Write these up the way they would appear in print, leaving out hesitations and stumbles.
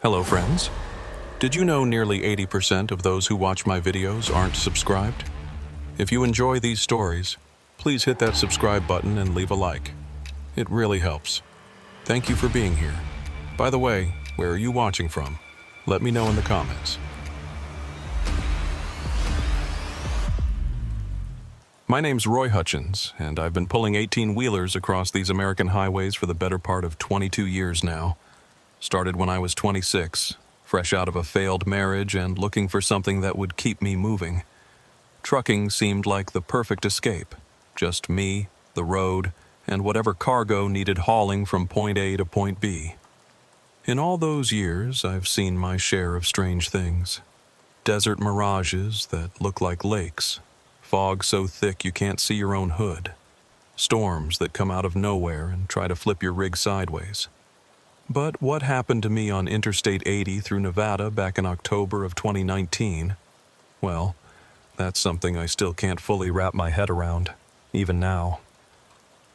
Hello, friends. Did you know nearly 80% of those who watch my videos aren't subscribed? If you enjoy these stories, please hit that subscribe button and leave a like. It really helps. Thank you for being here. By the way, where are you watching from? Let me know in the comments. My name's Roy Hutchins, and I've been pulling 18-wheelers across these American highways for the better part of 22 years now. Started when I was 26, fresh out of a failed marriage and looking for something that would keep me moving. Trucking seemed like the perfect escape. Just me, the road, and whatever cargo needed hauling from point A to point B. In all those years, I've seen my share of strange things. Desert mirages that look like lakes. Fog so thick you can't see your own hood. Storms that come out of nowhere and try to flip your rig sideways. But what happened to me on Interstate 80 through Nevada back in October of 2019, well, that's something I still can't fully wrap my head around, even now.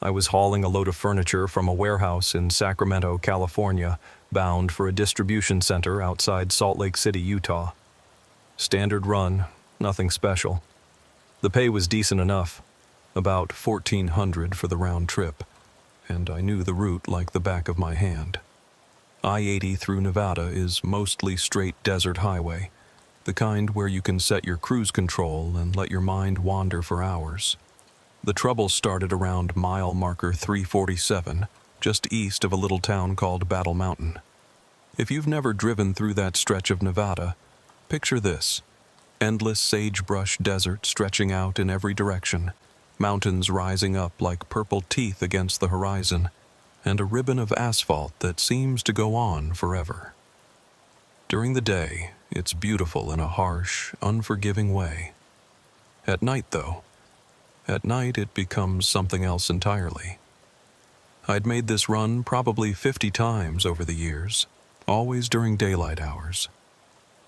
I was hauling a load of furniture from a warehouse in Sacramento, California, bound for a distribution center outside Salt Lake City, Utah. Standard run, nothing special. The pay was decent enough, about $1,400 for the round trip, and I knew the route like the back of my hand. I-80 through Nevada is mostly straight desert highway, the kind where you can set your cruise control and let your mind wander for hours. The trouble started around mile marker 347, just east of a little town called Battle Mountain. If you've never driven through that stretch of Nevada, picture this: endless sagebrush desert stretching out in every direction, mountains rising up like purple teeth against the horizon, and a ribbon of asphalt that seems to go on forever. During the day, it's beautiful in a harsh, unforgiving way. At night, though, it becomes something else entirely. I'd made this run probably 50 times over the years, always during daylight hours.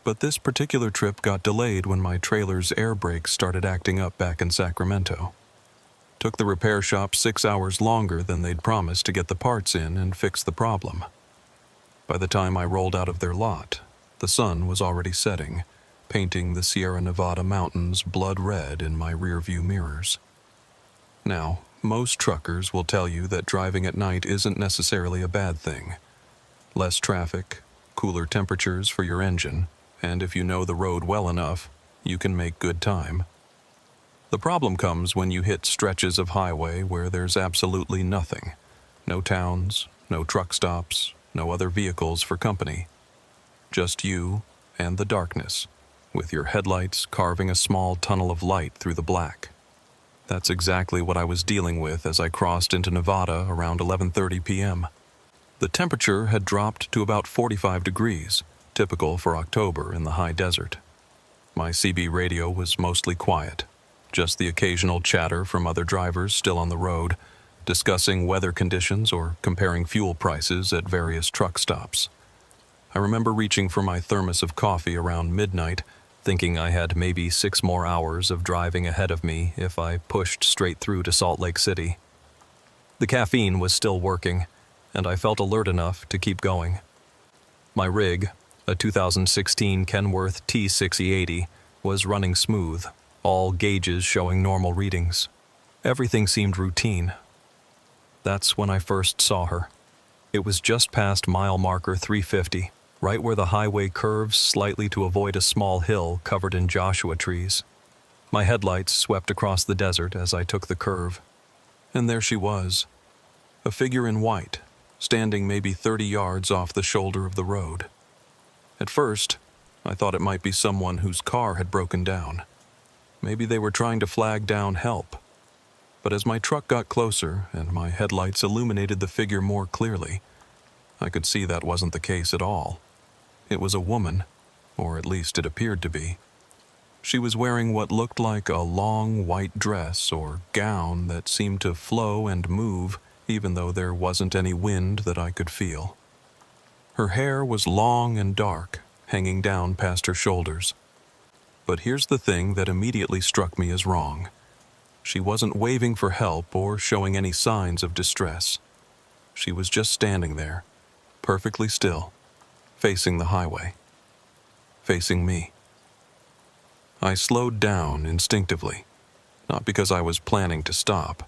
But this particular trip got delayed when my trailer's air brakes started acting up back in Sacramento. Took the repair shop 6 hours longer than they'd promised to get the parts in and fix the problem. By the time I rolled out of their lot, the sun was already setting, painting the Sierra Nevada mountains blood red in my rearview mirrors. Now, most truckers will tell you that driving at night isn't necessarily a bad thing. Less traffic, cooler temperatures for your engine, and if you know the road well enough, you can make good time. The problem comes when you hit stretches of highway where there's absolutely nothing. No towns, no truck stops, no other vehicles for company. Just you and the darkness, with your headlights carving a small tunnel of light through the black. That's exactly what I was dealing with as I crossed into Nevada around 11:30 p.m. The temperature had dropped to about 45 degrees, typical for October in the high desert. My CB radio was mostly quiet. Just the occasional chatter from other drivers still on the road, discussing weather conditions or comparing fuel prices at various truck stops. I remember reaching for my thermos of coffee around midnight, thinking I had maybe 6 more hours of driving ahead of me if I pushed straight through to Salt Lake City. The caffeine was still working, and I felt alert enough to keep going. My rig, a 2016 Kenworth T6E80, was running smooth, all gauges showing normal readings. Everything seemed routine. That's when I first saw her. It was just past mile marker 350, right where the highway curves slightly to avoid a small hill covered in Joshua trees. My headlights swept across the desert as I took the curve. And there she was, a figure in white, standing maybe 30 yards off the shoulder of the road. At first, I thought it might be someone whose car had broken down. Maybe they were trying to flag down help. But as my truck got closer and my headlights illuminated the figure more clearly, I could see that wasn't the case at all. It was a woman, or at least it appeared to be. She was wearing what looked like a long white dress or gown that seemed to flow and move even though there wasn't any wind that I could feel. Her hair was long and dark, hanging down past her shoulders. But here's the thing that immediately struck me as wrong. She wasn't waving for help or showing any signs of distress. She was just standing there, perfectly still, facing the highway, facing me. I slowed down instinctively, not because I was planning to stop,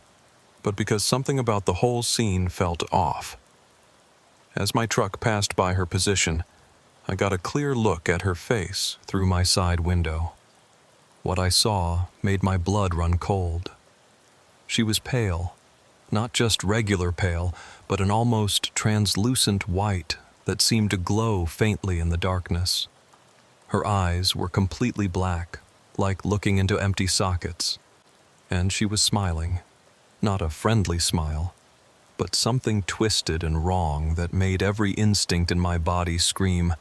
but because something about the whole scene felt off. As my truck passed by her position, I got a clear look at her face through my side window. What I saw made my blood run cold. She was pale, not just regular pale, but an almost translucent white that seemed to glow faintly in the darkness. Her eyes were completely black, like looking into empty sockets, and she was smiling. Not a friendly smile, but something twisted and wrong that made every instinct in my body scream,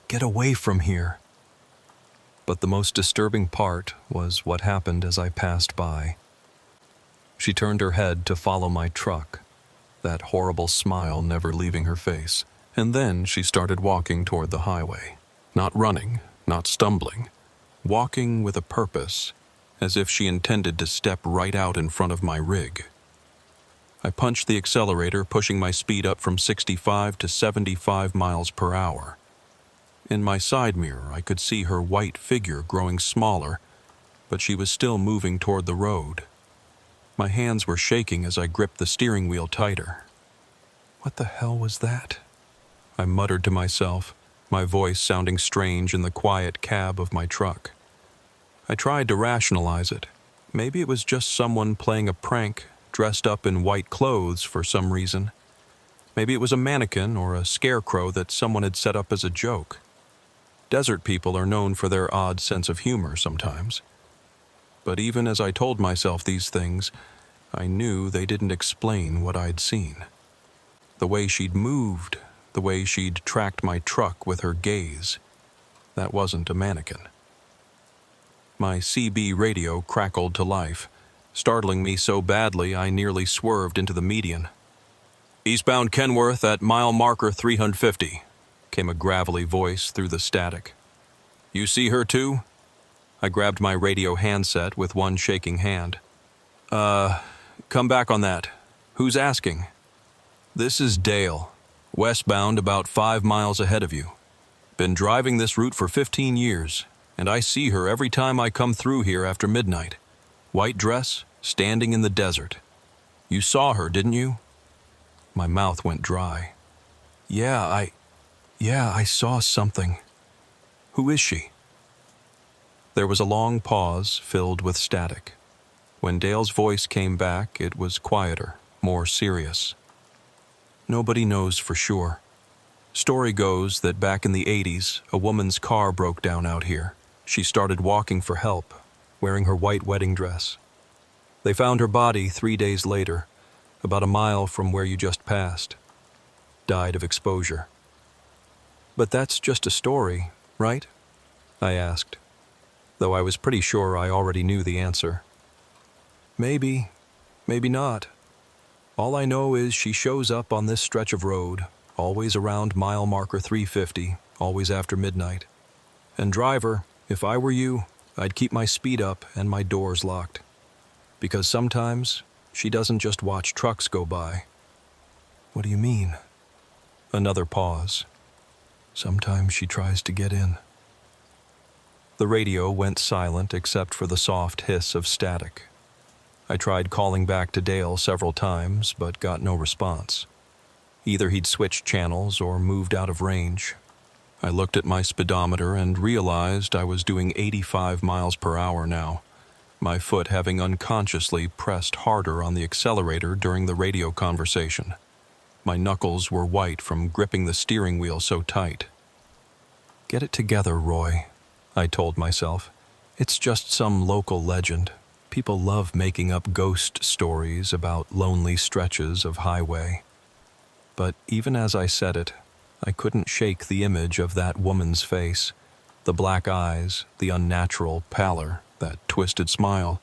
"Get away from here!" But the most disturbing part was what happened as I passed by. She turned her head to follow my truck, that horrible smile never leaving her face, and then she started walking toward the highway. Not running, not stumbling, walking with a purpose, as if she intended to step right out in front of my rig. I punched the accelerator, pushing my speed up from 65 to 75 miles per hour. In my side mirror, I could see her white figure growing smaller, but she was still moving toward the road. My hands were shaking as I gripped the steering wheel tighter. What the hell was that? I muttered to myself, my voice sounding strange in the quiet cab of my truck. I tried to rationalize it. Maybe it was just someone playing a prank, dressed up in white clothes for some reason. Maybe it was a mannequin or a scarecrow that someone had set up as a joke. Desert people are known for their odd sense of humor sometimes. But even as I told myself these things, I knew they didn't explain what I'd seen. The way she'd moved, the way she'd tracked my truck with her gaze, that wasn't a mannequin. My CB radio crackled to life, startling me so badly I nearly swerved into the median. "Eastbound Kenworth at mile marker 350, came a gravelly voice through the static. "You see her too?" I grabbed my radio handset with one shaking hand. Come back on that. Who's asking?" "This is Dale, westbound about 5 miles ahead of you. Been driving this route for 15 years, and I see her every time I come through here after midnight. White dress, standing in the desert. You saw her, didn't you?" My mouth went dry. Yeah, I saw something. Who is she?" There was a long pause filled with static. When Dale's voice came back, it was quieter, more serious. "Nobody knows for sure. Story goes that back in the 80s, a woman's car broke down out here. She started walking for help, wearing her white wedding dress. They found her body 3 days later, about a mile from where you just passed. Died of exposure." "But that's just a story, right?" I asked, though I was pretty sure I already knew the answer. "Maybe, maybe not. All I know is she shows up on this stretch of road, always around mile marker 350, always after midnight. And driver, if I were you, I'd keep my speed up and my doors locked. Because sometimes she doesn't just watch trucks go by." "What do you mean?" Another pause. "Sometimes she tries to get in." The radio went silent except for the soft hiss of static. I tried calling back to Dale several times, but got no response. Either he'd switched channels or moved out of range. I looked at my speedometer and realized I was doing 85 miles per hour now, my foot having unconsciously pressed harder on the accelerator during the radio conversation. My knuckles were white from gripping the steering wheel so tight. "Get it together, Roy," I told myself. "It's just some local legend. People love making up ghost stories about lonely stretches of highway." But even as I said it, I couldn't shake the image of that woman's face, the black eyes, the unnatural pallor, that twisted smile.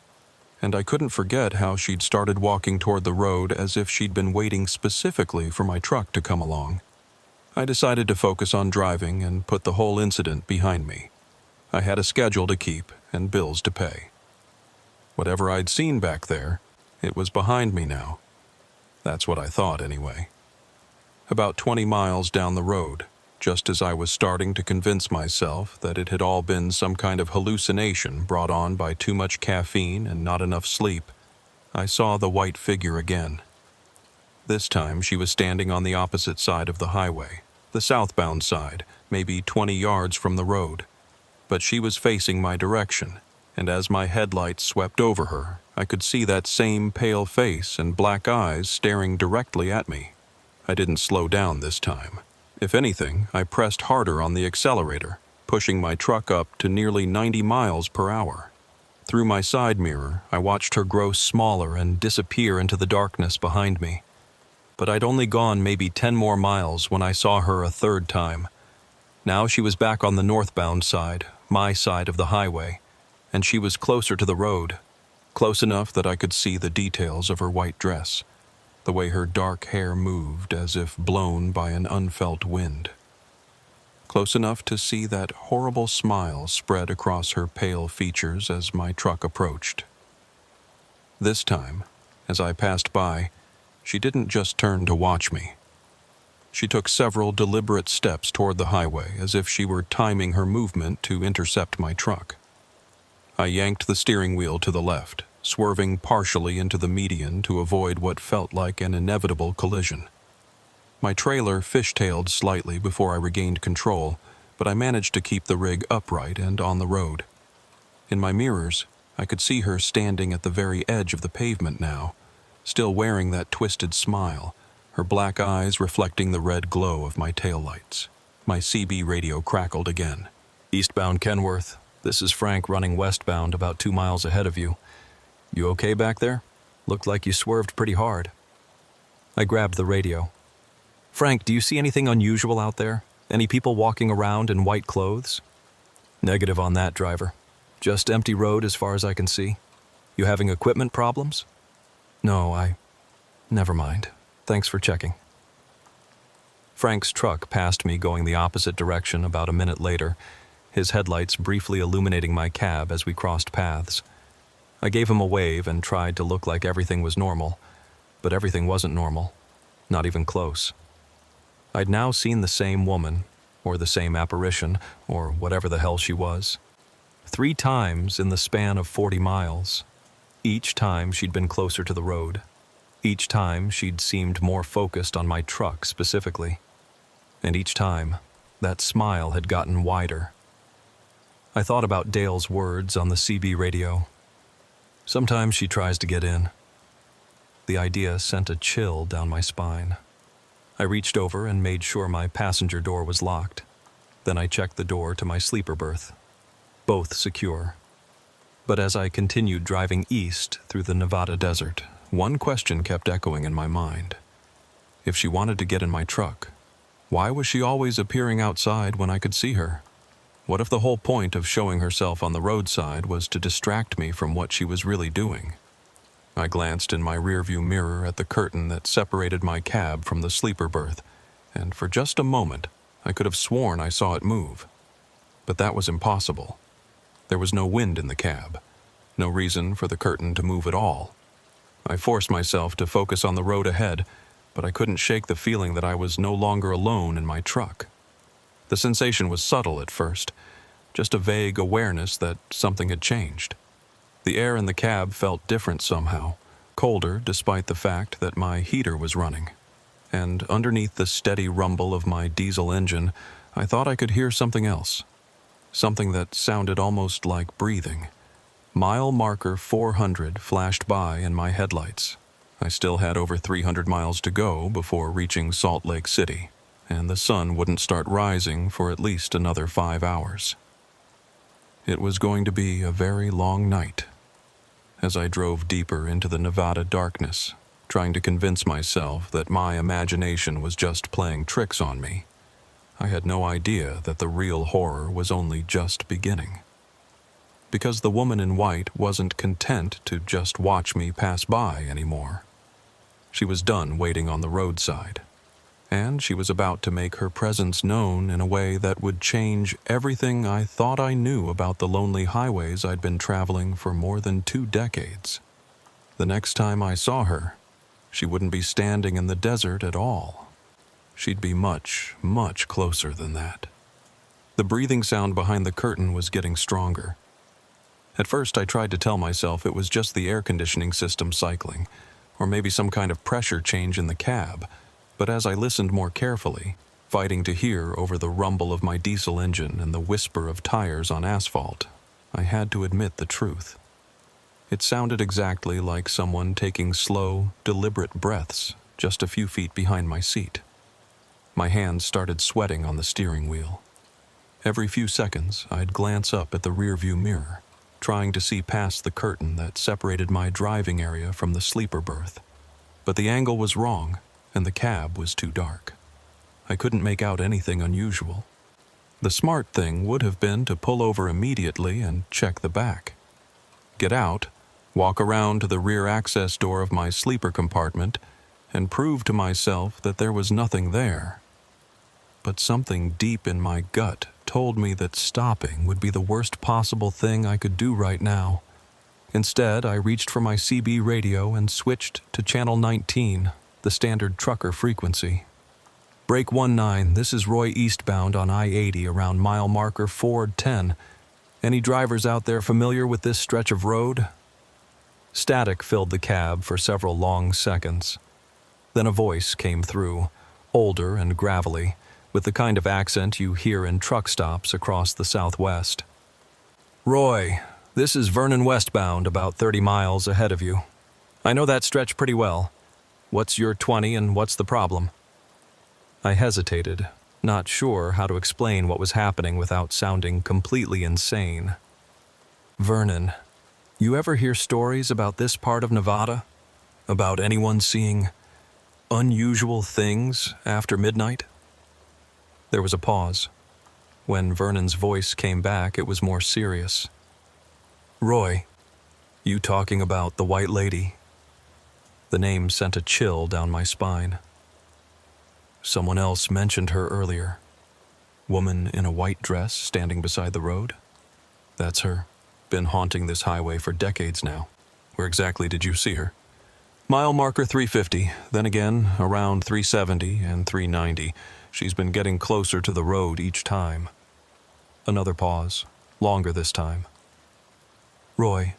And I couldn't forget how she'd started walking toward the road as if she'd been waiting specifically for my truck to come along. I decided to focus on driving and put the whole incident behind me. I had a schedule to keep and bills to pay. Whatever I'd seen back there, it was behind me now. That's what I thought anyway. About 20 miles down the road, just as I was starting to convince myself that it had all been some kind of hallucination brought on by too much caffeine and not enough sleep, I saw the white figure again. This time she was standing on the opposite side of the highway, the southbound side, maybe 20 yards from the road. But she was facing my direction, and as my headlights swept over her, I could see that same pale face and black eyes staring directly at me. I didn't slow down this time. If anything, I pressed harder on the accelerator, pushing my truck up to nearly 90 miles per hour. Through my side mirror, I watched her grow smaller and disappear into the darkness behind me. But I'd only gone maybe 10 more miles when I saw her a third time. Now she was back on the northbound side, my side of the highway, and she was closer to the road, close enough that I could see the details of her white dress, the way her dark hair moved as if blown by an unfelt wind. Close enough to see that horrible smile spread across her pale features as my truck approached. This time, as I passed by, she didn't just turn to watch me. She took several deliberate steps toward the highway as if she were timing her movement to intercept my truck. I yanked the steering wheel to the left, swerving partially into the median to avoid what felt like an inevitable collision. My trailer fishtailed slightly before I regained control, but I managed to keep the rig upright and on the road. In my mirrors, I could see her standing at the very edge of the pavement now, still wearing that twisted smile, her black eyes reflecting the red glow of my taillights. My CB radio crackled again. "Eastbound Kenworth, this is Frank running westbound about 2 miles ahead of you. You okay back there? Looked like you swerved pretty hard." I grabbed the radio. "Frank, do you see anything unusual out there? Any people walking around in white clothes?" "Negative on that, driver. Just empty road as far as I can see. You having equipment problems?" "No, Never mind. Thanks for checking." Frank's truck passed me going the opposite direction about a minute later, his headlights briefly illuminating my cab as we crossed paths. I gave him a wave and tried to look like everything was normal, but everything wasn't normal, not even close. I'd now seen the same woman, or the same apparition, or whatever the hell she was, 3 times in the span of 40 miles. Each time she'd been closer to the road. Each time she'd seemed more focused on my truck specifically. And each time, that smile had gotten wider. I thought about Dale's words on the CB radio. Sometimes she tries to get in. The idea sent a chill down my spine. I reached over and made sure my passenger door was locked. Then I checked the door to my sleeper berth. Both secure. But as I continued driving east through the Nevada desert, one question kept echoing in my mind. If she wanted to get in my truck, why was she always appearing outside when I could see her? What if the whole point of showing herself on the roadside was to distract me from what she was really doing? I glanced in my rearview mirror at the curtain that separated my cab from the sleeper berth, and for just a moment, I could have sworn I saw it move. But that was impossible. There was no wind in the cab, no reason for the curtain to move at all. I forced myself to focus on the road ahead, but I couldn't shake the feeling that I was no longer alone in my truck. The sensation was subtle at first, just a vague awareness that something had changed. The air in the cab felt different somehow, colder despite the fact that my heater was running. And underneath the steady rumble of my diesel engine, I thought I could hear something else. Something that sounded almost like breathing. Mile marker 400 flashed by in my headlights. I still had over 300 miles to go before reaching Salt Lake City, and the sun wouldn't start rising for at least another 5 hours. It was going to be a very long night. As I drove deeper into the Nevada darkness, trying to convince myself that my imagination was just playing tricks on me, I had no idea that the real horror was only just beginning. Because the woman in white wasn't content to just watch me pass by anymore. She was done waiting on the roadside, and she was about to make her presence known in a way that would change everything I thought I knew about the lonely highways I'd been traveling for more than 2 decades. The next time I saw her, she wouldn't be standing in the desert at all. she'd be much, much closer than that. The breathing sound behind the curtain was getting stronger. At first, I tried to tell myself it was just the air conditioning system cycling, or maybe some kind of pressure change in the cab, but as I listened more carefully, fighting to hear over the rumble of my diesel engine and the whisper of tires on asphalt, I had to admit the truth. It sounded exactly like someone taking slow, deliberate breaths just a few feet behind my seat. My hands started sweating on the steering wheel. Every few seconds, I'd glance up at the rearview mirror, trying to see past the curtain that separated my driving area from the sleeper berth. But the angle was wrong, and the cab was too dark. I couldn't make out anything unusual. The smart thing would have been to pull over immediately and check the back. Get out, walk around to the rear access door of my sleeper compartment, and prove to myself that there was nothing there. But something deep in my gut told me that stopping would be the worst possible thing I could do right now. Instead, I reached for my CB radio and switched to channel 19, the standard trucker frequency. Break 19, this is Roy eastbound on I-80 around mile marker 410. Any drivers out there familiar with this stretch of road? Static filled the cab for several long seconds. Then a voice came through, older and gravelly, with the kind of accent you hear in truck stops across the Southwest. Roy, this is Vernon westbound, about 30 miles ahead of you. I know that stretch pretty well. What's your 20 and what's the problem? I hesitated, not sure how to explain what was happening without sounding completely insane. Vernon, you ever hear stories about this part of Nevada? About anyone seeing unusual things after midnight? There was a pause. When Vernon's voice came back, it was more serious. Roy, you talking about the white lady? The name sent a chill down my spine. Someone else mentioned her earlier. Woman in a white dress standing beside the road? That's her. Been haunting this highway for decades now. Where exactly did you see her? Mile marker 350, then again around 370 and 390. She's been getting closer to the road each time. Another pause, longer this time. Roy,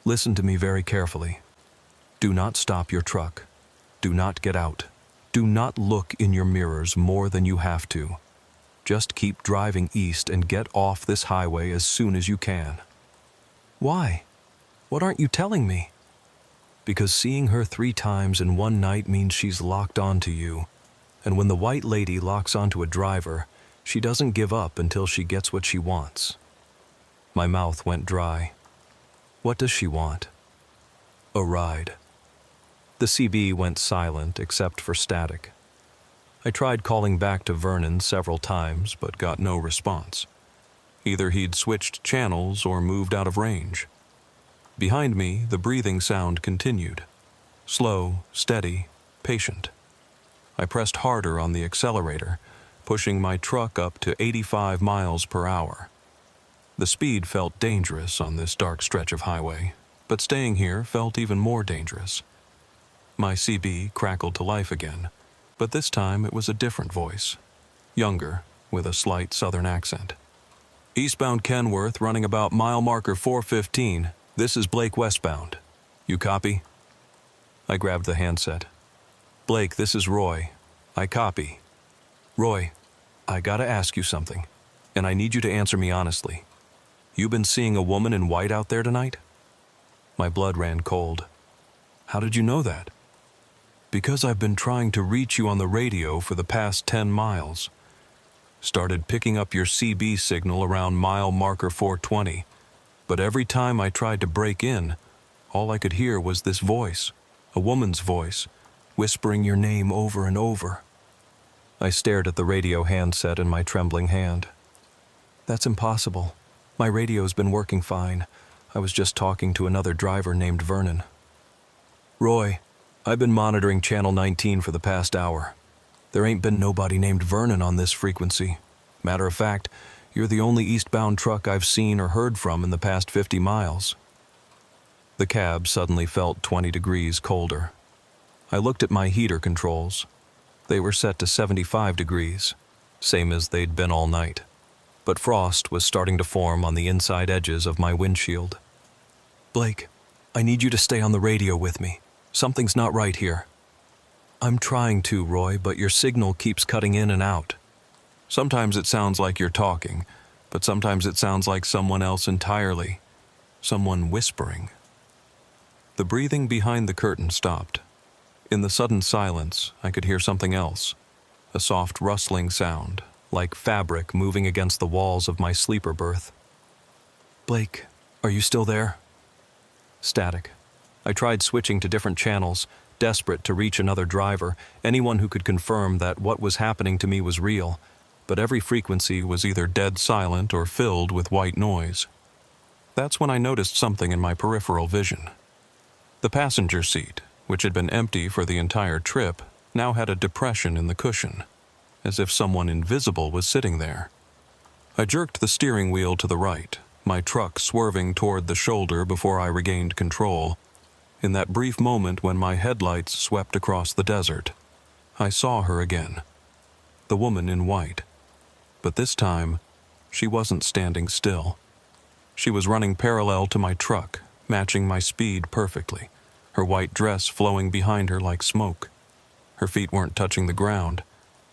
listen to me very carefully. Do not stop your truck. Do not get out. Do not look in your mirrors more than you have to. Just keep driving east and get off this highway as soon as you can. Why? What aren't you telling me? Because seeing her 3 times in one night means she's locked onto you. And when the white lady locks onto a driver, she doesn't give up until she gets what she wants. My mouth went dry. What does she want? A ride. The CB went silent except for static. I tried calling back to Vernon several times, but got no response. Either he'd switched channels or moved out of range. Behind me, the breathing sound continued. Slow, steady, patient. I pressed harder on the accelerator, pushing my truck up to 85 miles per hour. The speed felt dangerous on this dark stretch of highway, but staying here felt even more dangerous. My CB crackled to life again, but this time it was a different voice, younger, with a slight southern accent. Eastbound Kenworth running about mile marker 415. This is Blake westbound. You copy? I grabbed the handset. Blake, this is Roy. I copy. Roy, I gotta ask you something, and I need you to answer me honestly. You been seeing a woman in white out there tonight? My blood ran cold. How did you know that? Because I've been trying to reach you on the radio for the past 10 miles. Started picking up your CB signal around mile marker 420, but every time I tried to break in, all I could hear was this voice, a woman's voice, whispering your name over and over. I stared at the radio handset in my trembling hand. That's impossible. My radio's been working fine. I was just talking to another driver named Vernon. Roy, I've been monitoring channel 19 for the past hour. There ain't been nobody named Vernon on this frequency. Matter of fact, you're the only eastbound truck I've seen or heard from in the past 50 miles. The cab suddenly felt 20 degrees colder. I looked at my heater controls. They were set to 75 degrees, same as they'd been all night. But frost was starting to form on the inside edges of my windshield. "Blake, I need you to stay on the radio with me. Something's not right here." "I'm trying to, Roy, but your signal keeps cutting in and out." "Sometimes it sounds like you're talking, but sometimes it sounds like someone else entirely. Someone whispering." The breathing behind the curtain stopped. In the sudden silence, I could hear something else. A soft rustling sound, like fabric moving against the walls of my sleeper berth. "Blake, are you still there?" Static. I tried switching to different channels, desperate to reach another driver, anyone who could confirm that what was happening to me was real, but every frequency was either dead silent or filled with white noise. That's when I noticed something in my peripheral vision. The passenger seat, which had been empty for the entire trip, now had a depression in the cushion, as if someone invisible was sitting there. I jerked the steering wheel to the right, my truck swerving toward the shoulder before I regained control. In that brief moment when my headlights swept across the desert, I saw her again. The woman in white. But this time, she wasn't standing still. She was running parallel to my truck, matching my speed perfectly, her white dress flowing behind her like smoke. Her feet weren't touching the ground.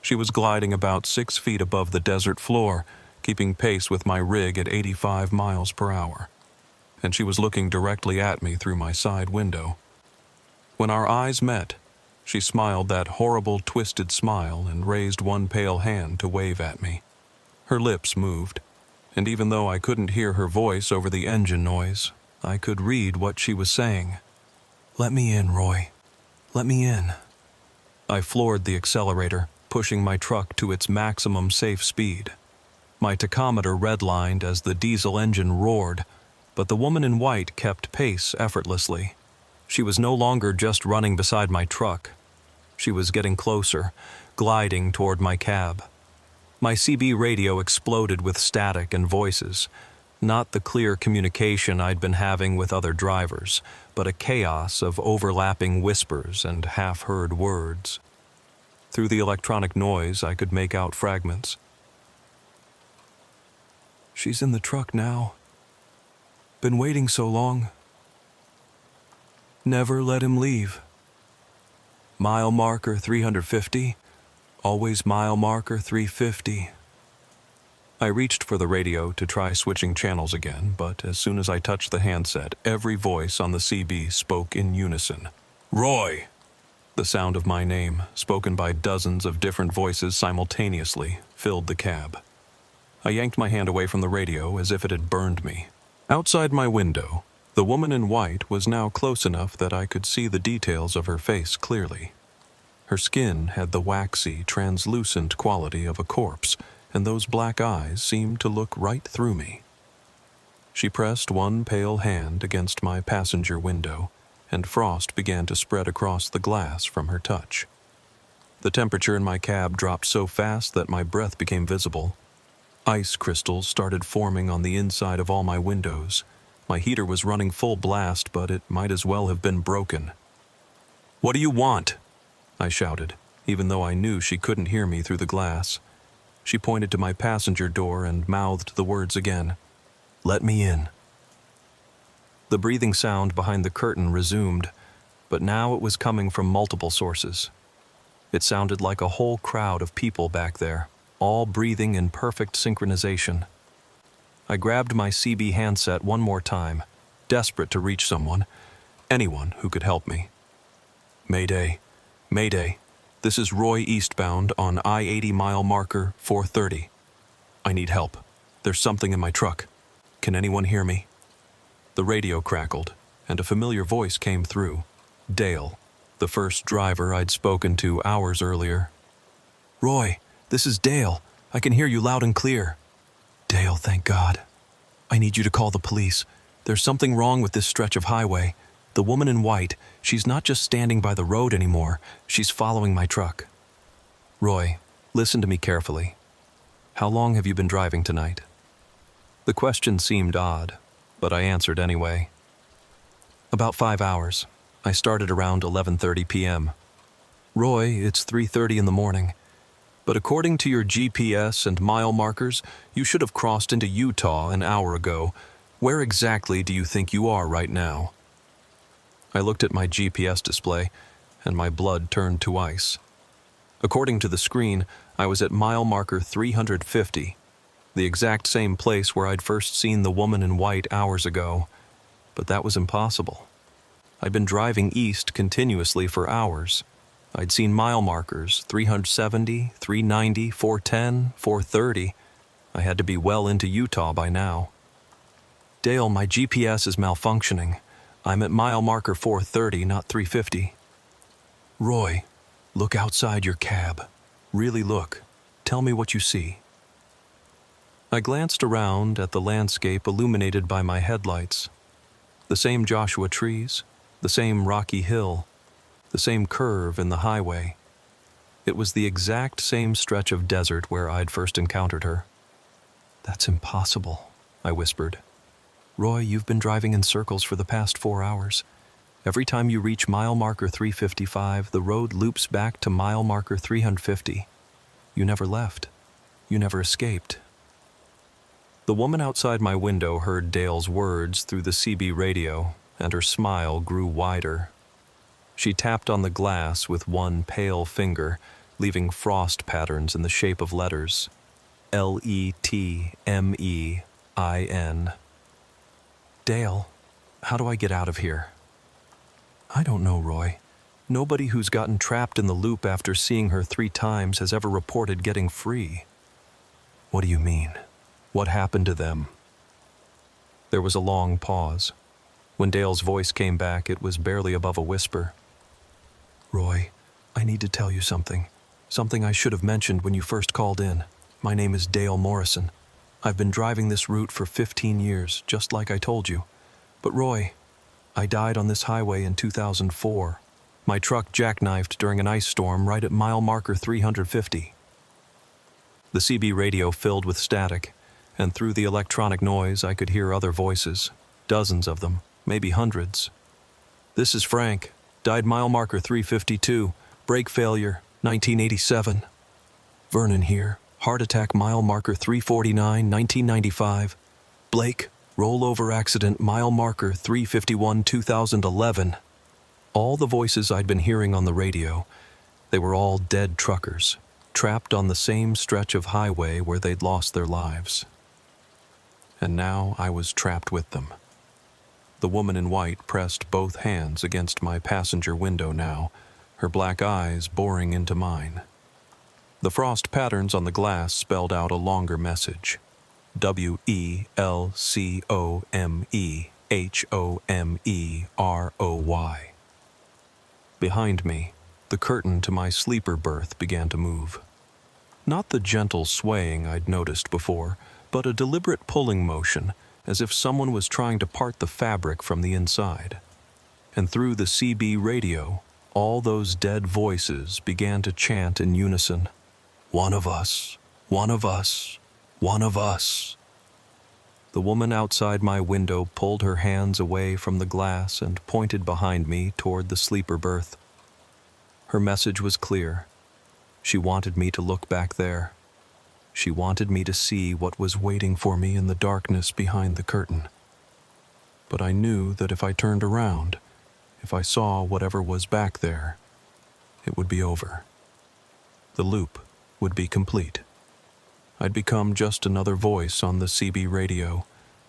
She was gliding about 6 feet above the desert floor, keeping pace with my rig at 85 miles per hour. And she was looking directly at me through my side window. When our eyes met, she smiled that horrible twisted smile and raised one pale hand to wave at me. Her lips moved, and even though I couldn't hear her voice over the engine noise, I could read what she was saying. "Let me in, Roy. Let me in." I floored the accelerator, pushing my truck to its maximum safe speed. My tachometer redlined as the diesel engine roared, but the woman in white kept pace effortlessly. She was no longer just running beside my truck. She was getting closer, gliding toward my cab. My CB radio exploded with static and voices, not the clear communication I'd been having with other drivers, but a chaos of overlapping whispers and half-heard words. Through the electronic noise, I could make out fragments. "She's in the truck now. Been waiting so long. Never let him leave. Mile marker 350. Always mile marker 350. I reached for the radio to try switching channels again, but as soon as I touched the handset, every voice on the CB spoke in unison. "Roy!" The sound of my name, spoken by dozens of different voices simultaneously, filled the cab. I yanked my hand away from the radio as if it had burned me. Outside my window, the woman in white was now close enough that I could see the details of her face clearly. Her skin had the waxy, translucent quality of a corpse, and those black eyes seemed to look right through me. She pressed one pale hand against my passenger window, and frost began to spread across the glass from her touch. The temperature in my cab dropped so fast that my breath became visible. Ice crystals started forming on the inside of all my windows. My heater was running full blast, but it might as well have been broken. "What do you want?" I shouted, even though I knew she couldn't hear me through the glass. She pointed to my passenger door and mouthed the words again. "Let me in." The breathing sound behind the curtain resumed, but now it was coming from multiple sources. It sounded like a whole crowd of people back there, all breathing in perfect synchronization. I grabbed my CB handset one more time, desperate to reach someone, anyone who could help me. "Mayday, Mayday, this is Roy eastbound on I-80 mile marker 430. I need help. There's something in my truck. Can anyone hear me?" The radio crackled, and a familiar voice came through. Dale, the first driver I'd spoken to hours earlier. "Roy, this is Dale. I can hear you loud and clear." "Dale, thank God. I need you to call the police. There's something wrong with this stretch of highway. The woman in white, she's not just standing by the road anymore. She's following my truck." "Roy, listen to me carefully. How long have you been driving tonight?" The question seemed odd, but I answered anyway. "About 5 hours. I started around 11:30 p.m. Roy, it's 3:30 in the morning. But according to your GPS and mile markers, you should have crossed into Utah an hour ago. Where exactly do you think you are right now?" I looked at my GPS display, and my blood turned to ice. According to the screen, I was at mile marker 350, the exact same place where I'd first seen the woman in white hours ago. But that was impossible. I'd been driving east continuously for hours. I'd seen mile markers 370, 390, 410, 430. I had to be well into Utah by now. "Dale, my GPS is malfunctioning. I'm at mile marker 430, not 350. "Roy, look outside your cab. Really look. Tell me what you see." I glanced around at the landscape illuminated by my headlights. The same Joshua trees, the same rocky hill, the same curve in the highway. It was the exact same stretch of desert where I'd first encountered her. "That's impossible," I whispered. "Roy, you've been driving in circles for the past 4 hours. Every time you reach mile marker 355, the road loops back to mile marker 350. You never left. You never escaped." The woman outside my window heard Dale's words through the CB radio, and her smile grew wider. She tapped on the glass with one pale finger, leaving frost patterns in the shape of letters. LETMEIN. "Dale, how do I get out of here?" "I don't know, Roy. Nobody who's gotten trapped in the loop after seeing her 3 times has ever reported getting free." "What do you mean? What happened to them?" There was a long pause. When Dale's voice came back, it was barely above a whisper. "Roy, I need to tell you something. Something I should have mentioned when you first called in. My name is Dale Morrison. I've been driving this route for 15 years, just like I told you. But Roy, I died on this highway in 2004. My truck jackknifed during an ice storm right at mile marker 350. The CB radio filled with static, and through the electronic noise I could hear other voices, dozens of them, maybe hundreds. "This is Frank. Died mile marker 352. Brake failure, 1987. Vernon here. Heart attack mile marker 349, 1995. Blake, rollover accident mile marker 351, 2011. All the voices I'd been hearing on the radio, they were all dead truckers, trapped on the same stretch of highway where they'd lost their lives. And now I was trapped with them. The woman in white pressed both hands against my passenger window now, her black eyes boring into mine. The frost patterns on the glass spelled out a longer message. WELCOMEHOMEROY. Behind me, the curtain to my sleeper berth began to move. Not the gentle swaying I'd noticed before, but a deliberate pulling motion, as if someone was trying to part the fabric from the inside. And through the CB radio, all those dead voices began to chant in unison, "One of us, one of us, one of us." The woman outside my window pulled her hands away from the glass and pointed behind me toward the sleeper berth. Her message was clear. She wanted me to look back there. She wanted me to see what was waiting for me in the darkness behind the curtain. But I knew that if I turned around, if I saw whatever was back there, it would be over. The loop would be complete. I'd become just another voice on the CB radio,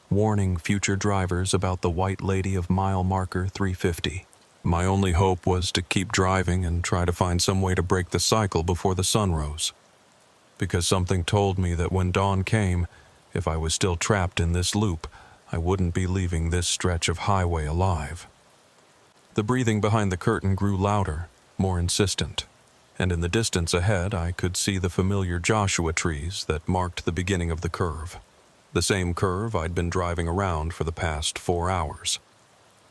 warning future drivers about the white lady of mile marker 350. My only hope was to keep driving and try to find some way to break the cycle before the sun rose. Because something told me that when dawn came, if I was still trapped in this loop, I wouldn't be leaving this stretch of highway alive. The breathing behind the curtain grew louder, more insistent, and in the distance ahead I could see the familiar Joshua trees that marked the beginning of the curve. The same curve I'd been driving around for the past 4 hours.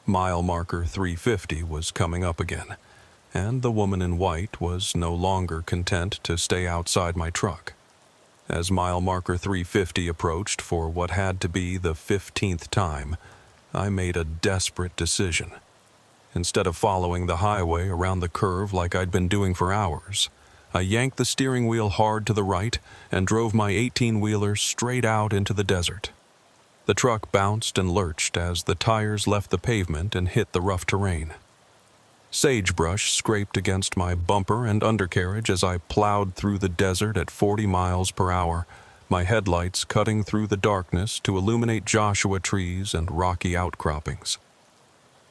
Mile marker 350 was coming up again, and the woman in white was no longer content to stay outside my truck. As mile marker 350 approached for what had to be the 15th time, I made a desperate decision. Instead of following the highway around the curve like I'd been doing for hours, I yanked the steering wheel hard to the right and drove my 18-wheeler straight out into the desert. The truck bounced and lurched as the tires left the pavement and hit the rough terrain. Sagebrush scraped against my bumper and undercarriage as I plowed through the desert at 40 miles per hour, my headlights cutting through the darkness to illuminate Joshua trees and rocky outcroppings.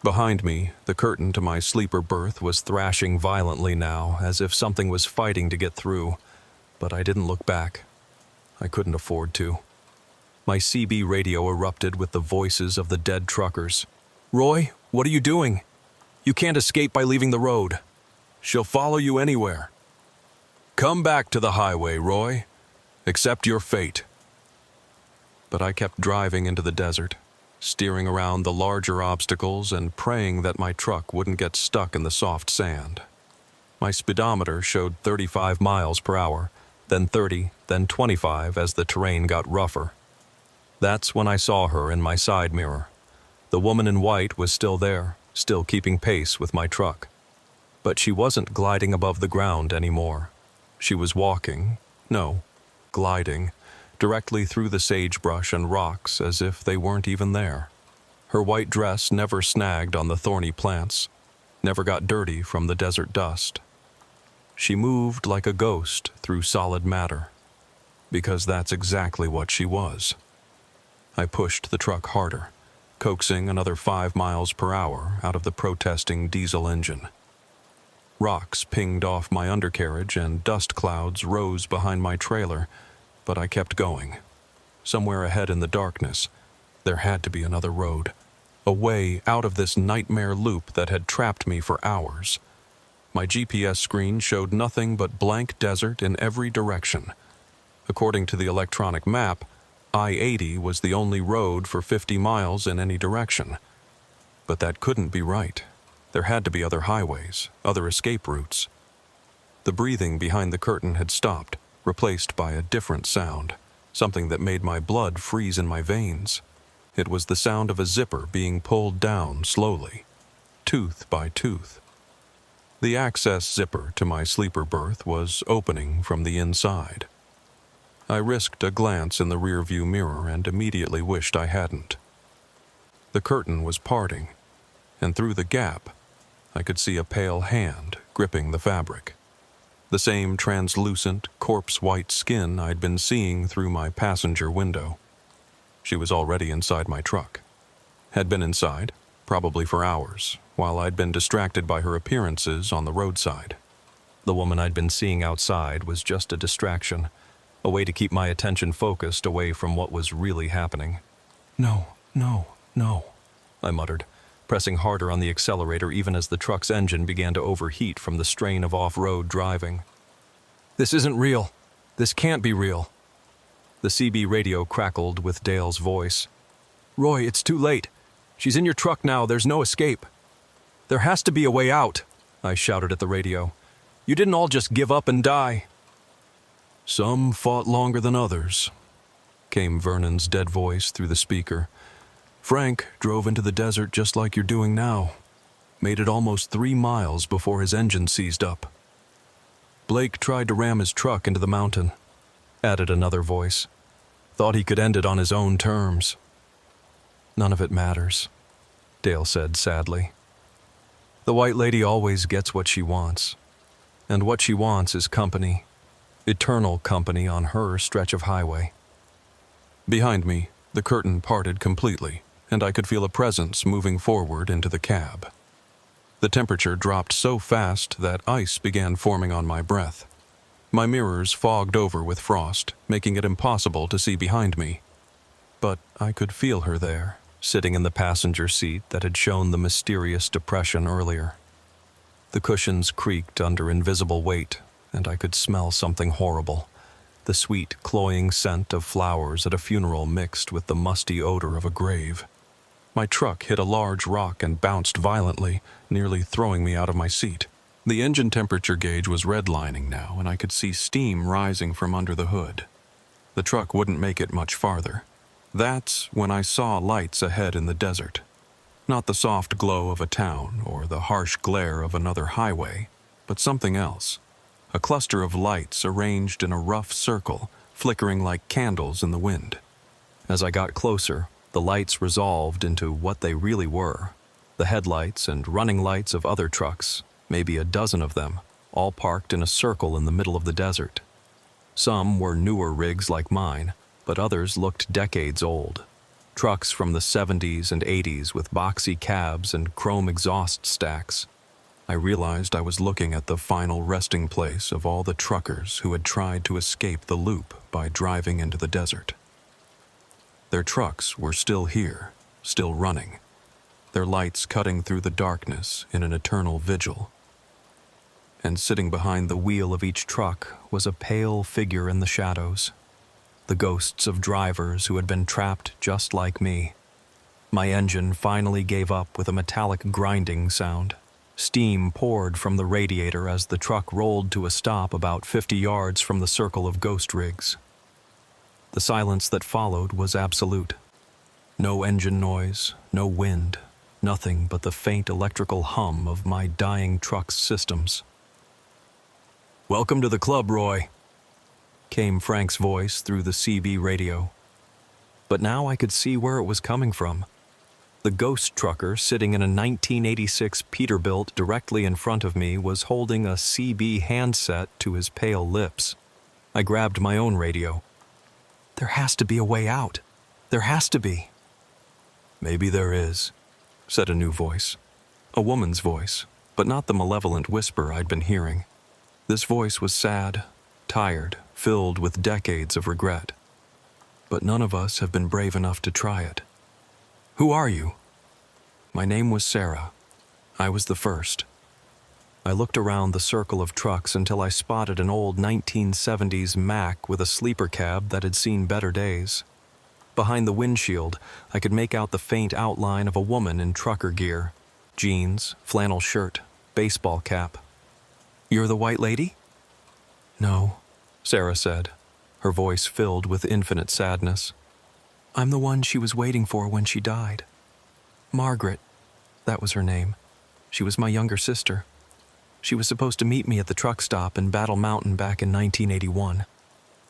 Behind me, the curtain to my sleeper berth was thrashing violently now, as if something was fighting to get through, but I didn't look back. I couldn't afford to. My CB radio erupted with the voices of the dead truckers. "Roy, what are you doing? You can't escape by leaving the road. She'll follow you anywhere. Come back to the highway, Roy. Accept your fate." But I kept driving into the desert, steering around the larger obstacles and praying that my truck wouldn't get stuck in the soft sand. My speedometer showed 35 miles per hour, then 30, then 25 as the terrain got rougher. That's when I saw her in my side mirror. The woman in white was still there, still keeping pace with my truck. But she wasn't gliding above the ground anymore. She was gliding, directly through the sagebrush and rocks as if they weren't even there. Her white dress never snagged on the thorny plants, never got dirty from the desert dust. She moved like a ghost through solid matter, because that's exactly what she was. I pushed the truck harder, coaxing another 5 miles per hour out of the protesting diesel engine. Rocks pinged off my undercarriage and dust clouds rose behind my trailer, but I kept going. Somewhere ahead in the darkness, there had to be another road, a way out of this nightmare loop that had trapped me for hours. My GPS screen showed nothing but blank desert in every direction. According to the electronic map, I-80 was the only road for 50 miles in any direction. But that couldn't be right. There had to be other highways, other escape routes. The breathing behind the curtain had stopped, replaced by a different sound, something that made my blood freeze in my veins. It was the sound of a zipper being pulled down slowly, tooth by tooth. The access zipper to my sleeper berth was opening from the inside. I risked a glance in the rearview mirror and immediately wished I hadn't. The curtain was parting, and through the gap, I could see a pale hand gripping the fabric. The same translucent, corpse-white skin I'd been seeing through my passenger window. She was already inside my truck. Had been inside, probably for hours, while I'd been distracted by her appearances on the roadside. The woman I'd been seeing outside was just a distraction, a way to keep my attention focused away from what was really happening. No, I muttered, pressing harder on the accelerator even as the truck's engine began to overheat from the strain of off-road driving. "This isn't real. This can't be real." The CB radio crackled with Dale's voice. "Roy, it's too late. She's in your truck now. There's no escape." "There has to be a way out," I shouted at the radio. "You didn't all just give up and die." "Some fought longer than others," came Vernon's dead voice through the speaker. "Frank drove into the desert just like you're doing now. Made it almost 3 miles before his engine seized up. Blake tried to ram his truck into the mountain," added another voice. "Thought he could end it on his own terms." "None of it matters," Dale said sadly. "The White Lady always gets what she wants. And what she wants is company. Eternal company on her stretch of highway." Behind me, the curtain parted completely, and I could feel a presence moving forward into the cab. The temperature dropped so fast that ice began forming on my breath. My mirrors fogged over with frost, making it impossible to see behind me. But I could feel her there, sitting in the passenger seat that had shown the mysterious depression earlier. The cushions creaked under invisible weight, and I could smell something horrible, the sweet, cloying scent of flowers at a funeral mixed with the musty odor of a grave. My truck hit a large rock and bounced violently, nearly throwing me out of my seat. The engine temperature gauge was redlining now, and I could see steam rising from under the hood. The truck wouldn't make it much farther. That's when I saw lights ahead in the desert. Not the soft glow of a town or the harsh glare of another highway, but something else. A cluster of lights arranged in a rough circle, flickering like candles in the wind. As I got closer, the lights resolved into what they really were. The headlights and running lights of other trucks, maybe a dozen of them, all parked in a circle in the middle of the desert. Some were newer rigs like mine, but others looked decades old. Trucks from the 70s and 80s with boxy cabs and chrome exhaust stacks. I realized I was looking at the final resting place of all the truckers who had tried to escape the loop by driving into the desert. Their trucks were still here, still running, their lights cutting through the darkness in an eternal vigil. And sitting behind the wheel of each truck was a pale figure in the shadows. The ghosts of drivers who had been trapped just like me. My engine finally gave up with a metallic grinding sound. Steam poured from the radiator as the truck rolled to a stop about 50 yards from the circle of ghost rigs. The silence that followed was absolute. No engine noise, no wind, nothing but the faint electrical hum of my dying truck's systems. "Welcome to the club, Roy," came Frank's voice through the CB radio. But now I could see where it was coming from. The ghost trucker sitting in a 1986 Peterbilt directly in front of me was holding a CB handset to his pale lips. I grabbed my own radio. "There has to be a way out. There has to be." "Maybe there is," said a new voice. A woman's voice, but not the malevolent whisper I'd been hearing. This voice was sad, tired, filled with decades of regret. But none of us have been brave enough to try it. "Who are you?" My name was Sarah. I was the first. I looked around the circle of trucks until I spotted an old 1970s Mack with a sleeper cab that had seen better days. Behind the windshield, I could make out the faint outline of a woman in trucker gear. Jeans, flannel shirt, baseball cap. "You're the white lady?" "No," Sarah said, her voice filled with infinite sadness. "I'm the one she was waiting for when she died. Margaret, that was her name. She was my younger sister. She was supposed to meet me at the truck stop in Battle Mountain back in 1981.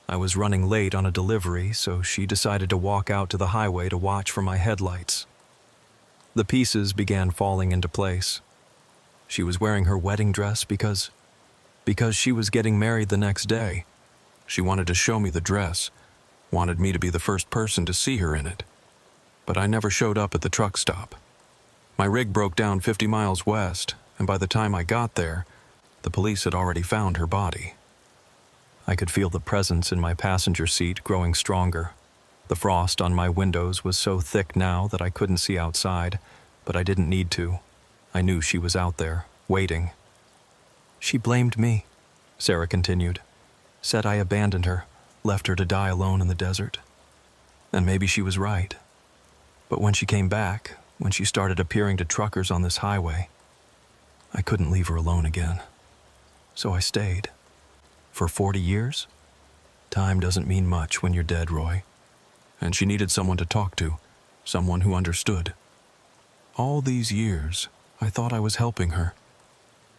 I was running late on a delivery, so she decided to walk out to the highway to watch for my headlights. The pieces began falling into place. She was wearing her wedding dress because she was getting married the next day. She wanted to show me the dress, wanted me to be the first person to see her in it. But I never showed up at the truck stop. My rig broke down 50 miles west, and by the time I got there, the police had already found her body. I could feel the presence in my passenger seat growing stronger. The frost on my windows was so thick now that I couldn't see outside, but I didn't need to. I knew she was out there, waiting. She blamed me, Sarah continued. Said I abandoned her, left her to die alone in the desert. And maybe she was right. But when she came back, when she started appearing to truckers on this highway, I couldn't leave her alone again. So I stayed. For 40 years? Time doesn't mean much when you're dead, Roy. And she needed someone to talk to, someone who understood. All these years, I thought I was helping her.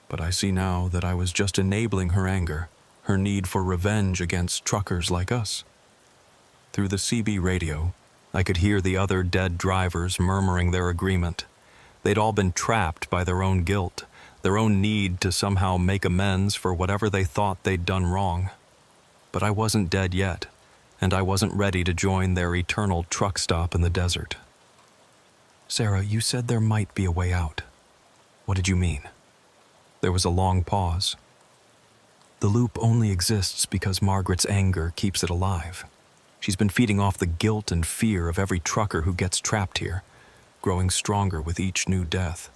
But I see now that I was just enabling her anger, her need for revenge against truckers like us. Through the CB radio, I could hear the other dead drivers murmuring their agreement. They'd all been trapped by their own guilt, their own need to somehow make amends for whatever they thought they'd done wrong. But I wasn't dead yet, and I wasn't ready to join their eternal truck stop in the desert. Sarah, you said there might be a way out. What did you mean? There was a long pause. The loop only exists because Margaret's anger keeps it alive. She's been feeding off the guilt and fear of every trucker who gets trapped here, growing stronger with each new death.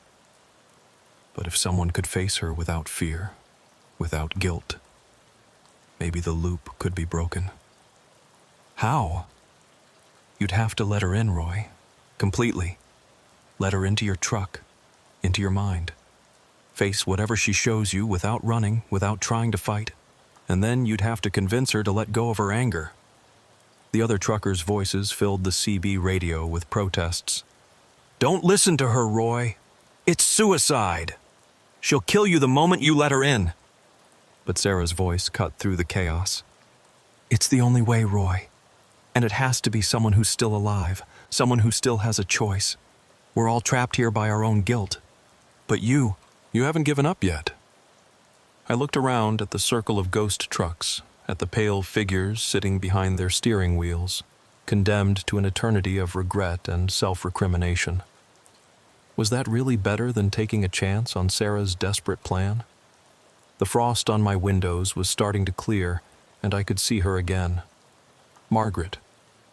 But if someone could face her without fear, without guilt, maybe the loop could be broken. How? You'd have to let her in, Roy. Completely. Let her into your truck, into your mind. Face whatever she shows you without running, without trying to fight. And then you'd have to convince her to let go of her anger. The other truckers' voices filled the CB radio with protests. Don't listen to her, Roy. It's suicide. She'll kill you the moment you let her in. But Sarah's voice cut through the chaos. It's the only way, Roy. And it has to be someone who's still alive, someone who still has a choice. We're all trapped here by our own guilt. But you haven't given up yet. I looked around at the circle of ghost trucks, at the pale figures sitting behind their steering wheels, condemned to an eternity of regret and self-recrimination. Was that really better than taking a chance on Sarah's desperate plan? The frost on my windows was starting to clear, and I could see her again. Margaret,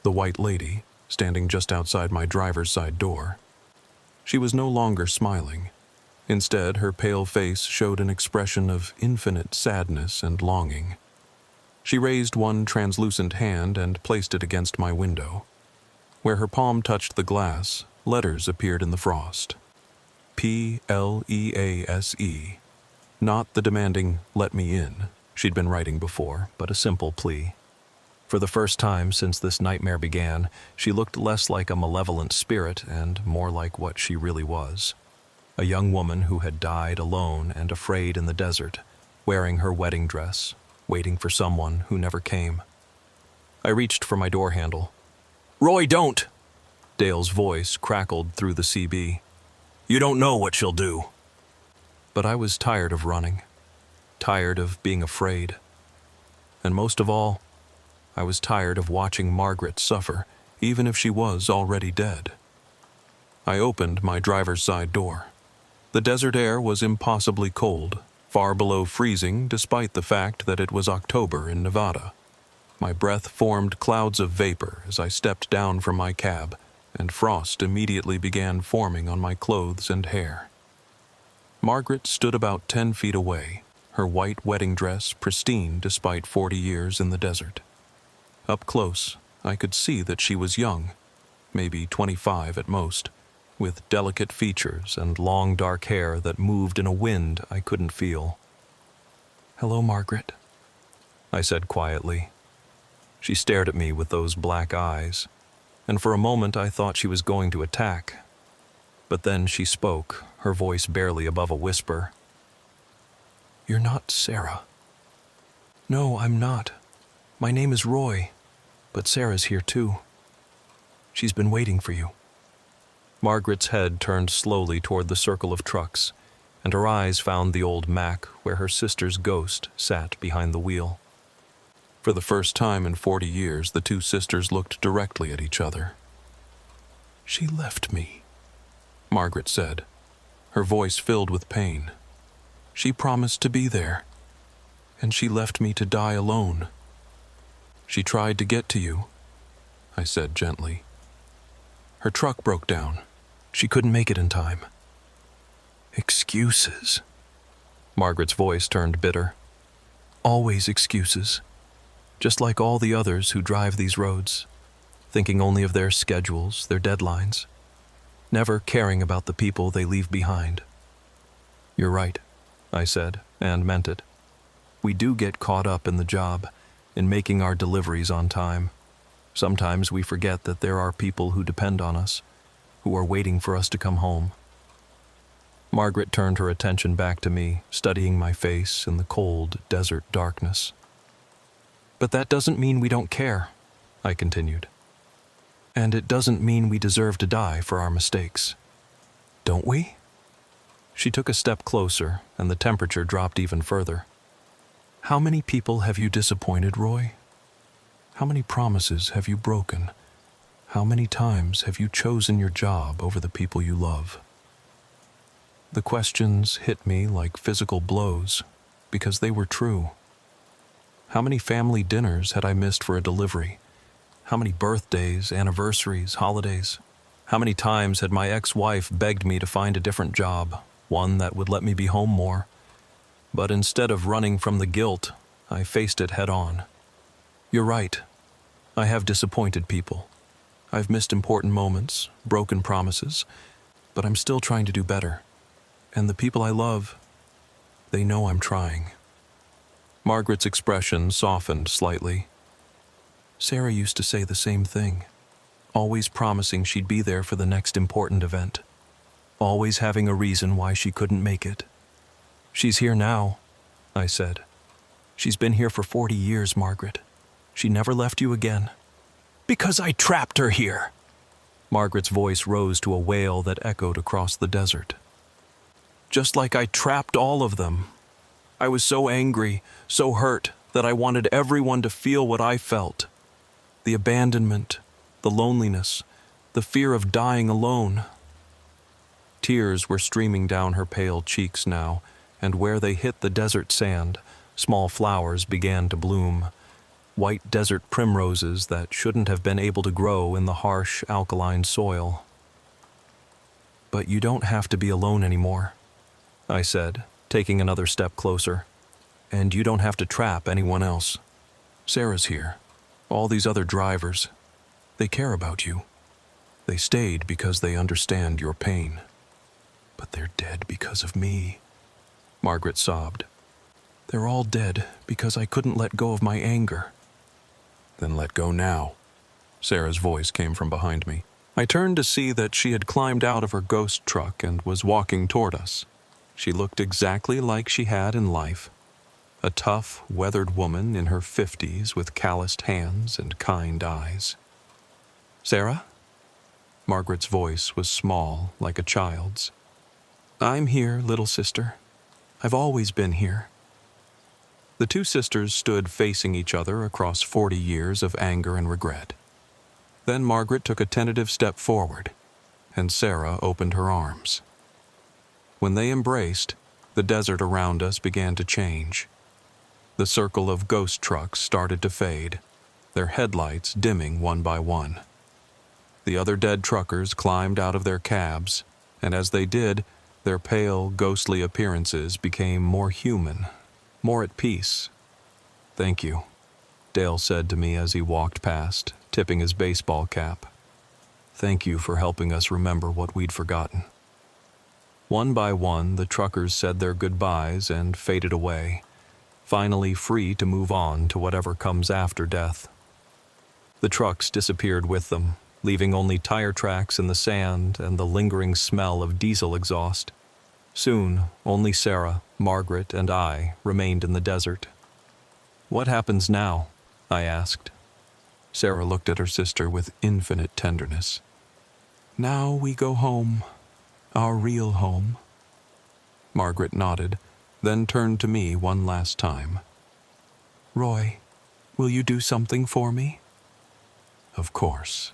the white lady, standing just outside my driver's side door. She was no longer smiling. Instead, her pale face showed an expression of infinite sadness and longing. She raised one translucent hand and placed it against my window. Where her palm touched the glass, letters appeared in the frost. P-L-E-A-S-E. Not the demanding, "let me in," she'd been writing before, but a simple plea. For the first time since this nightmare began, she looked less like a malevolent spirit and more like what she really was. A young woman who had died alone and afraid in the desert, wearing her wedding dress, waiting for someone who never came. I reached for my door handle. "Roy, don't!" Dale's voice crackled through the CB. "You don't know what she'll do." But I was tired of running, tired of being afraid. And most of all, I was tired of watching Margaret suffer, even if she was already dead. I opened my driver's side door. The desert air was impossibly cold, far below freezing despite the fact that it was October in Nevada. My breath formed clouds of vapor as I stepped down from my cab, and frost immediately began forming on my clothes and hair. Margaret stood about 10 feet away, her white wedding dress pristine despite 40 years in the desert. Up close, I could see that she was young, maybe 25 at most, with delicate features and long dark hair that moved in a wind I couldn't feel. "Hello, Margaret," I said quietly. She stared at me with those black eyes, and for a moment I thought she was going to attack. But then she spoke, her voice barely above a whisper. "You're not Sarah." "No, I'm not. My name is Roy, but Sarah's here too. She's been waiting for you." Margaret's head turned slowly toward the circle of trucks, and her eyes found the old Mac where her sister's ghost sat behind the wheel. For the first time in 40 years, the two sisters looked directly at each other. "She left me," Margaret said, her voice filled with pain. "She promised to be there, and she left me to die alone." "She tried to get to you," I said gently. "Her truck broke down. She couldn't make it in time." "Excuses." Margaret's voice turned bitter. "Always excuses. Just like all the others who drive these roads, thinking only of their schedules, their deadlines, never caring about the people they leave behind." "You're right," I said, and meant it. "We do get caught up in the job, in making our deliveries on time. Sometimes we forget that there are people who depend on us, who are waiting for us to come home." Margaret turned her attention back to me, studying my face in the cold desert darkness. "But that doesn't mean we don't care," I continued. "And it doesn't mean we deserve to die for our mistakes. Don't we?" She took a step closer, and the temperature dropped even further. "How many people have you disappointed, Roy? How many promises have you broken? How many times have you chosen your job over the people you love?" The questions hit me like physical blows, because they were true. How many family dinners had I missed for a delivery? How many birthdays, anniversaries, holidays? How many times had my ex-wife begged me to find a different job, one that would let me be home more? But instead of running from the guilt, I faced it head-on. You're right. I have disappointed people. I've missed important moments, broken promises, but I'm still trying to do better. And the people I love, they know I'm trying. Margaret's expression softened slightly. "Sarah used to say the same thing. always promising she'd be there for the next important event, always having a reason why she couldn't make it. "She's here now," I said. "She's been here for 40 years, Margaret. She never left you again." "Because I trapped her here." Margaret's voice rose to a wail that echoed across the desert. "Just like I trapped all of them. I was so angry, so hurt, that I wanted everyone to feel what I felt. The abandonment, the loneliness, the fear of dying alone." Tears were streaming down her pale cheeks now, and where they hit the desert sand, small flowers began to bloom. White desert primroses that shouldn't have been able to grow in the harsh, alkaline soil. "But you don't have to be alone anymore," I said, taking another step closer. "And you don't have to trap anyone else. Sarah's here. All these other drivers. They care about you. They stayed because they understand your pain. But they're dead because of me," Margaret sobbed. "They're all dead because I couldn't let go of my anger." "Then let go now." Sarah's voice came from behind me. I turned to see that she had climbed out of her ghost truck and was walking toward us. She looked exactly like she had in life. A tough, weathered woman in her 50s with calloused hands and kind eyes. "Sarah?" Margaret's voice was small, like a child's. "I'm here, little sister. I've always been here." The two sisters stood facing each other across 40 years of anger and regret. Then Margaret took a tentative step forward, and Sarah opened her arms. When they embraced, the desert around us began to change. The circle of ghost trucks started to fade, their headlights dimming one by one. The other dead truckers climbed out of their cabs, and as they did, their pale, ghostly appearances became more human, more at peace. "Thank you," Dale said to me as he walked past, tipping his baseball cap. "Thank you for helping us remember what we'd forgotten." One by one, the truckers said their goodbyes and faded away, finally free to move on to whatever comes after death. The trucks disappeared with them, leaving only tire tracks in the sand and the lingering smell of diesel exhaust. Soon, only Sarah, Margaret, and I remained in the desert. "What happens now?" I asked. Sarah looked at her sister with infinite tenderness. "Now we go home, our real home." Margaret nodded, then turned to me one last time. "Roy, will you do something for me?" "Of course.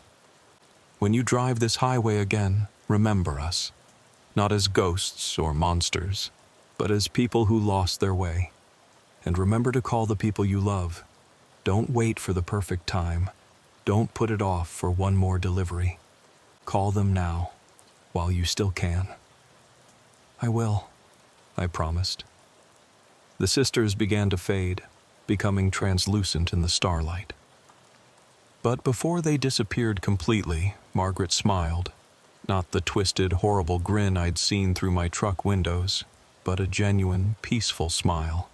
When you drive this highway again, remember us. Not as ghosts or monsters, but as people who lost their way. And remember to call the people you love. Don't wait for the perfect time. Don't put it off for one more delivery. Call them now, while you still can." "I will," I promised. The sisters began to fade, becoming translucent in the starlight. But before they disappeared completely, Margaret smiled. Not the twisted, horrible grin I'd seen through my truck windows, but a genuine, peaceful smile.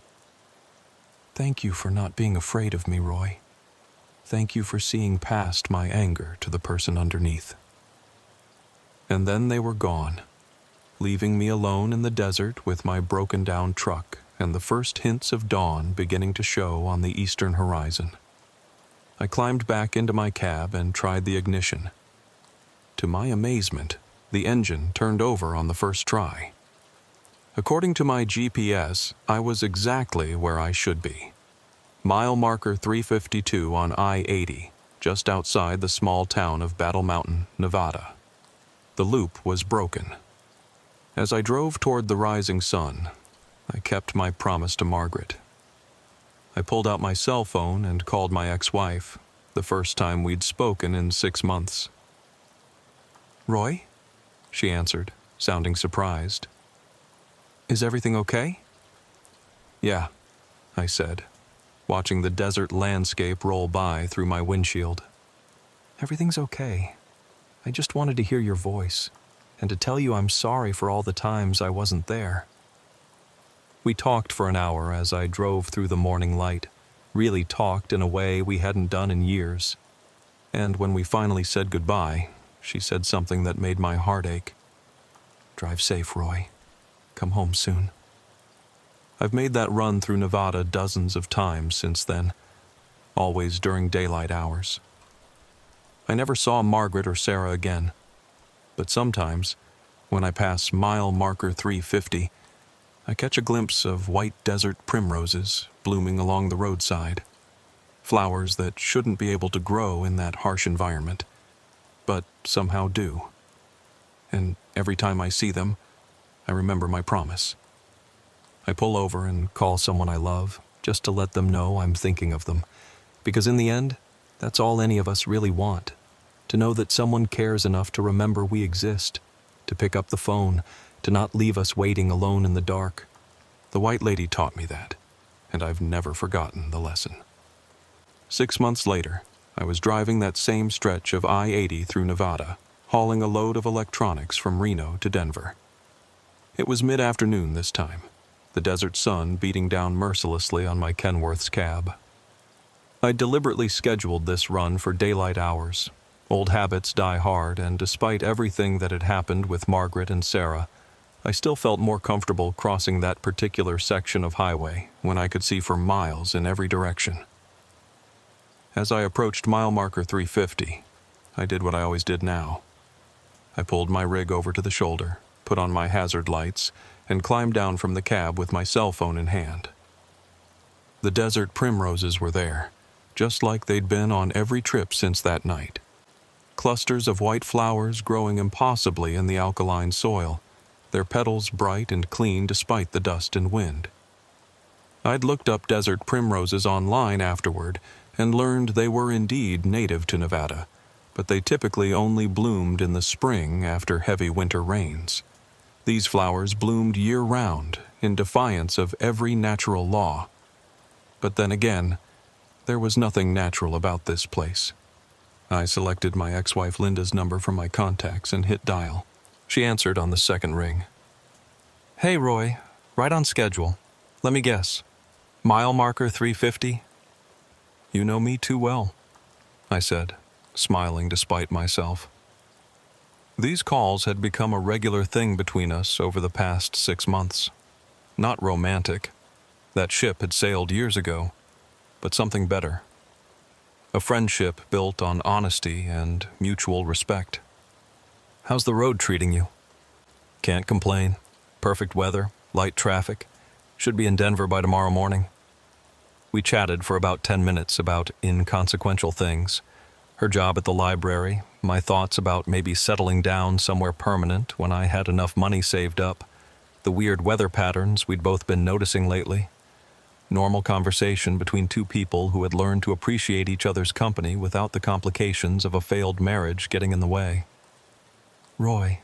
"Thank you for not being afraid of me, Roy. Thank you for seeing past my anger to the person underneath." And then they were gone, leaving me alone in the desert with my broken-down truck and the first hints of dawn beginning to show on the eastern horizon. I climbed back into my cab and tried the ignition. To my amazement, the engine turned over on the first try. According to my GPS, I was exactly where I should be. Mile marker 352 on I-80, just outside the small town of Battle Mountain, Nevada. The loop was broken. As I drove toward the rising sun, I kept my promise to Margaret. I pulled out my cell phone and called my ex-wife, the first time we'd spoken in 6 months. "Roy?" she answered, sounding surprised. "Is everything okay?" "Yeah," I said, watching the desert landscape roll by through my windshield. "Everything's okay. I just wanted to hear your voice, and to tell you I'm sorry for all the times I wasn't there." We talked for an hour as I drove through the morning light, really talked in a way we hadn't done in years. And when we finally said goodbye, she said something that made my heart ache. "Drive safe, Roy. Come home soon." I've made that run through Nevada dozens of times since then, always during daylight hours. I never saw Margaret or Sarah again, but sometimes, when I pass mile marker 350, I catch a glimpse of white desert primroses blooming along the roadside, flowers that shouldn't be able to grow in that harsh environment, but somehow do. And every time I see them, I remember my promise. I pull over and call someone I love, just to let them know I'm thinking of them, because in the end, that's all any of us really want, to know that someone cares enough to remember we exist, to pick up the phone, to not leave us waiting alone in the dark. The White Lady taught me that, and I've never forgotten the lesson. 6 months later, I was driving that same stretch of I-80 through Nevada, hauling a load of electronics from Reno to Denver. It was mid-afternoon this time, the desert sun beating down mercilessly on my Kenworth's cab. I deliberately scheduled this run for daylight hours. Old habits die hard, and despite everything that had happened with Margaret and Sarah, I still felt more comfortable crossing that particular section of highway when I could see for miles in every direction. As I approached mile marker 350, I did what I always did now. I pulled my rig over to the shoulder, put on my hazard lights, and climbed down from the cab with my cell phone in hand. The desert primroses were there, just like they'd been on every trip since that night. Clusters of white flowers growing impossibly in the alkaline soil, their petals bright and clean despite the dust and wind. I'd looked up desert primroses online afterward and learned they were indeed native to Nevada, but they typically only bloomed in the spring after heavy winter rains. These flowers bloomed year-round, in defiance of every natural law. But then again, there was nothing natural about this place. I selected my ex-wife Linda's number from my contacts and hit dial. She answered on the second ring. "Hey, Roy, right on schedule. Let me guess. Mile marker 350? "You know me too well," I said, smiling despite myself. These calls had become a regular thing between us over the past 6 months. Not romantic. That ship had sailed years ago, but something better. A friendship built on honesty and mutual respect. "How's the road treating you?" "Can't complain. Perfect weather, light traffic. Should be in Denver by tomorrow morning." We chatted for about 10 minutes about inconsequential things. Her job at the library, my thoughts about maybe settling down somewhere permanent when I had enough money saved up, the weird weather patterns we'd both been noticing lately. Normal conversation between two people who had learned to appreciate each other's company without the complications of a failed marriage getting in the way. "Roy,"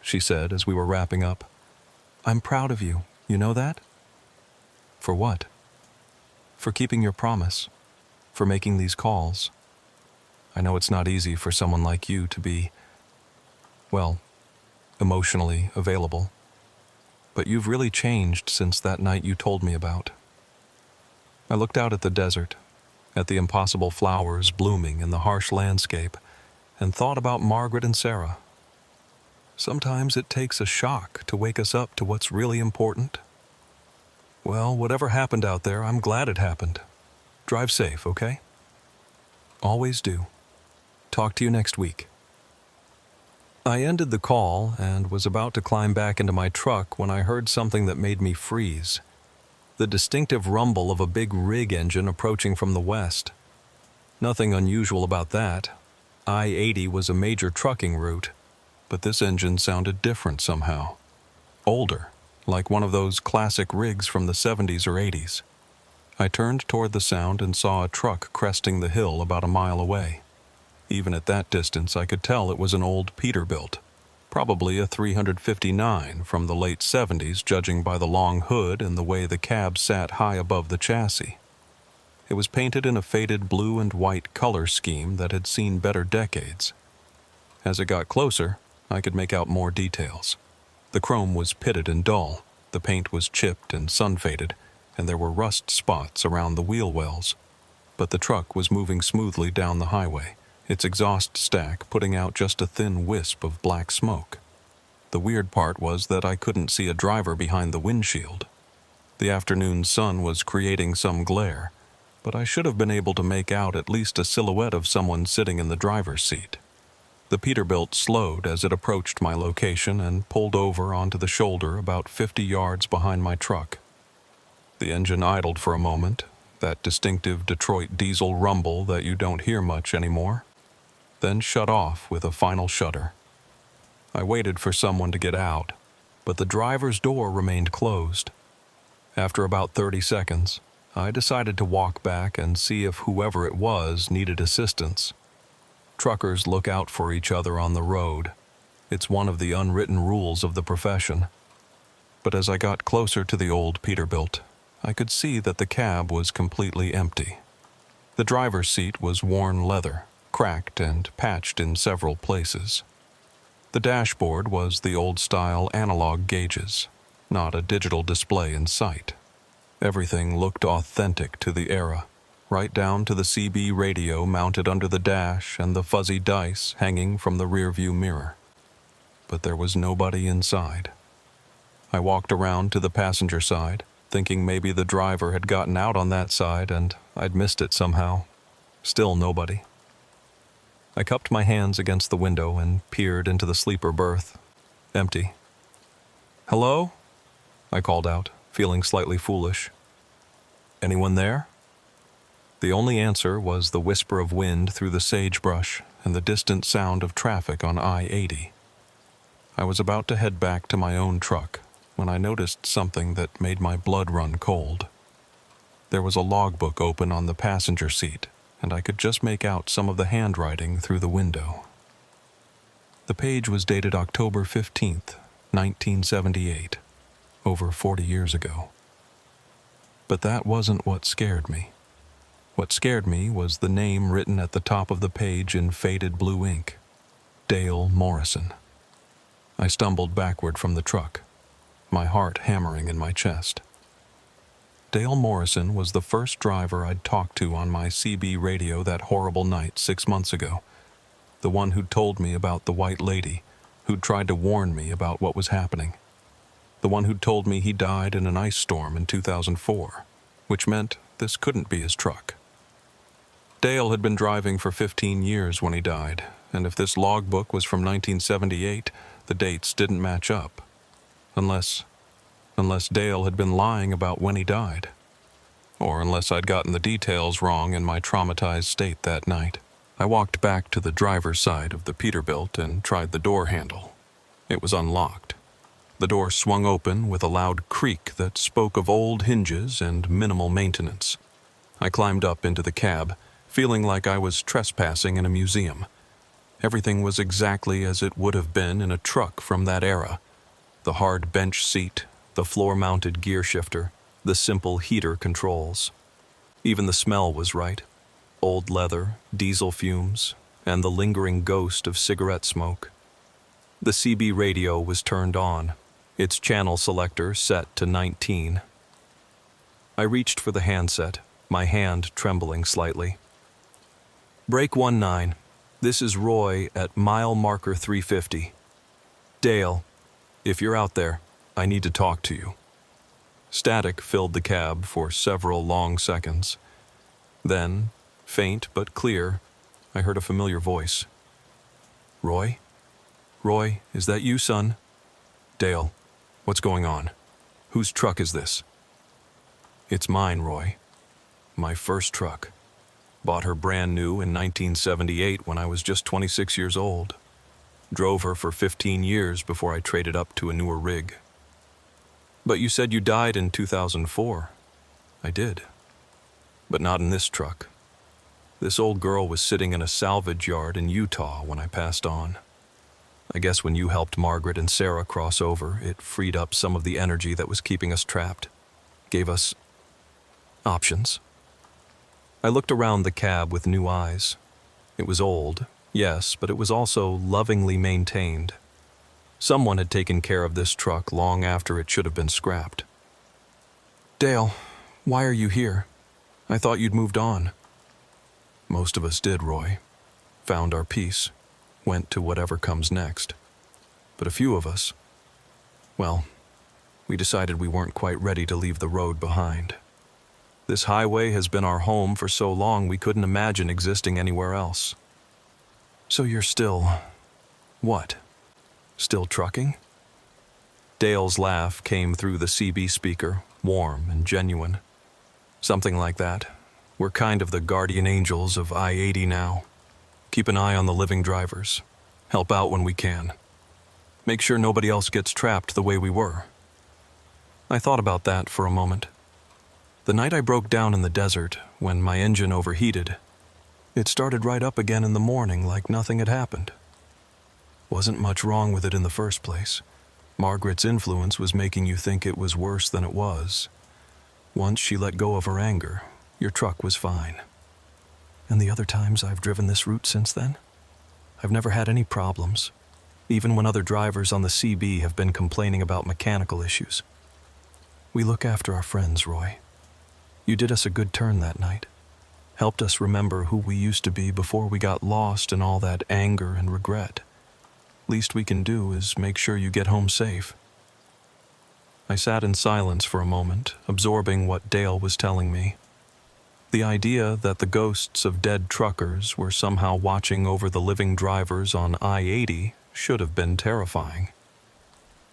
she said as we were wrapping up, "I'm proud of you. You know that?" "For what?" "For keeping your promise. For making these calls. I know it's not easy for someone like you to be, well, emotionally available. But you've really changed since that night you told me about." I looked out at the desert, at the impossible flowers blooming in the harsh landscape, and thought about Margaret and Sarah. Sometimes it takes a shock to wake us up to what's really important. Well, whatever happened out there, I'm glad it happened. Drive safe, okay? Always do. Talk to you next week. I ended the call and was about to climb back into my truck when I heard something that made me freeze. The distinctive rumble of a big rig engine approaching from the west. Nothing unusual about that. I-80 was a major trucking route, but this engine sounded different somehow. Older, like one of those classic rigs from the 70s or 80s. I turned toward the sound and saw a truck cresting the hill about a mile away. Even at that distance, I could tell it was an old Peterbilt, probably a 359 from the late 70s, judging by the long hood and the way the cab sat high above the chassis. It was painted in a faded blue and white color scheme that had seen better decades. As it got closer, I could make out more details. The chrome was pitted and dull, the paint was chipped and sun-faded, and there were rust spots around the wheel wells. But the truck was moving smoothly down the highway, its exhaust stack putting out just a thin wisp of black smoke. The weird part was that I couldn't see a driver behind the windshield. The afternoon sun was creating some glare, but I should have been able to make out at least a silhouette of someone sitting in the driver's seat. The Peterbilt slowed as it approached my location and pulled over onto the shoulder about 50 yards behind my truck. The engine idled for a moment, that distinctive Detroit diesel rumble that you don't hear much anymore, then shut off with a final shudder. I waited for someone to get out, but the driver's door remained closed. After about 30 seconds, I decided to walk back and see if whoever it was needed assistance. Truckers look out for each other on the road. It's one of the unwritten rules of the profession. But as I got closer to the old Peterbilt, I could see that the cab was completely empty. The driver's seat was worn leather, cracked and patched in several places. The dashboard was the old-style analog gauges, not a digital display in sight. Everything looked authentic to the era, right down to the CB radio mounted under the dash and the fuzzy dice hanging from the rearview mirror. But there was nobody inside. I walked around to the passenger side, thinking maybe the driver had gotten out on that side and I'd missed it somehow. Still nobody. I cupped my hands against the window and peered into the sleeper berth. Empty. "Hello?" I called out, feeling slightly foolish. "Anyone there?" The only answer was the whisper of wind through the sagebrush and the distant sound of traffic on I-80. I was about to head back to my own truck when I noticed something that made my blood run cold. There was a logbook open on the passenger seat, and I could just make out some of the handwriting through the window. The page was dated October 15th, 1978, over 40 years ago. But that wasn't what scared me. What scared me was the name written at the top of the page in faded blue ink. Dale Morrison. I stumbled backward from the truck, my heart hammering in my chest. Dale Morrison was the first driver I'd talked to on my CB radio that horrible night 6 months ago. The one who'd told me about the white lady, who'd tried to warn me about what was happening. The one who'd told me he died in an ice storm in 2004, which meant this couldn't be his truck. Dale had been driving for 15 years when he died, and if this logbook was from 1978, the dates didn't match up. Unless Dale had been lying about when he died. Or unless I'd gotten the details wrong in my traumatized state that night. I walked back to the driver's side of the Peterbilt and tried the door handle. It was unlocked. The door swung open with a loud creak that spoke of old hinges and minimal maintenance. I climbed up into the cab, feeling like I was trespassing in a museum. Everything was exactly as it would have been in a truck from that era. The hard bench seat, the floor-mounted gear shifter, the simple heater controls. Even the smell was right. Old leather, diesel fumes, and the lingering ghost of cigarette smoke. The CB radio was turned on, its channel selector set to 19. I reached for the handset, my hand trembling slightly. "Break 19. This is Roy at mile marker 350. Dale, if you're out there, I need to talk to you." Static filled the cab for several long seconds. Then, faint but clear, I heard a familiar voice. "Roy? Roy, is that you, son?" "Dale, what's going on? Whose truck is this?" "It's mine, Roy. My first truck. Bought her brand new in 1978 when I was just 26 years old. Drove her for 15 years before I traded up to a newer rig." "But you said you died in 2004. "I did. But not in this truck. This old girl was sitting in a salvage yard in Utah when I passed on. I guess when you helped Margaret and Sarah cross over, it freed up some of the energy that was keeping us trapped. Gave us options." I looked around the cab with new eyes. It was old, yes, but it was also lovingly maintained. Someone had taken care of this truck long after it should have been scrapped. "Dale, why are you here? I thought you'd moved on." "Most of us did, Roy. found our peace, went to whatever comes next. But a few of us, well, we decided we weren't quite ready to leave the road behind. This highway has been our home for so long we couldn't imagine existing anywhere else. So you're still, what? Still trucking? Dale's laugh came through the CB speaker, warm and genuine. Something like that. We're kind of the guardian angels of I-80 now. Keep an eye on the living drivers. Help out when we can. Make sure nobody else gets trapped the way we were. I thought about that for a moment. The night I broke down in the desert, when my engine overheated, it started right up again in the morning like nothing had happened. Wasn't much wrong with it in the first place. Margaret's influence was making you think it was worse than it was. Once she let go of her anger, your truck was fine. And the other times I've driven this route since then, I've never had any problems, even when other drivers on the CB have been complaining about mechanical issues. We look after our friends, Roy. You did us a good turn that night. Helped us remember who we used to be before we got lost in all that anger and regret. Least we can do is make sure you get home safe. I sat in silence for a moment, absorbing what Dale was telling me. The idea that the ghosts of dead truckers were somehow watching over the living drivers on I-80 should have been terrifying.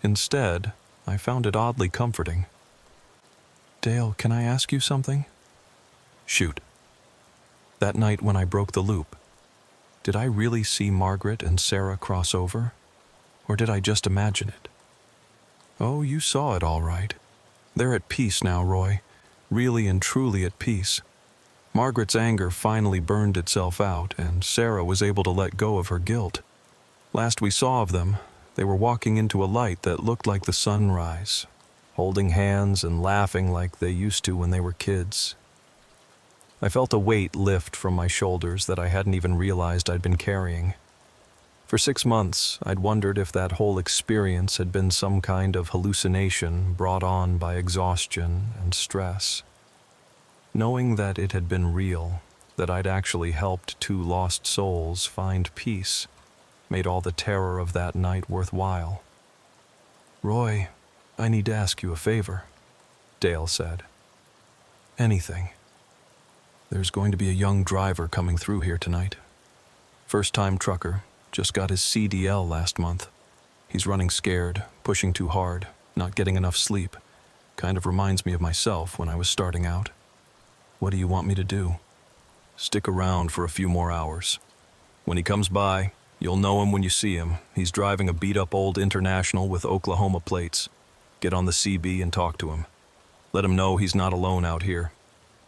Instead, I found it oddly comforting. Dale, can I ask you something? Shoot. That night when I broke the loop, did I really see Margaret and Sarah cross over? Or did I just imagine it? Oh, you saw it all right. They're at peace now, Roy. Really and truly at peace. Margaret's anger finally burned itself out, and Sarah was able to let go of her guilt. Last we saw of them, they were walking into a light that looked like the sunrise, holding hands and laughing like they used to when they were kids. I felt a weight lift from my shoulders that I hadn't even realized I'd been carrying. For 6 months, I'd wondered if that whole experience had been some kind of hallucination brought on by exhaustion and stress. Knowing that it had been real, that I'd actually helped 2 lost souls find peace, made all the terror of that night worthwhile. Roy, I need to ask you a favor, Dale said. Anything. There's going to be a young driver coming through here tonight. First-time trucker, just got his CDL last month. He's running scared, pushing too hard, not getting enough sleep. Kind of reminds me of myself when I was starting out. What do you want me to do? Stick around for a few more hours. When he comes by, you'll know him when you see him. He's driving a beat-up old International with Oklahoma plates. Get on the CB and talk to him. Let him know he's not alone out here.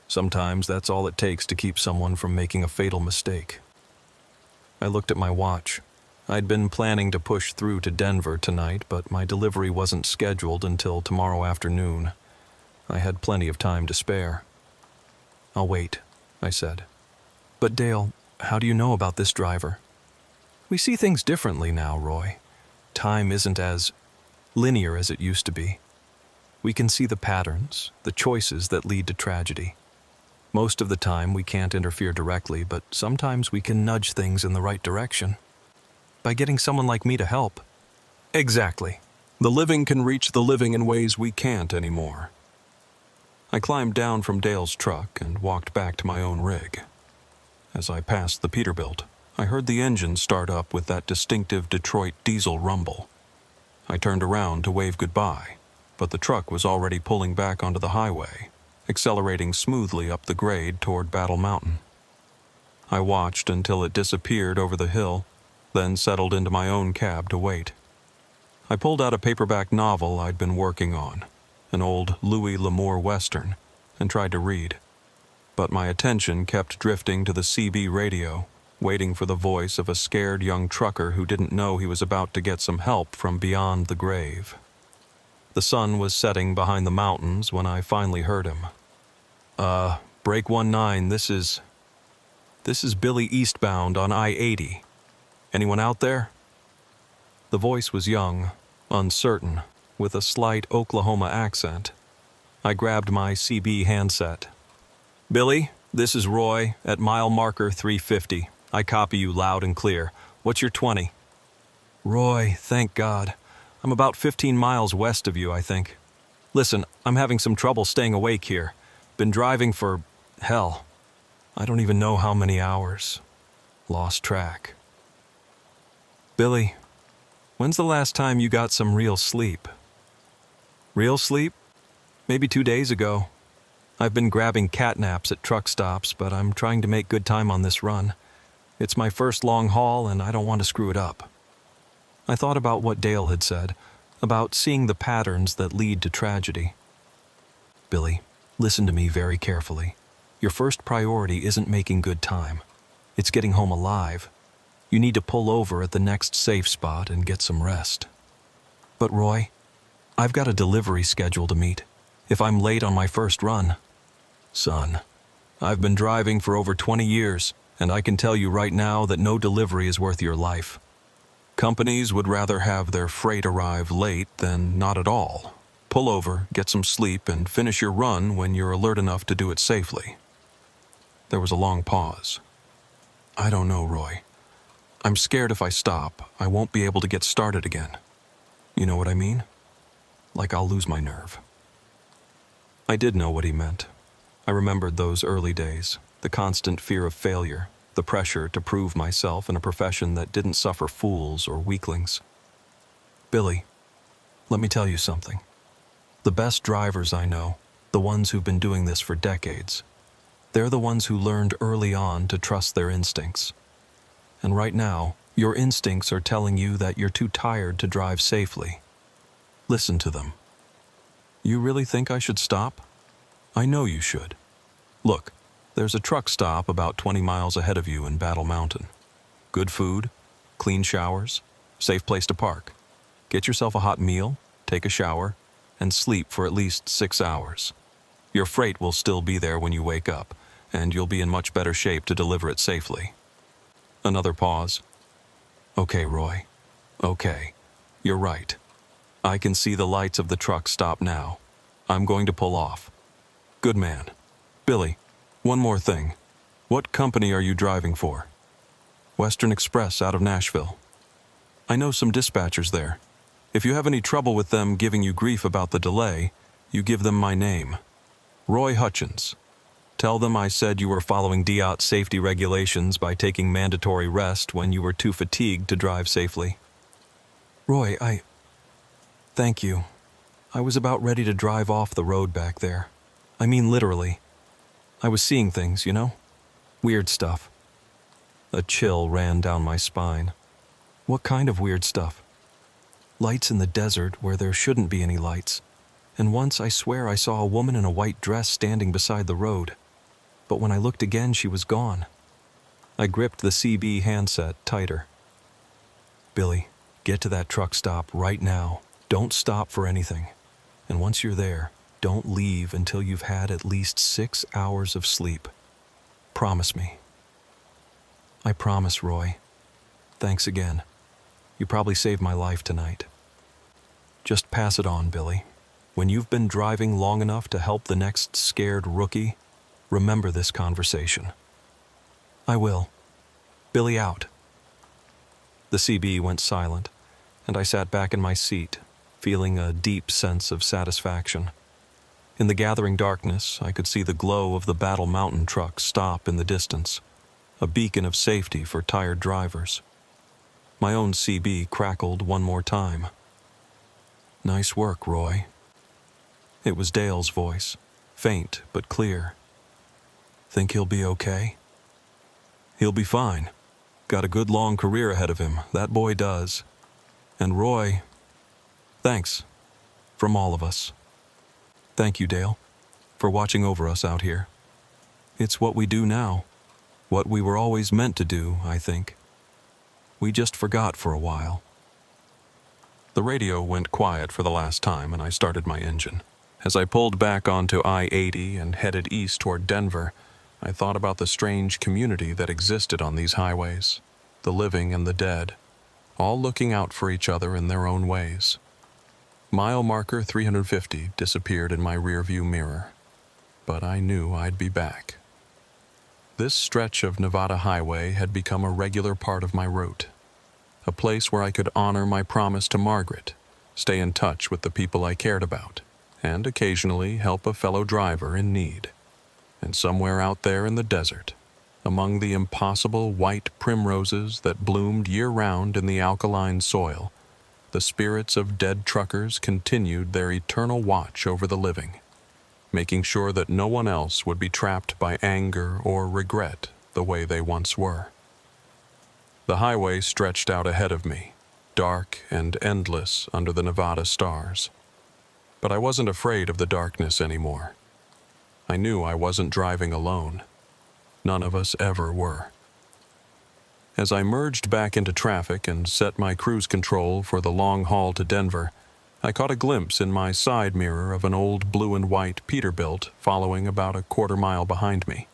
Sometimes that's all it takes to keep someone from making a fatal mistake. I looked at my watch. I'd been planning to push through to Denver tonight, but my delivery wasn't scheduled until tomorrow afternoon. I had plenty of time to spare. I'll wait, I said. But Dale, how do you know about this driver? We see things differently now, Roy. Time isn't as linear as it used to be. We can see the patterns, the choices that lead to tragedy. Most of the time, we can't interfere directly, but sometimes we can nudge things in the right direction. By getting someone like me to help. Exactly. The living can reach the living in ways we can't anymore. I climbed down from Dale's truck and walked back to my own rig. As I passed the Peterbilt, I heard the engine start up with that distinctive Detroit diesel rumble. I turned around to wave goodbye, but the truck was already pulling back onto the highway, accelerating smoothly up the grade toward Battle Mountain. I watched until it disappeared over the hill, then settled into my own cab to wait. I pulled out a paperback novel I'd been working on, an old Louis L'Amour Western, and tried to read. But my attention kept drifting to the CB radio, waiting for the voice of a scared young trucker who didn't know he was about to get some help from beyond the grave. The sun was setting behind the mountains when I finally heard him. Break 19, this is Billy eastbound on I-80. Anyone out there? The voice was young, uncertain, with a slight Oklahoma accent. I grabbed my CB handset. Billy, this is Roy at mile marker 350. I copy you loud and clear. What's your 20? Roy, thank God. I'm about 15 miles west of you, I think. Listen, I'm having some trouble staying awake here. Been driving for, hell, I don't even know how many hours. Lost track. Billy, when's the last time you got some real sleep? Real sleep? Maybe 2 days ago. I've been grabbing cat naps at truck stops, but I'm trying to make good time on this run. It's my first long haul, and I don't want to screw it up. I thought about what Dale had said, about seeing the patterns that lead to tragedy. Billy, listen to me very carefully. Your first priority isn't making good time. It's getting home alive. You need to pull over at the next safe spot and get some rest. But Roy, I've got a delivery schedule to meet. If I'm late on my first run... Son, I've been driving for over 20 years, and I can tell you right now that no delivery is worth your life. Companies would rather have their freight arrive late than not at all. Pull over, get some sleep, and finish your run when you're alert enough to do it safely. There was a long pause. I don't know, Roy. I'm scared if I stop, I won't be able to get started again. You know what I mean? Like I'll lose my nerve. I did know what he meant. I remembered those early days, the constant fear of failure, the pressure to prove myself in a profession that didn't suffer fools or weaklings. Billy, let me tell you something. The best drivers I know, the ones who've been doing this for decades, they're the ones who learned early on to trust their instincts. And right now, your instincts are telling you that you're too tired to drive safely. Listen to them. You really think I should stop? I know you should. Look, there's a truck stop about 20 miles ahead of you in Battle Mountain. Good food, clean showers, safe place to park. Get yourself a hot meal, take a shower, and sleep for at least 6 hours. Your freight will still be there when you wake up, and you'll be in much better shape to deliver it safely. Another pause. Okay, Roy. Okay. You're right. I can see the lights of the truck stop now. I'm going to pull off. Good man. Billy, one more thing. What company are you driving for? Western Express out of Nashville. I know some dispatchers there. If you have any trouble with them giving you grief about the delay, you give them my name. Roy Hutchins. Tell them I said you were following DOT safety regulations by taking mandatory rest when you were too fatigued to drive safely. Roy, Thank you. I was about ready to drive off the road back there. I mean literally. I was seeing things, you know? Weird stuff. A chill ran down my spine. What kind of weird stuff? Lights in the desert where there shouldn't be any lights. And once I swear I saw a woman in a white dress standing beside the road. But when I looked again, she was gone. I gripped the CB handset tighter. Billy, get to that truck stop right now. Don't stop for anything. And once you're there, don't leave until you've had at least 6 hours of sleep. Promise me. I promise, Roy. Thanks again. You probably saved my life tonight. Just pass it on, Billy. When you've been driving long enough to help the next scared rookie, remember this conversation. I will. Billy out. The CB went silent, and I sat back in my seat, feeling a deep sense of satisfaction. In the gathering darkness, I could see the glow of the Battle Mountain truck stop in the distance, a beacon of safety for tired drivers. My own CB crackled one more time. Nice work, Roy. It was Dale's voice, faint but clear. Think he'll be okay? He'll be fine. Got a good long career ahead of him, that boy does. And Roy, thanks. From all of us. Thank you, Dale, for watching over us out here. It's what we do now. What we were always meant to do, I think. We just forgot for a while. The radio went quiet for the last time, and I started my engine. As I pulled back onto I-80 and headed east toward Denver, I thought about the strange community that existed on these highways, the living and the dead, all looking out for each other in their own ways. Mile marker 350 disappeared in my rearview mirror, but I knew I'd be back. This stretch of Nevada highway had become a regular part of my route, a place where I could honor my promise to Margaret, stay in touch with the people I cared about, and occasionally help a fellow driver in need. And somewhere out there in the desert, among the impossible white primroses that bloomed year-round in the alkaline soil, the spirits of dead truckers continued their eternal watch over the living, making sure that no one else would be trapped by anger or regret the way they once were. The highway stretched out ahead of me, dark and endless under the Nevada stars. But I wasn't afraid of the darkness anymore. I knew I wasn't driving alone. None of us ever were. As I merged back into traffic and set my cruise control for the long haul to Denver, I caught a glimpse in my side mirror of an old blue and white Peterbilt following about a quarter-mile behind me.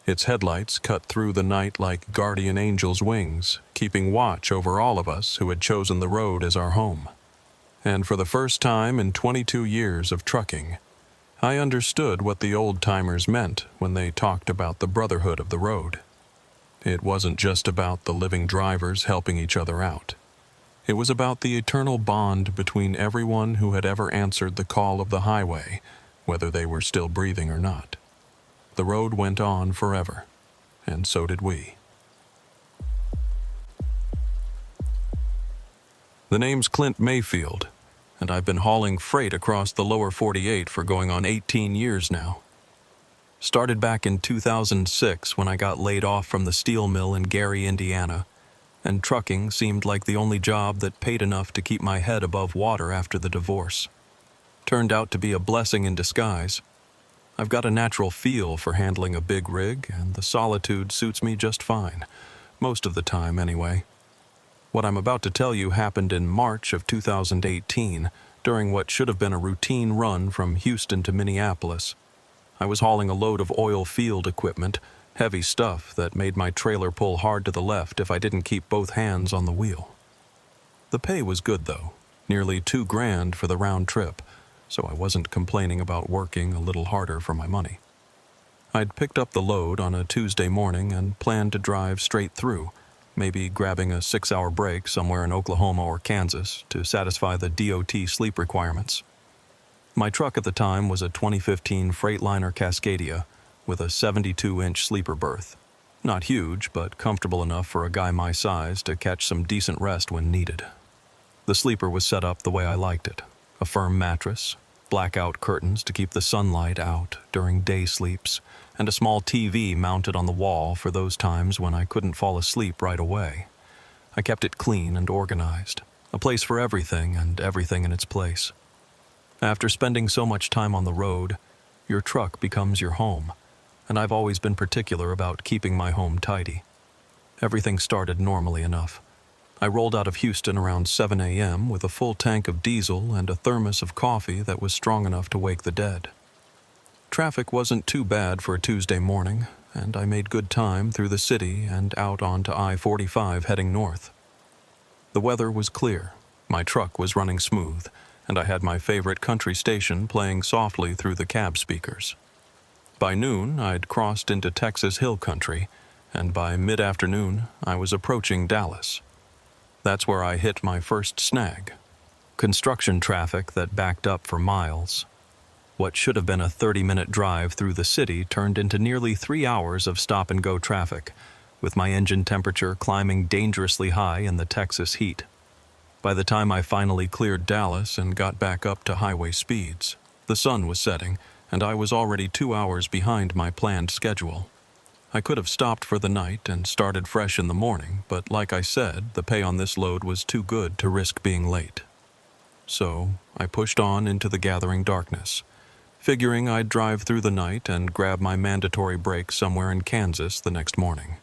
Its headlights cut through the night like guardian angels' wings, keeping watch over all of us who had chosen the road as our home. And for the first time in 22 years of trucking, I understood what the old-timers meant when they talked about the brotherhood of the road. It wasn't just about the living drivers helping each other out. It was about the eternal bond between everyone who had ever answered the call of the highway, whether they were still breathing or not. The road went on forever, and so did we. The name's Clint Mayfield, and I've been hauling freight across the lower 48 for going on 18 years now. Started back in 2006 when I got laid off from the steel mill in Gary, Indiana, and trucking seemed like the only job that paid enough to keep my head above water after the divorce. Turned out to be a blessing in disguise. I've got a natural feel for handling a big rig, and the solitude suits me just fine, most of the time anyway. What I'm about to tell you happened in March of 2018, during what should have been a routine run from Houston to Minneapolis. I was hauling a load of oil field equipment, heavy stuff that made my trailer pull hard to the left if I didn't keep both hands on the wheel. The pay was good though, nearly $2,000 for the round trip, so I wasn't complaining about working a little harder for my money. I'd picked up the load on a Tuesday morning and planned to drive straight through, maybe grabbing a 6-hour break somewhere in Oklahoma or Kansas to satisfy the DOT sleep requirements. My truck at the time was a 2015 Freightliner Cascadia with a 72-inch sleeper berth. Not huge, but comfortable enough for a guy my size to catch some decent rest when needed. The sleeper was set up the way I liked it. A firm mattress, blackout curtains to keep the sunlight out during day sleeps, and a small TV mounted on the wall for those times when I couldn't fall asleep right away. I kept it clean and organized, a place for everything and everything in its place. After spending so much time on the road, your truck becomes your home, and I've always been particular about keeping my home tidy. Everything started normally enough. I rolled out of Houston around 7 a.m. with a full tank of diesel and a thermos of coffee that was strong enough to wake the dead. Traffic wasn't too bad for a Tuesday morning, and I made good time through the city and out onto I-45 heading north. The weather was clear, my truck was running smooth, and I had my favorite country station playing softly through the cab speakers. By noon, I'd crossed into Texas Hill Country, and by mid-afternoon, I was approaching Dallas. That's where I hit my first snag. Construction traffic that backed up for miles. What should have been a 30-minute drive through the city turned into nearly 3 hours of stop-and-go traffic, with my engine temperature climbing dangerously high in the Texas heat. By the time I finally cleared Dallas and got back up to highway speeds, the sun was setting, and I was already 2 hours behind my planned schedule. I could have stopped for the night and started fresh in the morning, but like I said, the pay on this load was too good to risk being late. So I pushed on into the gathering darkness, figuring I'd drive through the night and grab my mandatory break somewhere in Kansas the next morning.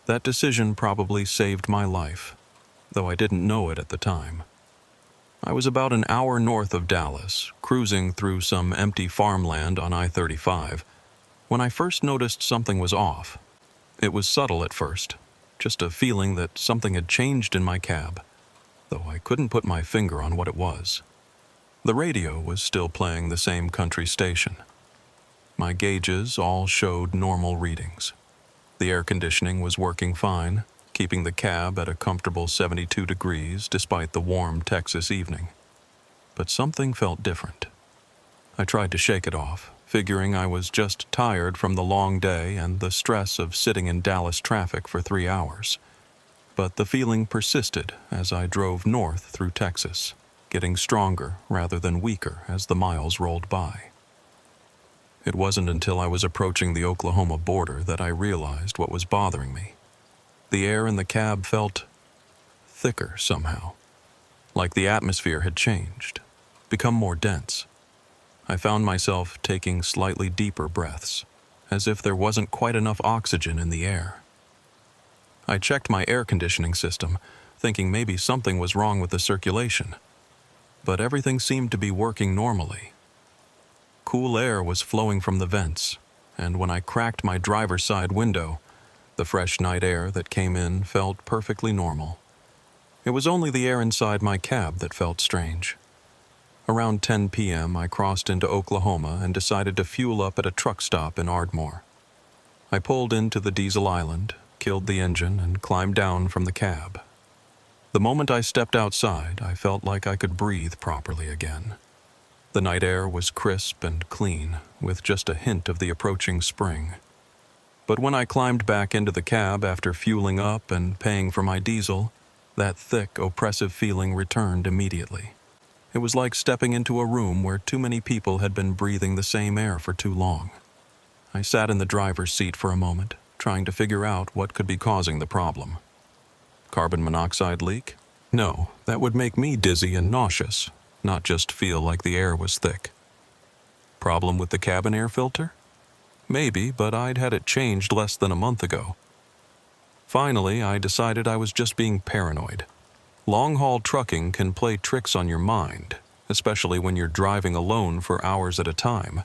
That decision probably saved my life, though I didn't know it at the time. I was about an hour north of Dallas, cruising through some empty farmland on I-35, when I first noticed something was off. It was subtle at first, just a feeling that something had changed in my cab, though I couldn't put my finger on what it was. The radio was still playing the same country station. My gauges all showed normal readings. The air conditioning was working fine, keeping the cab at a comfortable 72 degrees despite the warm Texas evening. But something felt different. I tried to shake it off, figuring I was just tired from the long day and the stress of sitting in Dallas traffic for 3 hours. But the feeling persisted as I drove north through Texas, getting stronger rather than weaker as the miles rolled by. It wasn't until I was approaching the Oklahoma border that I realized what was bothering me. The air in the cab felt thicker somehow, like the atmosphere had changed, become more dense. I found myself taking slightly deeper breaths, as if there wasn't quite enough oxygen in the air. I checked my air conditioning system, thinking maybe something was wrong with the circulation, but everything seemed to be working normally. Cool air was flowing from the vents, and when I cracked my driver's side window, the fresh night air that came in felt perfectly normal. It was only the air inside my cab that felt strange. Around 10 p.m., I crossed into Oklahoma and decided to fuel up at a truck stop in Ardmore. I pulled into the diesel island, killed the engine, and climbed down from the cab. The moment I stepped outside, I felt like I could breathe properly again. The night air was crisp and clean, with just a hint of the approaching spring. But when I climbed back into the cab after fueling up and paying for my diesel, that thick, oppressive feeling returned immediately. It was like stepping into a room where too many people had been breathing the same air for too long. I sat in the driver's seat for a moment, trying to figure out what could be causing the problem. Carbon monoxide leak? No, that would make me dizzy and nauseous, not just feel like the air was thick. Problem with the cabin air filter? Maybe, but I'd had it changed less than a month ago. Finally, I decided I was just being paranoid. Long-haul trucking can play tricks on your mind, especially when you're driving alone for hours at a time.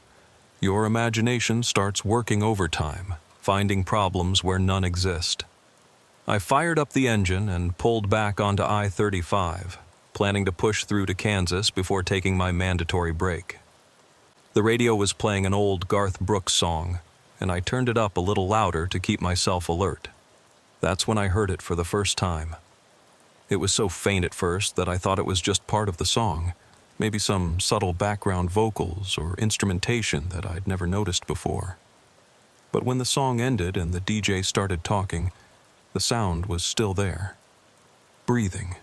Your imagination starts working overtime, finding problems where none exist. I fired up the engine and pulled back onto I-35, planning to push through to Kansas before taking my mandatory break. The radio was playing an old Garth Brooks song, and I turned it up a little louder to keep myself alert. That's when I heard it for the first time. It was so faint at first that I thought it was just part of the song, maybe some subtle background vocals or instrumentation that I'd never noticed before. But when the song ended and the DJ started talking, the sound was still there. Breathing.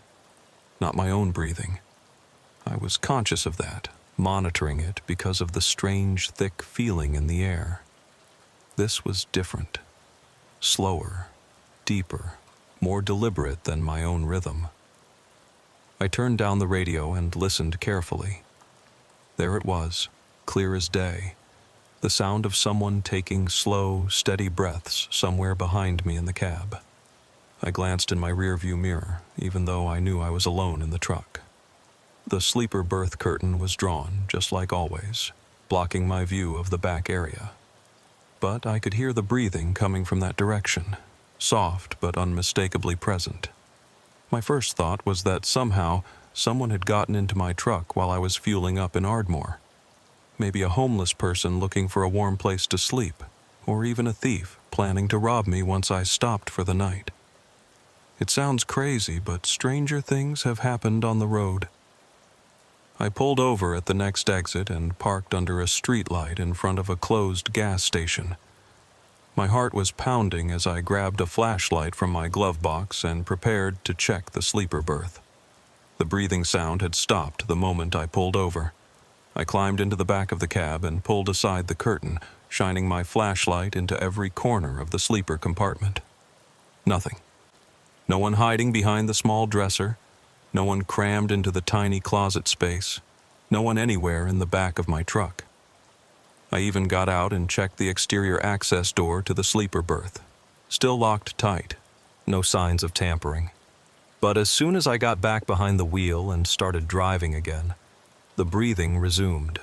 Not my own breathing. I was conscious of that, monitoring it because of the strange, thick feeling in the air. This was different. Slower, deeper, more deliberate than my own rhythm. I turned down the radio and listened carefully. There it was, clear as day, the sound of someone taking slow, steady breaths somewhere behind me in the cab. I glanced in my rearview mirror, even though I knew I was alone in the truck. The sleeper berth curtain was drawn, just like always, blocking my view of the back area. But I could hear the breathing coming from that direction, soft but unmistakably present. My first thought was that somehow someone had gotten into my truck while I was fueling up in Ardmore. Maybe a homeless person looking for a warm place to sleep, or even a thief planning to rob me once I stopped for the night. It sounds crazy, but stranger things have happened on the road. I pulled over at the next exit and parked under a streetlight in front of a closed gas station. My heart was pounding as I grabbed a flashlight from my glove box and prepared to check the sleeper berth. The breathing sound had stopped the moment I pulled over. I climbed into the back of the cab and pulled aside the curtain, shining my flashlight into every corner of the sleeper compartment. Nothing. No one hiding behind the small dresser, no one crammed into the tiny closet space, no one anywhere in the back of my truck. I even got out and checked the exterior access door to the sleeper berth. Still locked tight, no signs of tampering. But as soon as I got back behind the wheel and started driving again, the breathing resumed.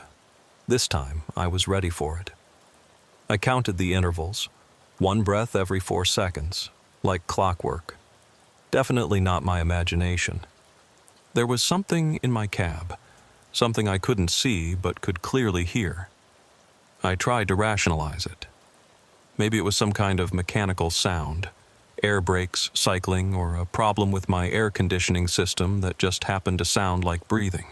This time, I was ready for it. I counted the intervals, 1 breath every 4 seconds, like clockwork. Definitely not my imagination. There was something in my cab, something I couldn't see but could clearly hear. I tried to rationalize it. Maybe it was some kind of mechanical sound, air brakes, cycling, or a problem with my air conditioning system that just happened to sound like breathing.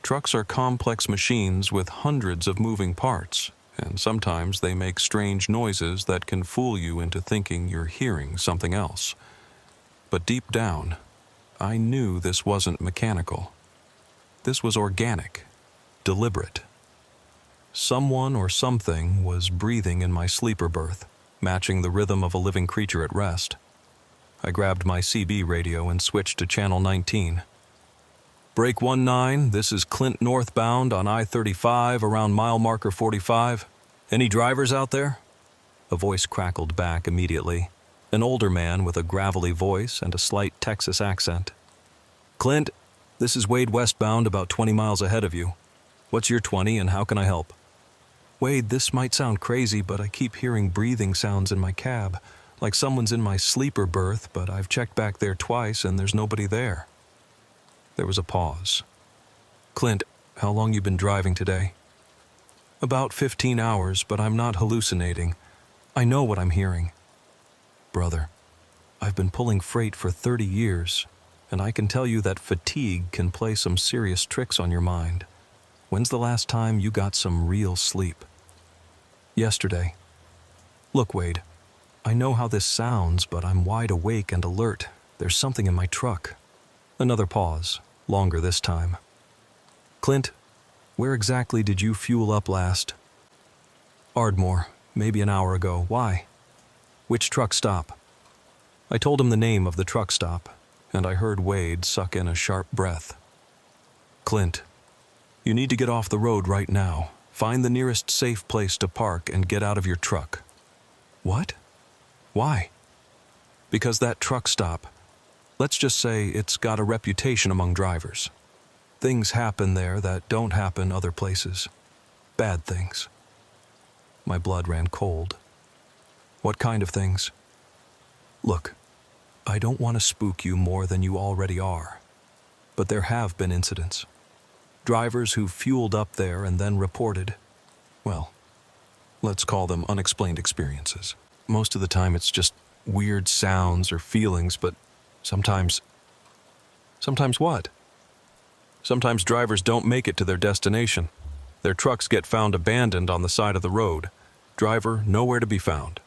Trucks are complex machines with hundreds of moving parts, and sometimes they make strange noises that can fool you into thinking you're hearing something else. But deep down, I knew this wasn't mechanical. This was organic, deliberate. Someone or something was breathing in my sleeper berth, matching the rhythm of a living creature at rest. I grabbed my CB radio and switched to channel 19. Break 19, this is Clint northbound on I-35 around mile marker 45. Any drivers out there? A voice crackled back immediately, an older man with a gravelly voice and a slight Texas accent. Clint, this is Wade westbound about 20 miles ahead of you. What's your 20 and how can I help? Wade, this might sound crazy, but I keep hearing breathing sounds in my cab, like someone's in my sleeper berth, but I've checked back there twice and there's nobody there. There was a pause. Clint, how long you been driving today? About 15 hours, but I'm not hallucinating. I know what I'm hearing. Brother, I've been pulling freight for 30 years, and I can tell you that fatigue can play some serious tricks on your mind. When's the last time you got some real sleep? Yesterday. Look, Wade, I know how this sounds, but I'm wide awake and alert. There's something in my truck. Another pause, longer this time. Clint, where exactly did you fuel up last? Ardmore, maybe an hour ago. Why? Which truck stop? I told him the name of the truck stop, and I heard Wade suck in a sharp breath. Clint, you need to get off the road right now. Find the nearest safe place to park and get out of your truck. What? Why? Because that truck stop, let's just say it's got a reputation among drivers. Things happen there that don't happen other places. Bad things. My blood ran cold. What kind of things? Look, I don't want to spook you more than you already are, but there have been incidents. Drivers who fueled up there and then reported, well, let's call them unexplained experiences. Most of the time it's just weird sounds or feelings, but sometimes what? Sometimes drivers don't make it to their destination. Their trucks get found abandoned on the side of the road. Driver nowhere to be found.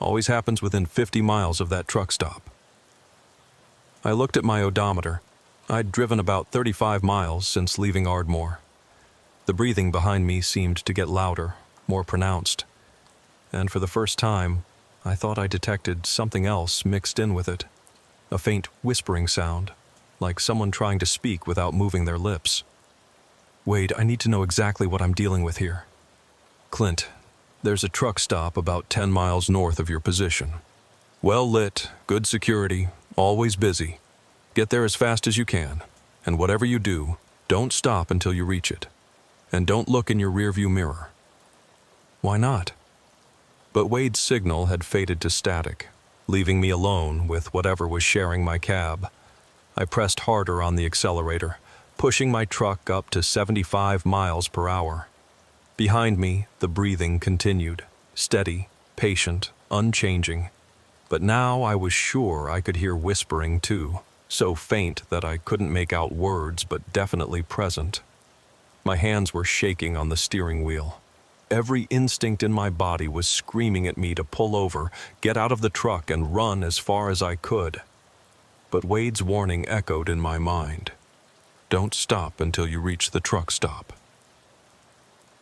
Always happens within 50 miles of that truck stop. I looked at my odometer. I'd driven about 35 miles since leaving Ardmore. The breathing behind me seemed to get louder, more pronounced. And for the first time, I thought I detected something else mixed in with it. A faint whispering sound, like someone trying to speak without moving their lips. Wade, I need to know exactly what I'm dealing with here. Clint, there's a truck stop about 10 miles north of your position. Well lit, good security, always busy. Get there as fast as you can, and whatever you do, don't stop until you reach it. And don't look in your rearview mirror. Why not? But Wade's signal had faded to static, leaving me alone with whatever was sharing my cab. I pressed harder on the accelerator, pushing my truck up to 75 miles per hour. Behind me, the breathing continued, steady, patient, unchanging. But now I was sure I could hear whispering too, so faint that I couldn't make out words but definitely present. My hands were shaking on the steering wheel. Every instinct in my body was screaming at me to pull over, get out of the truck, and run as far as I could. But Wade's warning echoed in my mind. Don't stop until you reach the truck stop.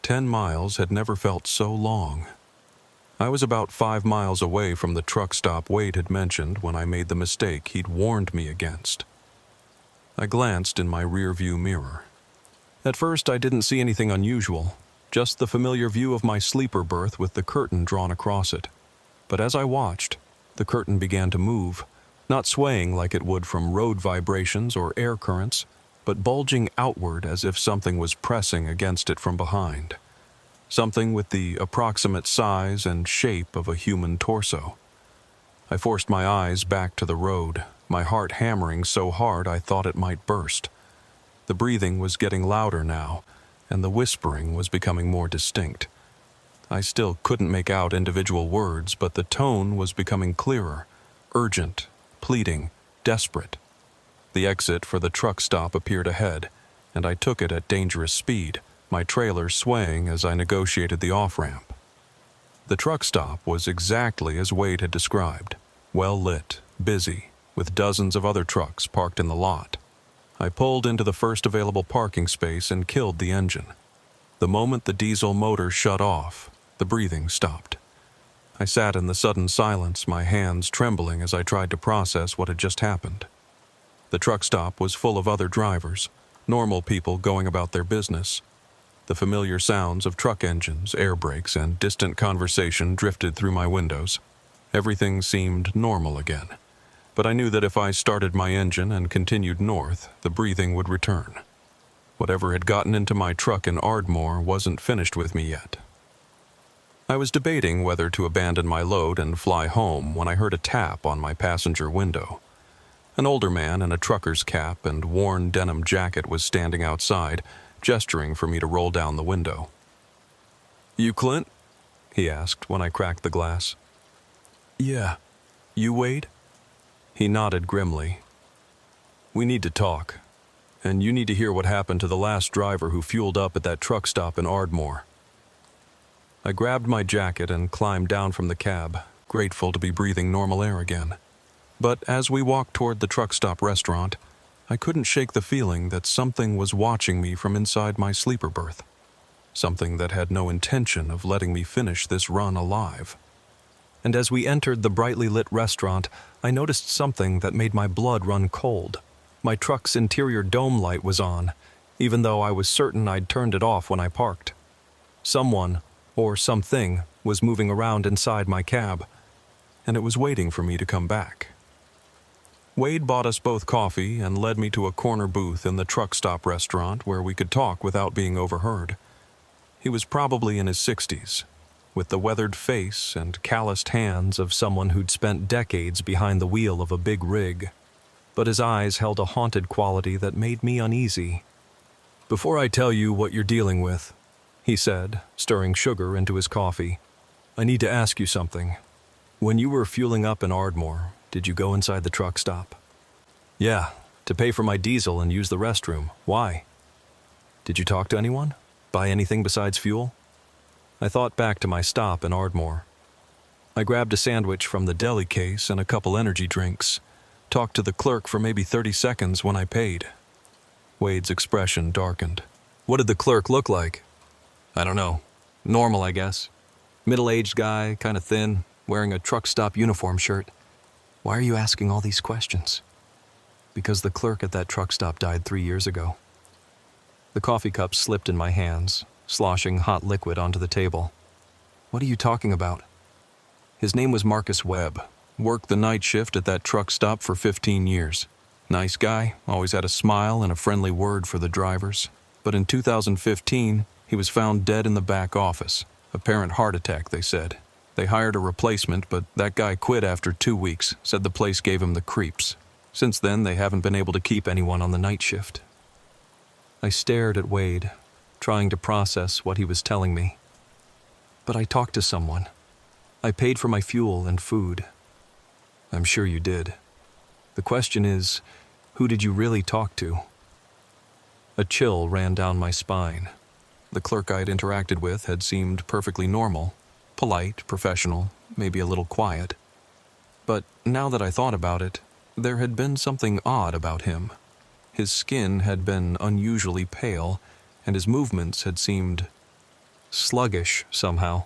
10 miles had never felt so long. I was about 5 miles away from the truck stop Wade had mentioned when I made the mistake he'd warned me against. I glanced in my rearview mirror. At first, I didn't see anything unusual, just the familiar view of my sleeper berth with the curtain drawn across it. But as I watched, the curtain began to move, not swaying like it would from road vibrations or air currents, but bulging outward as if something was pressing against it from behind. Something with the approximate size and shape of a human torso. I forced my eyes back to the road, my heart hammering so hard I thought it might burst. The breathing was getting louder now, and the whispering was becoming more distinct. I still couldn't make out individual words, but the tone was becoming clearer, urgent, pleading, desperate. The exit for the truck stop appeared ahead, and I took it at dangerous speed, my trailer swaying as I negotiated the off-ramp. The truck stop was exactly as Wade had described, well lit, busy, with dozens of other trucks parked in the lot. I pulled into the first available parking space and killed the engine. The moment the diesel motor shut off, the breathing stopped. I sat in the sudden silence, my hands trembling as I tried to process what had just happened. The truck stop was full of other drivers, normal people going about their business. The familiar sounds of truck engines, air brakes, and distant conversation drifted through my windows. Everything seemed normal again, but I knew that if I started my engine and continued north, the breathing would return. Whatever had gotten into my truck in Ardmore wasn't finished with me yet. I was debating whether to abandon my load and fly home when I heard a tap on my passenger window. An older man in a trucker's cap and worn denim jacket was standing outside, gesturing for me to roll down the window. "You Clint?" he asked when I cracked the glass. "Yeah. You Wade?" He nodded grimly. "We need to talk, and you need to hear what happened to the last driver who fueled up at that truck stop in Ardmore." I grabbed my jacket and climbed down from the cab, grateful to be breathing normal air again. But as we walked toward the truck stop restaurant, I couldn't shake the feeling that something was watching me from inside my sleeper berth. Something that had no intention of letting me finish this run alive. And as we entered the brightly lit restaurant, I noticed something that made my blood run cold. My truck's interior dome light was on, even though I was certain I'd turned it off when I parked. Someone, or something, was moving around inside my cab, and it was waiting for me to come back. Wade bought us both coffee and led me to a corner booth in the truck stop restaurant where we could talk without being overheard. He was probably in his 60s, with the weathered face and calloused hands of someone who'd spent decades behind the wheel of a big rig, but his eyes held a haunted quality that made me uneasy. "Before I tell you what you're dealing with," he said, stirring sugar into his coffee, "I need to ask you something. When you were fueling up in Ardmore, did you go inside the truck stop?" "Yeah, to pay for my diesel and use the restroom. Why?" "Did you talk to anyone? Buy anything besides fuel?" I thought back to my stop in Ardmore. I grabbed a sandwich from the deli case and a couple energy drinks, talked to the clerk for maybe 30 seconds when I paid. Wade's expression darkened. "What did the clerk look like?" "I don't know. Normal, I guess. Middle-aged guy, kind of thin, wearing a truck stop uniform shirt." "Why are you asking all these questions?" "Because the clerk at that truck stop died 3 years ago." The coffee cup slipped in my hands, sloshing hot liquid onto the table. "What are you talking about?" "His name was Marcus Webb. Worked the night shift at that truck stop for 15 years. Nice guy, always had a smile and a friendly word for the drivers. But in 2015, he was found dead in the back office. Apparent heart attack, they said. They hired a replacement, but that guy quit after 2 weeks, said the place gave him the creeps. Since then, they haven't been able to keep anyone on the night shift." I stared at Wade, trying to process what he was telling me. "But I talked to someone. I paid for my fuel and food." "I'm sure you did. The question is, who did you really talk to?" A chill ran down my spine. The clerk I'd interacted with had seemed perfectly normal, polite, professional, maybe a little quiet. But now that I thought about it, there had been something odd about him. His skin had been unusually pale, and his movements had seemed sluggish somehow,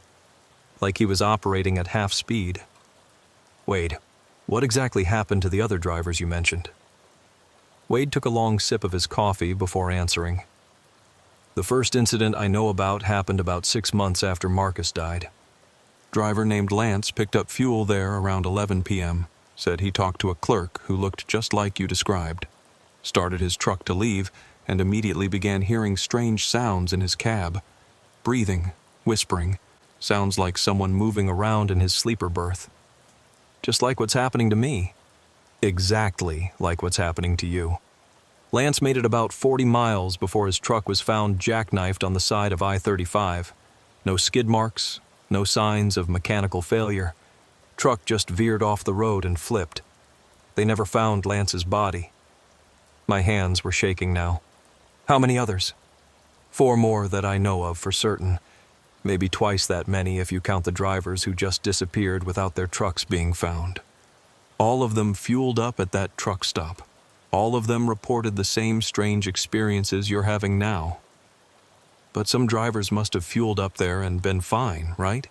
like he was operating at half speed. "Wade, what exactly happened to the other drivers you mentioned?" Wade took a long sip of his coffee before answering. "The first incident I know about happened about 6 months after Marcus died. Driver named Lance picked up fuel there around 11 p.m., said he talked to a clerk who looked just like you described. Started his truck to leave and immediately began hearing strange sounds in his cab. Breathing, whispering, sounds like someone moving around in his sleeper berth. Just like what's happening to me. Exactly like what's happening to you. Lance made it about 40 miles before his truck was found jackknifed on the side of I-35. No skid marks, No signs of mechanical failure. Truck just veered off the road and flipped. They never found Lance's body. My hands were shaking now. How many others? 4 more that I know of for certain. Maybe twice that many if you count the drivers who just disappeared without their trucks being found. All of them fueled up at that truck stop. All of them reported the same strange experiences you're having now. But some drivers must have fueled up there and been fine, right?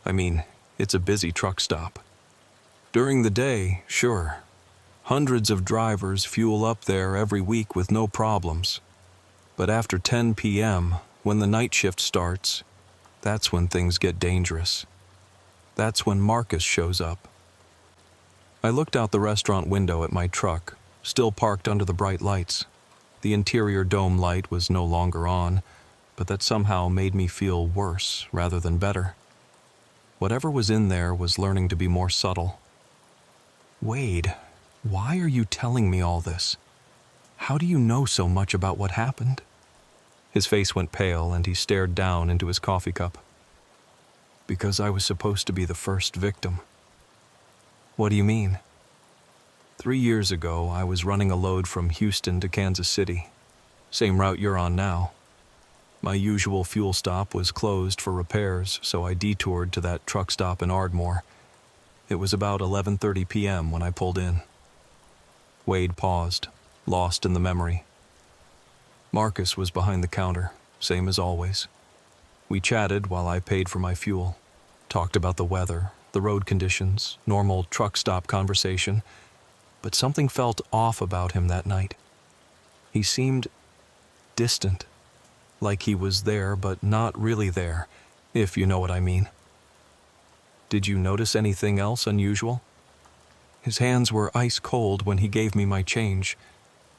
I mean, it's a busy truck stop. During the day, sure. Hundreds of drivers fuel up there every week with no problems. But after 10 p.m., when the night shift starts, that's when things get dangerous. That's when Marcus shows up. I looked out the restaurant window at my truck, still parked under the bright lights. The interior dome light was no longer on, but that somehow made me feel worse rather than better. Whatever was in there was learning to be more subtle. Wade, why are you telling me all this? How do you know so much about what happened? His face went pale and he stared down into his coffee cup. Because I was supposed to be the first victim. What do you mean? 3 years ago, I was running a load from Houston to Kansas City. Same route you're on now. My usual fuel stop was closed for repairs, so I detoured to that truck stop in Ardmore. It was about 11:30 p.m. when I pulled in. Wade paused, lost in the memory. Marcus was behind the counter, same as always. We chatted while I paid for my fuel, talked about the weather, the road conditions, normal truck stop conversation, but something felt off about him that night. He seemed distant, like he was there but not really there, if you know what I mean. Did you notice anything else unusual? His hands were ice cold when he gave me my change,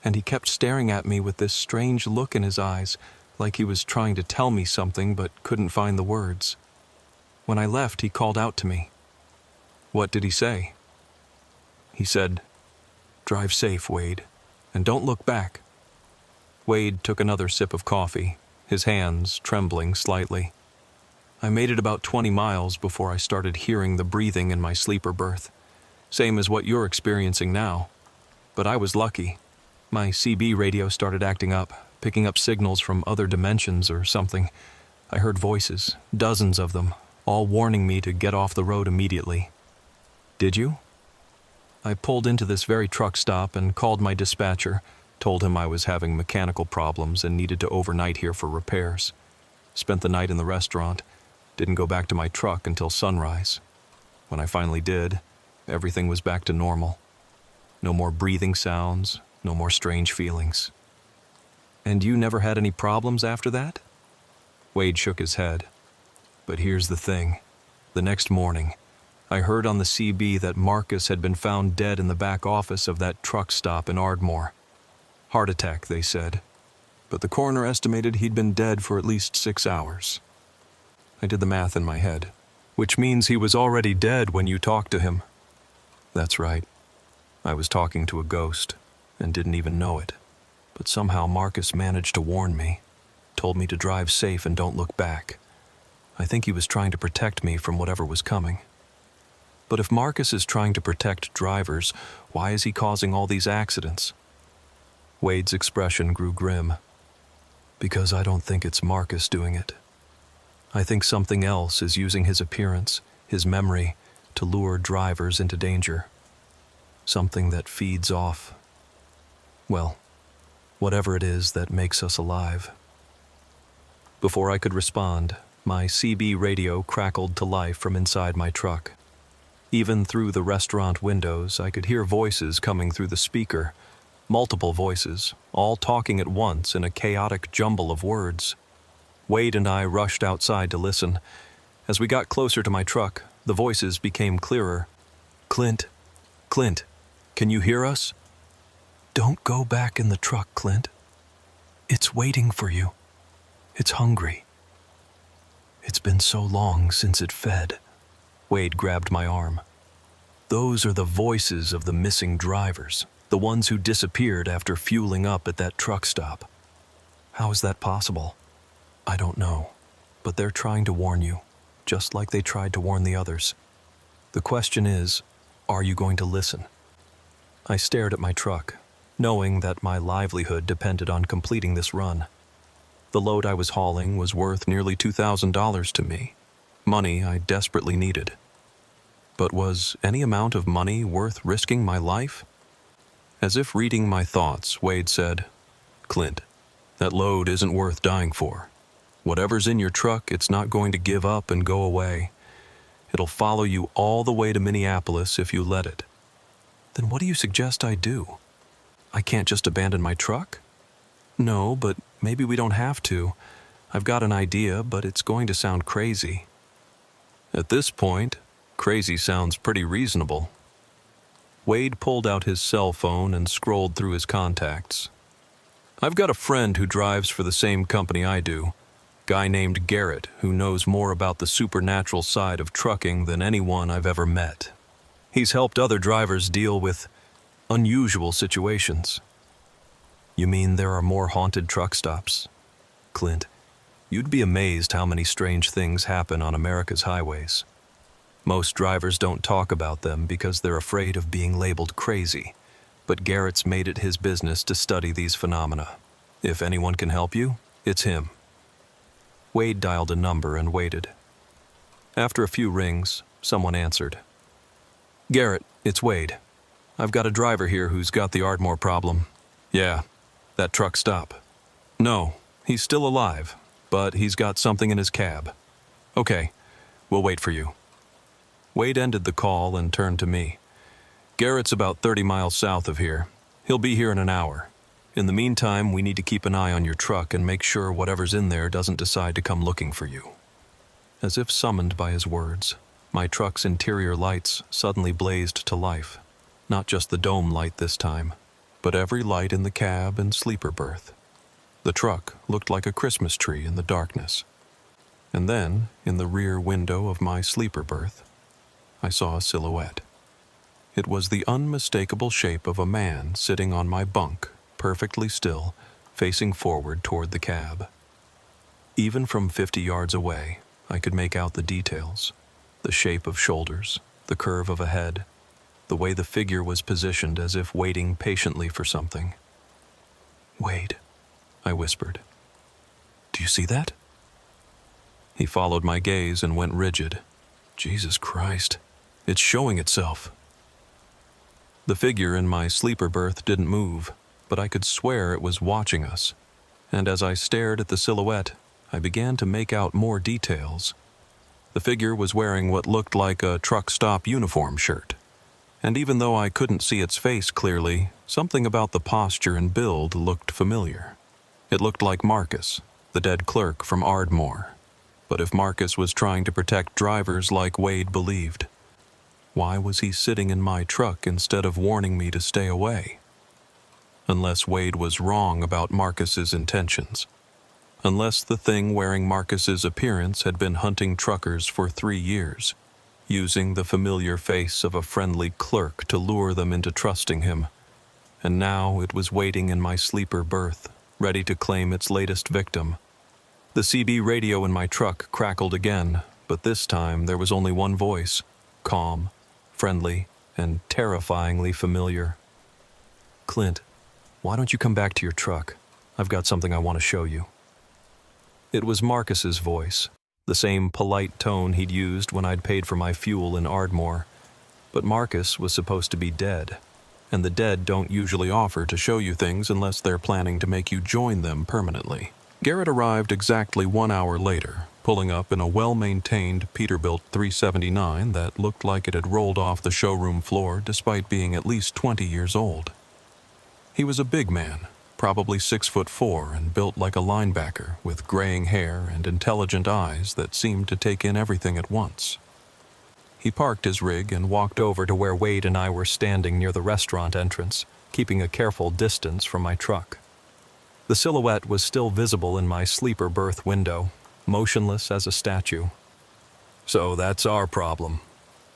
and he kept staring at me with this strange look in his eyes, like he was trying to tell me something but couldn't find the words. When I left, he called out to me. What did he say? He said, "Drive safe, Wade, and don't look back." Wade took another sip of coffee, his hands trembling slightly. I made it about 20 miles before I started hearing the breathing in my sleeper berth, same as what you're experiencing now. But I was lucky. My CB radio started acting up, picking up signals from other dimensions or something. I heard voices, dozens of them, all warning me to get off the road immediately. Did you? I pulled into this very truck stop and called my dispatcher, told him I was having mechanical problems and needed to overnight here for repairs. Spent the night in the restaurant, didn't go back to my truck until sunrise. When I finally did, everything was back to normal. No more breathing sounds, no more strange feelings. And you never had any problems after that? Wade shook his head. But here's the thing. The next morning, I heard on the CB that Marcus had been found dead in the back office of that truck stop in Ardmore. Heart attack, they said. But the coroner estimated he'd been dead for at least 6 hours. I did the math in my head, which means he was already dead when you talked to him. That's right. I was talking to a ghost and didn't even know it. But somehow Marcus managed to warn me, told me to drive safe and don't look back. I think he was trying to protect me from whatever was coming. But if Marcus is trying to protect drivers, why is he causing all these accidents? Wade's expression grew grim. Because I don't think it's Marcus doing it. I think something else is using his appearance, his memory, to lure drivers into danger. Something that feeds off, well, whatever it is that makes us alive. Before I could respond, my CB radio crackled to life from inside my truck. Even through the restaurant windows, I could hear voices coming through the speaker, multiple voices, all talking at once in a chaotic jumble of words. Wade and I rushed outside to listen. As we got closer to my truck, the voices became clearer. Clint, can you hear us? Don't go back in the truck, Clint. It's waiting for you. It's hungry. It's been so long since it fed. Wade grabbed my arm. Those are the voices of the missing drivers, the ones who disappeared after fueling up at that truck stop. How is that possible? I don't know, but they're trying to warn you. just like they tried to warn the others. The question is, are you going to listen? I stared at my truck, knowing that my livelihood depended on completing this run. The load I was hauling was worth nearly $2,000 to me, money I desperately needed. But was any amount of money worth risking my life? As if reading my thoughts, Wade said, "Clint, that load isn't worth dying for. Whatever's in your truck, it's not going to give up and go away. It'll follow you all the way to Minneapolis if you let it." Then what do you suggest I do? I can't just abandon my truck? No, but maybe we don't have to. I've got an idea, but it's going to sound crazy. At this point, crazy sounds pretty reasonable. Wade pulled out his cell phone and scrolled through his contacts. I've got a friend who drives for the same company I do. Guy named Garrett, who knows more about the supernatural side of trucking than anyone I've ever met. He's helped other drivers deal with unusual situations. You mean there are more haunted truck stops? Clint, you'd be amazed how many strange things happen on America's highways. Most drivers don't talk about them because they're afraid of being labeled crazy, but Garrett's made it his business to study these phenomena. If anyone can help you, it's him. Wade dialed a number and waited. After a few rings, someone answered. Garrett, it's Wade. I've got a driver here who's got the Ardmore problem. Yeah, that truck stop. No, he's still alive, but he's got something in his cab. Okay, we'll wait for you. Wade ended the call and turned to me. Garrett's about 30 miles south of here. He'll be here in an hour. In the meantime, we need to keep an eye on your truck and make sure whatever's in there doesn't decide to come looking for you. As if summoned by his words, my truck's interior lights suddenly blazed to life. Not just the dome light this time, but every light in the cab and sleeper berth. The truck looked like a Christmas tree in the darkness. And then, in the rear window of my sleeper berth, I saw a silhouette. It was the unmistakable shape of a man sitting on my bunk, perfectly still, facing forward toward the cab. Even from 50 yards away, I could make out the details. The shape of shoulders, the curve of a head, the way the figure was positioned as if waiting patiently for something. Wade, I whispered. Do you see that? He followed my gaze and went rigid. Jesus Christ, it's showing itself. The figure in my sleeper berth didn't move, but I could swear it was watching us. And as I stared at the silhouette, I began to make out more details. The figure was wearing what looked like a truck stop uniform shirt. And even though I couldn't see its face clearly, something about the posture and build looked familiar. It looked like Marcus, the dead clerk from Ardmore. But if Marcus was trying to protect drivers like Wade believed, why was he sitting in my truck instead of warning me to stay away? Unless Wade was wrong about Marcus's intentions. Unless the thing wearing Marcus's appearance had been hunting truckers for 3 years, using the familiar face of a friendly clerk to lure them into trusting him. And now it was waiting in my sleeper berth, ready to claim its latest victim. The CB radio in my truck crackled again, but this time there was only one voice, calm, friendly, and terrifyingly familiar. Clint, why don't you come back to your truck? I've got something I want to show you. It was Marcus's voice, the same polite tone he'd used when I'd paid for my fuel in Ardmore. But Marcus was supposed to be dead, and the dead don't usually offer to show you things unless they're planning to make you join them permanently. Garrett arrived exactly 1 hour later, pulling up in a well-maintained Peterbilt 379 that looked like it had rolled off the showroom floor despite being at least 20 years old. He was a big man, probably 6'4" and built like a linebacker with graying hair and intelligent eyes that seemed to take in everything at once. He parked his rig and walked over to where Wade and I were standing near the restaurant entrance, keeping a careful distance from my truck. The silhouette was still visible in my sleeper berth window, motionless as a statue. So that's our problem,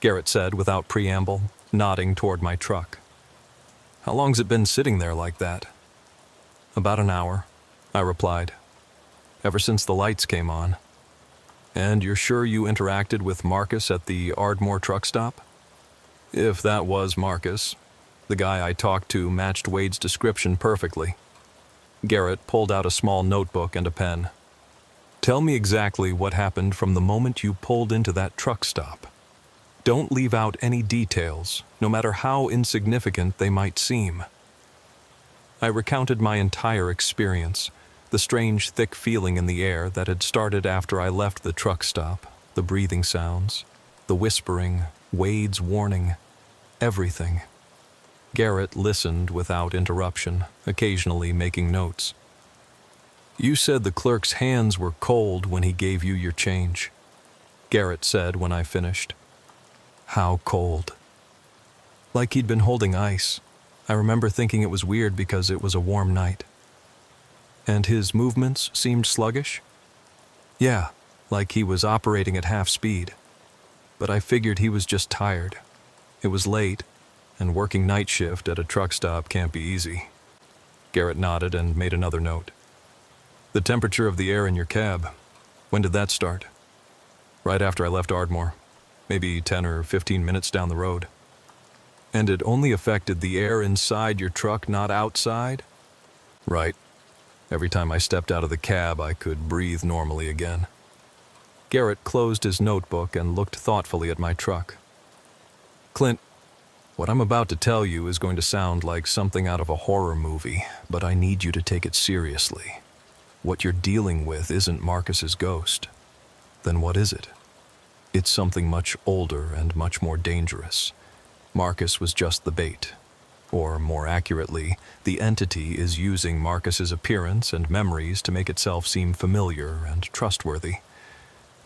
Garrett said without preamble, nodding toward my truck. How long's it been sitting there like that? About an hour, I replied. Ever since the lights came on. And you're sure you interacted with Marcus at the Ardmore truck stop? If that was Marcus, the guy I talked to matched Wade's description perfectly. Garrett pulled out a small notebook and a pen. Tell me exactly what happened from the moment you pulled into that truck stop. Don't leave out any details, no matter how insignificant they might seem. I recounted my entire experience, the strange, thick feeling in the air that had started after I left the truck stop, the breathing sounds, the whispering, Wade's warning, everything. Garrett listened without interruption, occasionally making notes. You said the clerk's hands were cold when he gave you your change, Garrett said when I finished. How cold? Like he'd been holding ice. I remember thinking it was weird because it was a warm night. And his movements seemed sluggish? Yeah, like he was operating at half speed. But I figured he was just tired. It was late, and working night shift at a truck stop can't be easy. Garrett nodded and made another note. The temperature of the air in your cab, when did that start? Right after I left Ardmore, maybe 10 or 15 minutes down the road. And it only affected the air inside your truck, not outside? Right. Every time I stepped out of the cab, I could breathe normally again. Garrett closed his notebook and looked thoughtfully at my truck. Clint, what I'm about to tell you is going to sound like something out of a horror movie, but I need you to take it seriously. What you're dealing with isn't Marcus's ghost. Then what is it? It's something much older and much more dangerous. Marcus was just the bait. Or, more accurately, the entity is using Marcus's appearance and memories to make itself seem familiar and trustworthy.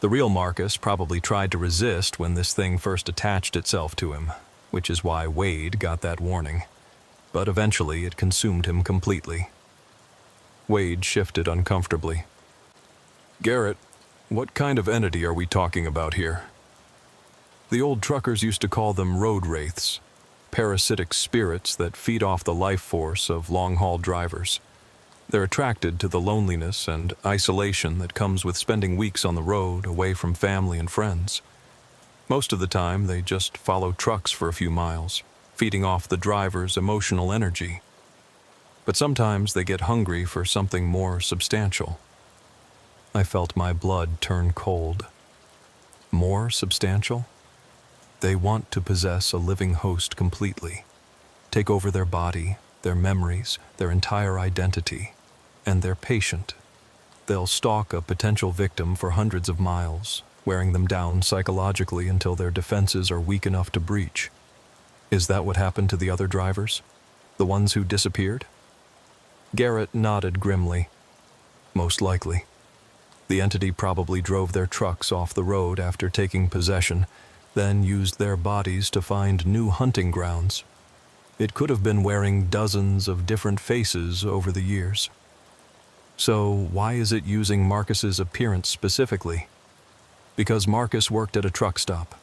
The real Marcus probably tried to resist when this thing first attached itself to him, which is why Wade got that warning. But eventually it consumed him completely. Wade shifted uncomfortably. Garrett, what kind of entity are we talking about here? The old truckers used to call them road wraiths, parasitic spirits that feed off the life force of long-haul drivers. They're attracted to the loneliness and isolation that comes with spending weeks on the road away from family and friends. Most of the time, they just follow trucks for a few miles, feeding off the driver's emotional energy. But sometimes they get hungry for something more substantial. I felt my blood turn cold. More substantial? They want to possess a living host completely, take over their body, their memories, their entire identity, and they're patient. They'll stalk a potential victim for hundreds of miles, wearing them down psychologically until their defenses are weak enough to breach. Is that what happened to the other drivers? The ones who disappeared? Garrett nodded grimly. Most likely. The entity probably drove their trucks off the road after taking possession, then used their bodies to find new hunting grounds. It could have been wearing dozens of different faces over the years. So why is it using Marcus's appearance specifically? Because Marcus worked at a truck stop,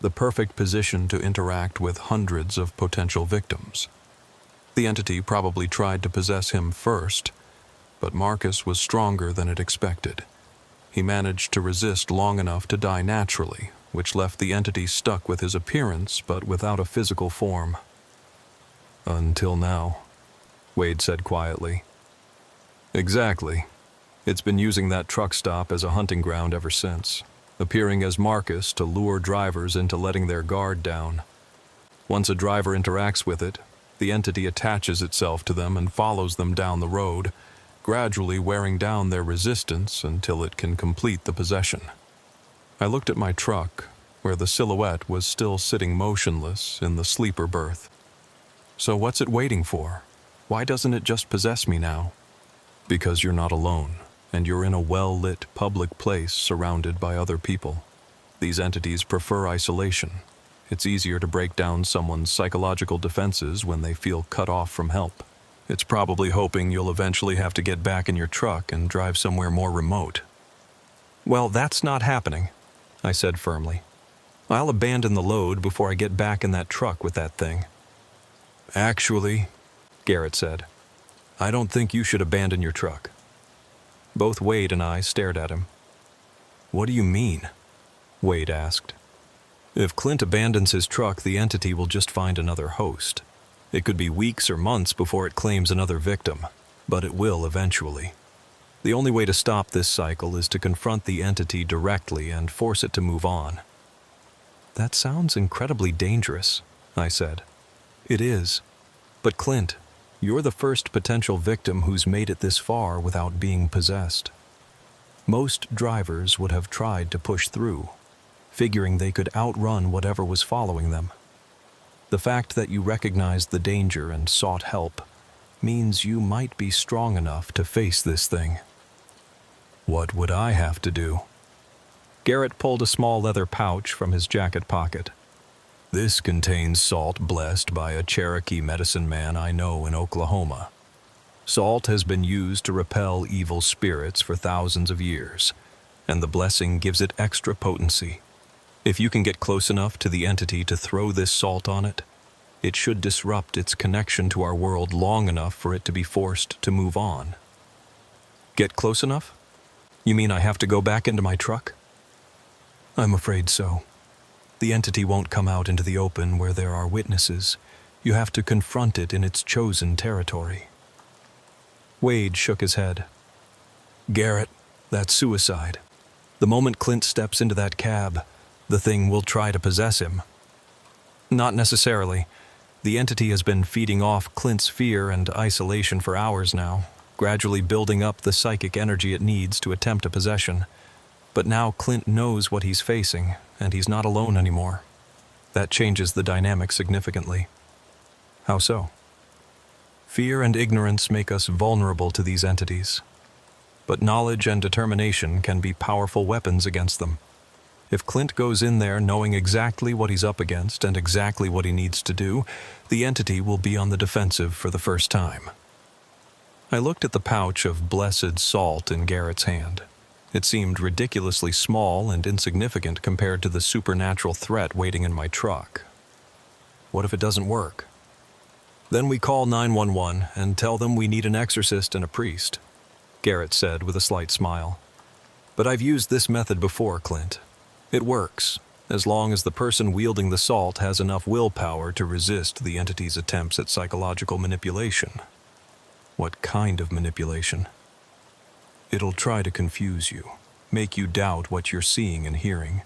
the perfect position to interact with hundreds of potential victims. The entity probably tried to possess him first, but Marcus was stronger than it expected. He managed to resist long enough to die naturally, which left the entity stuck with his appearance but without a physical form. Until now, Wade said quietly. Exactly. It's been using that truck stop as a hunting ground ever since, appearing as Marcus to lure drivers into letting their guard down. Once a driver interacts with it, the entity attaches itself to them and follows them down the road, gradually wearing down their resistance until it can complete the possession. I looked at my truck, where the silhouette was still sitting motionless in the sleeper berth. So what's it waiting for? Why doesn't it just possess me now? Because you're not alone, and you're in a well-lit public place surrounded by other people. These entities prefer isolation. It's easier to break down someone's psychological defenses when they feel cut off from help. It's probably hoping you'll eventually have to get back in your truck and drive somewhere more remote. Well, that's not happening, I said firmly. I'll abandon the load before I get back in that truck with that thing. Actually, Garrett said, I don't think you should abandon your truck. Both Wade and I stared at him. What do you mean? Wade asked. If Clint abandons his truck, the entity will just find another host. It could be weeks or months before it claims another victim, but it will eventually. The only way to stop this cycle is to confront the entity directly and force it to move on. That sounds incredibly dangerous, I said. It is. But Clint, you're the first potential victim who's made it this far without being possessed. Most drivers would have tried to push through, figuring they could outrun whatever was following them. The fact that you recognized the danger and sought help means you might be strong enough to face this thing. What would I have to do? Garrett pulled a small leather pouch from his jacket pocket. This contains salt blessed by a Cherokee medicine man I know in Oklahoma. Salt has been used to repel evil spirits for thousands of years, and the blessing gives it extra potency. If you can get close enough to the entity to throw this salt on it, it should disrupt its connection to our world long enough for it to be forced to move on. Get close enough? You mean I have to go back into my truck? I'm afraid so. The entity won't come out into the open where there are witnesses. You have to confront it in its chosen territory. Wade shook his head. Garrett, that's suicide. The moment Clint steps into that cab, the thing will try to possess him. Not necessarily. The entity has been feeding off Clint's fear and isolation for hours now, gradually building up the psychic energy it needs to attempt a possession. But now Clint knows what he's facing, and he's not alone anymore. That changes the dynamic significantly. How so? Fear and ignorance make us vulnerable to these entities. But knowledge and determination can be powerful weapons against them. If Clint goes in there knowing exactly what he's up against and exactly what he needs to do, the entity will be on the defensive for the first time. I looked at the pouch of blessed salt in Garrett's hand. It seemed ridiculously small and insignificant compared to the supernatural threat waiting in my truck. What if it doesn't work? Then we call 911 and tell them we need an exorcist and a priest, Garrett said with a slight smile. But I've used this method before, Clint. It works, as long as the person wielding the salt has enough willpower to resist the entity's attempts at psychological manipulation. What kind of manipulation? It'll try to confuse you, make you doubt what you're seeing and hearing.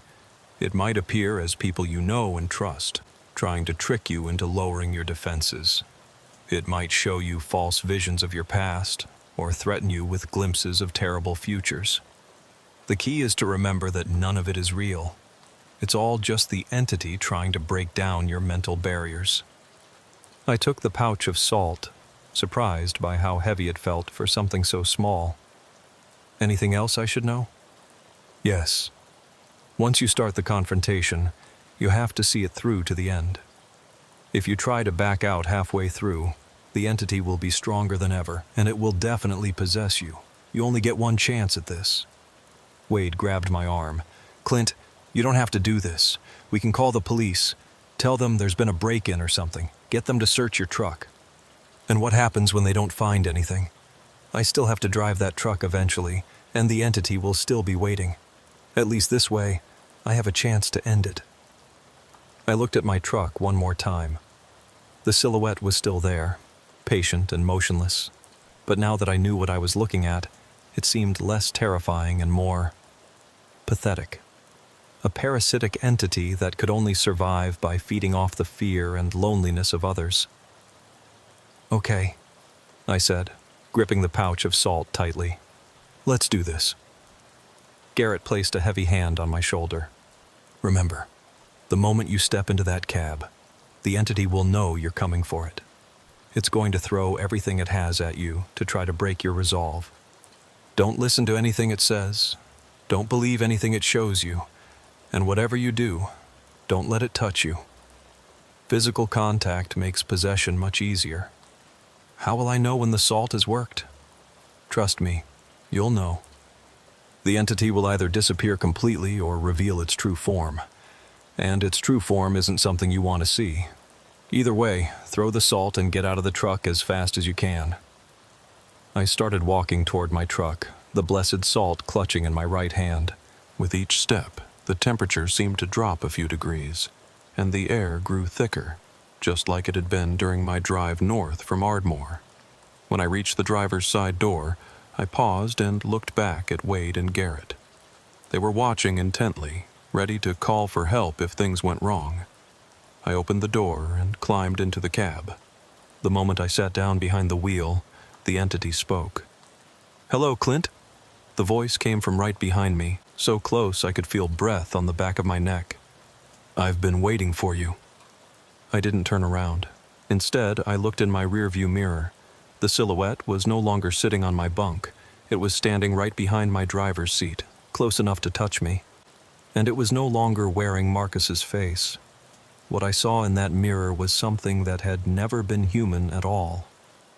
It might appear as people you know and trust, trying to trick you into lowering your defenses. It might show you false visions of your past, or threaten you with glimpses of terrible futures. The key is to remember that none of it is real. It's all just the entity trying to break down your mental barriers. I took the pouch of salt, surprised by how heavy it felt for something so small. Anything else I should know? Yes. Once you start the confrontation, you have to see it through to the end. If you try to back out halfway through, the entity will be stronger than ever, and it will definitely possess you. You only get one chance at this. Wade grabbed my arm. Clint, you don't have to do this. We can call the police. Tell them there's been a break-in or something. Get them to search your truck. And what happens when they don't find anything? I still have to drive that truck eventually, and the entity will still be waiting. At least this way, I have a chance to end it. I looked at my truck one more time. The silhouette was still there, patient and motionless. But now that I knew what I was looking at, it seemed less terrifying and more pathetic. A parasitic entity that could only survive by feeding off the fear and loneliness of others. Okay, I said, gripping the pouch of salt tightly. Let's do this. Garrett placed a heavy hand on my shoulder. Remember, the moment you step into that cab, the entity will know you're coming for it. It's going to throw everything it has at you to try to break your resolve. Don't listen to anything it says. Don't believe anything it shows you. And whatever you do, don't let it touch you. Physical contact makes possession much easier. How will I know when the salt has worked? Trust me, you'll know. The entity will either disappear completely or reveal its true form. And its true form isn't something you want to see. Either way, throw the salt and get out of the truck as fast as you can. I started walking toward my truck, the blessed salt clutching in my right hand. With each step, the temperature seemed to drop a few degrees, and the air grew thicker, just like it had been during my drive north from Ardmore. When I reached the driver's side door, I paused and looked back at Wade and Garrett. They were watching intently, ready to call for help if things went wrong. I opened the door and climbed into the cab. The moment I sat down behind the wheel, the entity spoke. "Hello, Clint." The voice came from right behind me, so close I could feel breath on the back of my neck. "I've been waiting for you." I didn't turn around. Instead, I looked in my rearview mirror. The silhouette was no longer sitting on my bunk. It was standing right behind my driver's seat, close enough to touch me. And it was no longer wearing Marcus's face. What I saw in that mirror was something that had never been human at all.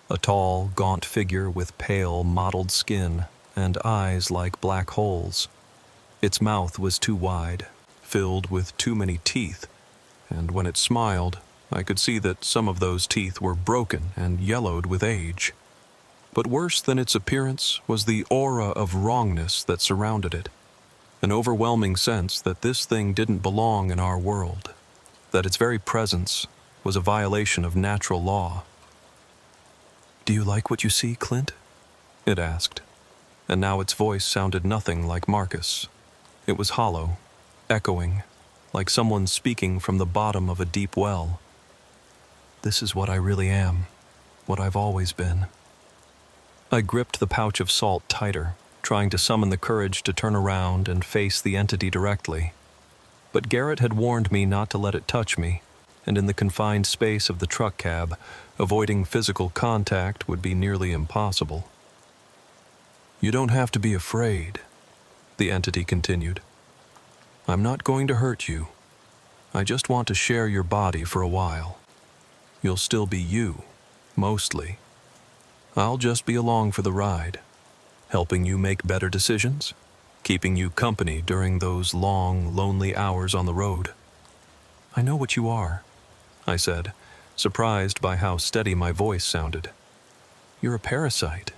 A tall, gaunt figure with pale, mottled skin and eyes like black holes. Its mouth was too wide, filled with too many teeth, and when it smiled, I could see that some of those teeth were broken and yellowed with age. But worse than its appearance was the aura of wrongness that surrounded it. An overwhelming sense that this thing didn't belong in our world, that its very presence was a violation of natural law. "Do you like what you see, Clint?" it asked, and now its voice sounded nothing like Marcus. It was hollow, echoing, like someone speaking from the bottom of a deep well. "This is what I really am, what I've always been." I gripped the pouch of salt tighter, trying to summon the courage to turn around and face the entity directly. But Garrett had warned me not to let it touch me, and in the confined space of the truck cab, avoiding physical contact would be nearly impossible. "You don't have to be afraid," the entity continued. "I'm not going to hurt you. I just want to share your body for a while. You'll still be you, mostly. I'll just be along for the ride, helping you make better decisions, keeping you company during those long, lonely hours on the road." "I know what you are," I said, surprised by how steady my voice sounded. "You're a parasite.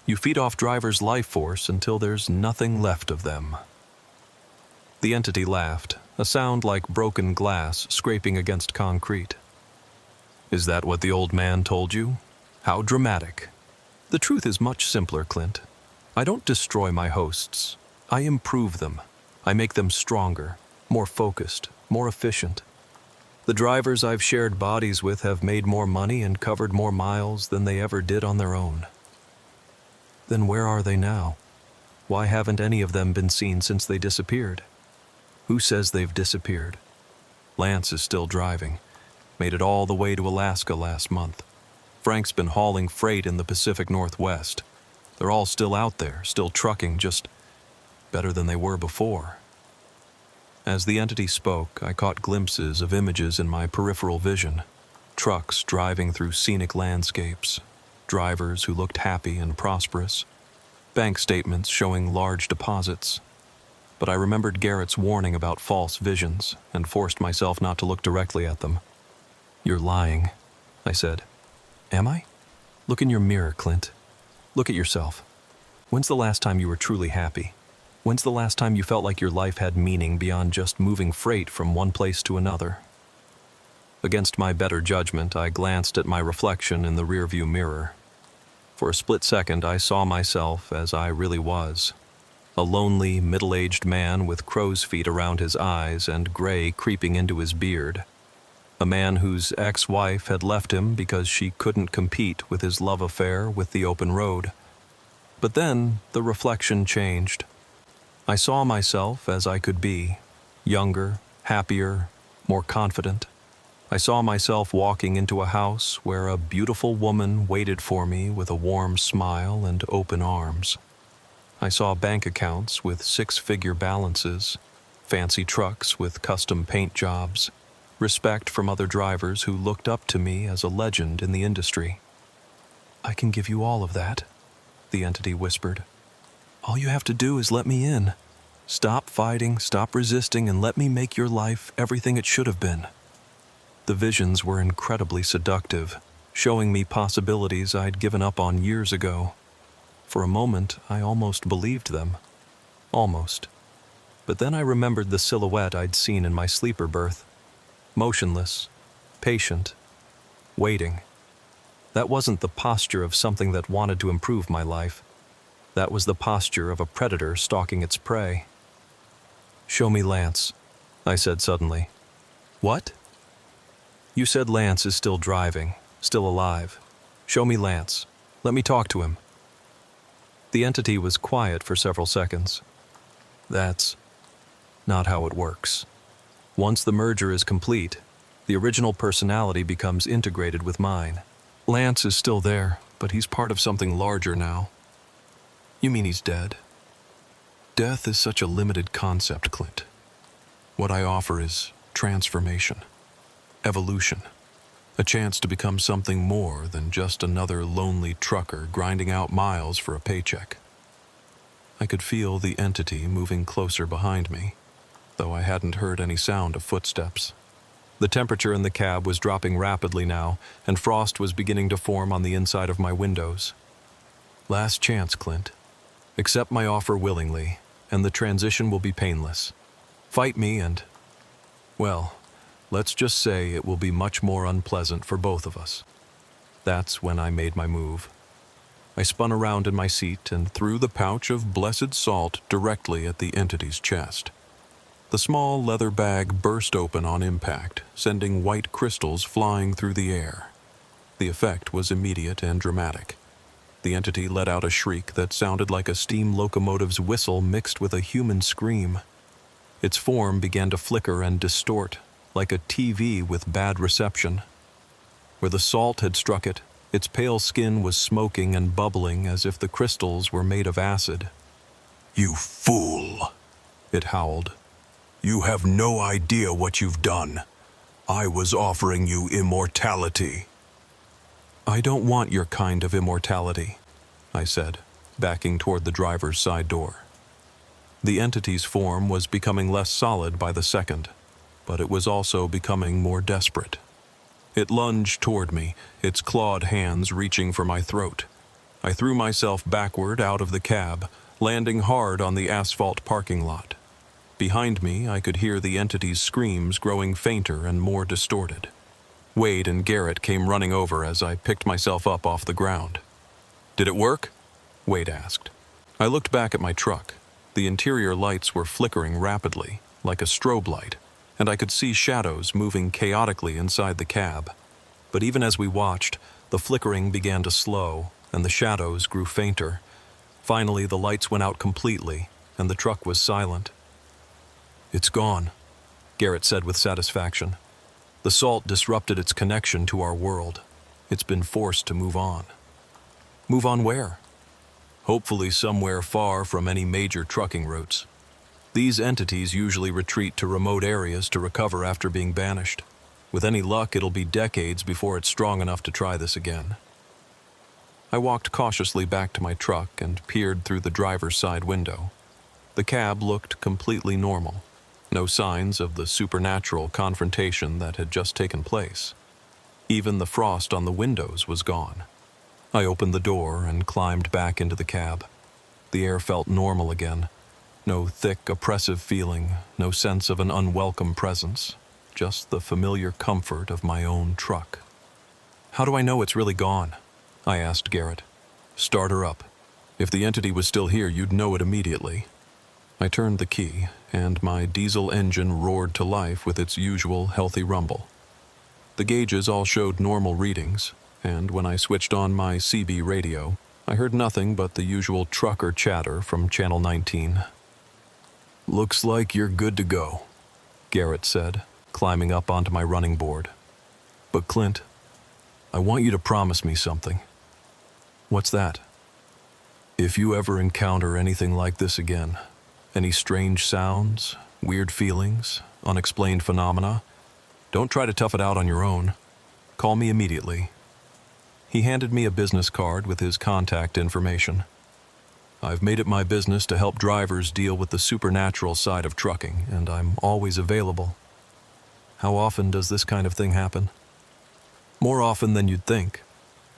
You feed off drivers' life force until there's nothing left of them." The entity laughed, a sound like broken glass scraping against concrete. "Is that what the old man told you? How dramatic. The truth is much simpler, Clint. I don't destroy my hosts. I improve them. I make them stronger, more focused, more efficient. The drivers I've shared bodies with have made more money and covered more miles than they ever did on their own." "Then where are they now? Why haven't any of them been seen since they disappeared?" "Who says they've disappeared? Lance is still driving. Made it all the way to Alaska last month. Frank's been hauling freight in the Pacific Northwest. They're all still out there, still trucking, just better than they were before." As the entity spoke, I caught glimpses of images in my peripheral vision. Trucks driving through scenic landscapes, drivers who looked happy and prosperous, bank statements showing large deposits. But I remembered Garrett's warning about false visions and forced myself not to look directly at them. "You're lying," I said. "Am I? Look in your mirror, Clint. Look at yourself. When's the last time you were truly happy? When's the last time you felt like your life had meaning beyond just moving freight from one place to another?" Against my better judgment, I glanced at my reflection in the rearview mirror. For a split second, I saw myself as I really was. A lonely, middle-aged man with crow's feet around his eyes and gray creeping into his beard. A man whose ex-wife had left him because she couldn't compete with his love affair with the open road. But then the reflection changed. I saw myself as I could be, younger, happier, more confident. I saw myself walking into a house where a beautiful woman waited for me with a warm smile and open arms. I saw bank accounts with six-figure balances, fancy trucks with custom paint jobs, respect from other drivers who looked up to me as a legend in the industry. "I can give you all of that," the entity whispered. "All you have to do is let me in. Stop fighting, stop resisting, and let me make your life everything it should have been." The visions were incredibly seductive, showing me possibilities I'd given up on years ago. For a moment, I almost believed them. Almost. But then I remembered the silhouette I'd seen in my sleeper berth. Motionless, patient, waiting. That wasn't the posture of something that wanted to improve my life. That was the posture of a predator stalking its prey. "Show me Lance," I said suddenly. "What?" "You said Lance is still driving, still alive. Show me Lance. Let me talk to him." The entity was quiet for several seconds. "That's not how it works. Once the merger is complete, the original personality becomes integrated with mine. Lance is still there, but he's part of something larger now." "You mean he's dead?" "Death is such a limited concept, Clint. What I offer is transformation, evolution, a chance to become something more than just another lonely trucker grinding out miles for a paycheck." I could feel the entity moving closer behind me, though I hadn't heard any sound of footsteps. The temperature in the cab was dropping rapidly now, and frost was beginning to form on the inside of my windows. "Last chance, Clint. Accept my offer willingly, and the transition will be painless. Fight me and, well, let's just say it will be much more unpleasant for both of us." That's when I made my move. I spun around in my seat and threw the pouch of blessed salt directly at the entity's chest. The small leather bag burst open on impact, sending white crystals flying through the air. The effect was immediate and dramatic. The entity let out a shriek that sounded like a steam locomotive's whistle mixed with a human scream. Its form began to flicker and distort, like a TV with bad reception. Where the salt had struck it, its pale skin was smoking and bubbling as if the crystals were made of acid. "You fool!" it howled. "You have no idea what you've done. I was offering you immortality." "I don't want your kind of immortality," I said, backing toward the driver's side door. The entity's form was becoming less solid by the second, but it was also becoming more desperate. It lunged toward me, its clawed hands reaching for my throat. I threw myself backward out of the cab, landing hard on the asphalt parking lot. Behind me, I could hear the entity's screams growing fainter and more distorted. Wade and Garrett came running over as I picked myself up off the ground. "Did it work?" Wade asked. I looked back at my truck. The interior lights were flickering rapidly, like a strobe light, and I could see shadows moving chaotically inside the cab. But even as we watched, the flickering began to slow, and the shadows grew fainter. Finally, the lights went out completely, and the truck was silent. "It's gone," Garrett said with satisfaction. "The salt disrupted its connection to our world. It's been forced to move on." "Move on where?" "Hopefully somewhere far from any major trucking routes. These entities usually retreat to remote areas to recover after being banished. With any luck, it'll be decades before it's strong enough to try this again." I walked cautiously back to my truck and peered through the driver's side window. The cab looked completely normal. No signs of the supernatural confrontation that had just taken place. Even the frost on the windows was gone. I opened the door and climbed back into the cab. The air felt normal again. No thick, oppressive feeling, no sense of an unwelcome presence, just the familiar comfort of my own truck. "How do I know it's really gone?" I asked Garrett. "Start her up. If the entity was still here, you'd know it immediately." I turned the key, and my diesel engine roared to life with its usual healthy rumble. The gauges all showed normal readings, and when I switched on my CB radio, I heard nothing but the usual trucker chatter from Channel 19. "Looks like you're good to go," Garrett said, climbing up onto my running board. "But Clint, I want you to promise me something." "What's that?" "If you ever encounter anything like this again, any strange sounds, weird feelings, unexplained phenomena, don't try to tough it out on your own. Call me immediately." He handed me a business card with his contact information. "I've made it my business to help drivers deal with the supernatural side of trucking, and I'm always available." "How often does this kind of thing happen?" "More often than you'd think.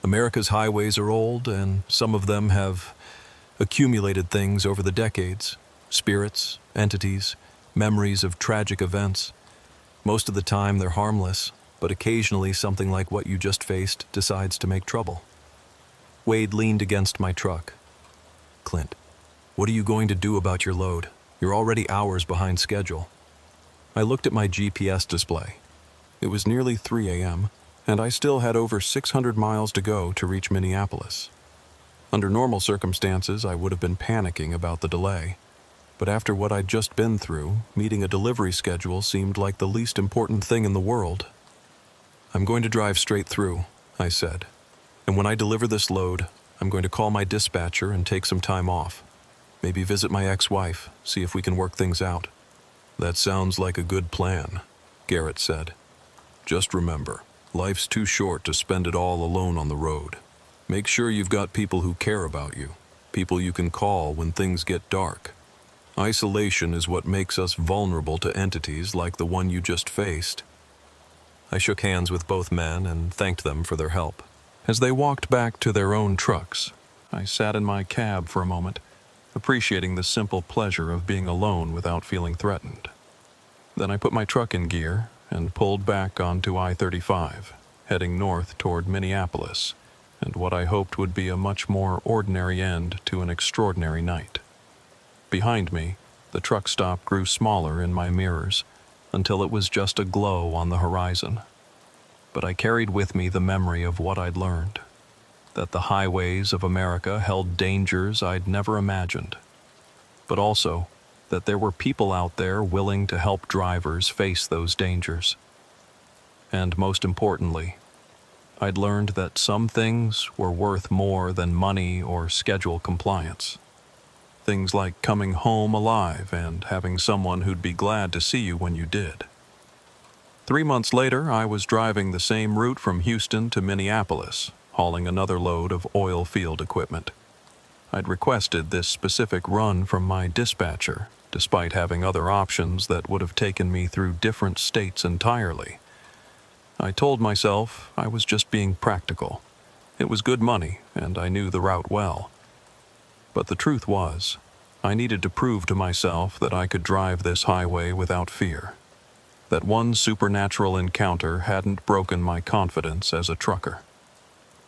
America's highways are old, and some of them have accumulated things over the decades. Spirits, entities, memories of tragic events. Most of the time they're harmless, but occasionally something like what you just faced decides to make trouble. Wade leaned against my truck. "Clint, what are you going to do about your load? You're already hours behind schedule." I looked at my GPS display. It was nearly 3 a.m., and I still had over 600 miles to go to reach Minneapolis. Under normal circumstances, I would have been panicking about the delay. But after what I'd just been through, meeting a delivery schedule seemed like the least important thing in the world. "I'm going to drive straight through," I said. "And when I deliver this load, I'm going to call my dispatcher and take some time off. Maybe visit my ex-wife, see if we can work things out." "That sounds like a good plan," Garrett said. "Just remember, life's too short to spend it all alone on the road. Make sure you've got people who care about you, people you can call when things get dark. Isolation is what makes us vulnerable to entities like the one you just faced." I shook hands with both men and thanked them for their help. As they walked back to their own trucks, I sat in my cab for a moment, appreciating the simple pleasure of being alone without feeling threatened. Then I put my truck in gear and pulled back onto I-35, heading north toward Minneapolis, and what I hoped would be a much more ordinary end to an extraordinary night. Behind me, the truck stop grew smaller in my mirrors, until it was just a glow on the horizon. But I carried with me the memory of what I'd learned, that the highways of America held dangers I'd never imagined, but also that there were people out there willing to help drivers face those dangers. And most importantly, I'd learned that some things were worth more than money or schedule compliance. Things like coming home alive and having someone who'd be glad to see you when you did. 3 months later, I was driving the same route from Houston to Minneapolis, hauling another load of oil field equipment. I'd requested this specific run from my dispatcher, despite having other options that would have taken me through different states entirely. I told myself I was just being practical. It was good money, and I knew the route well. But the truth was, I needed to prove to myself that I could drive this highway without fear. That one supernatural encounter hadn't broken my confidence as a trucker.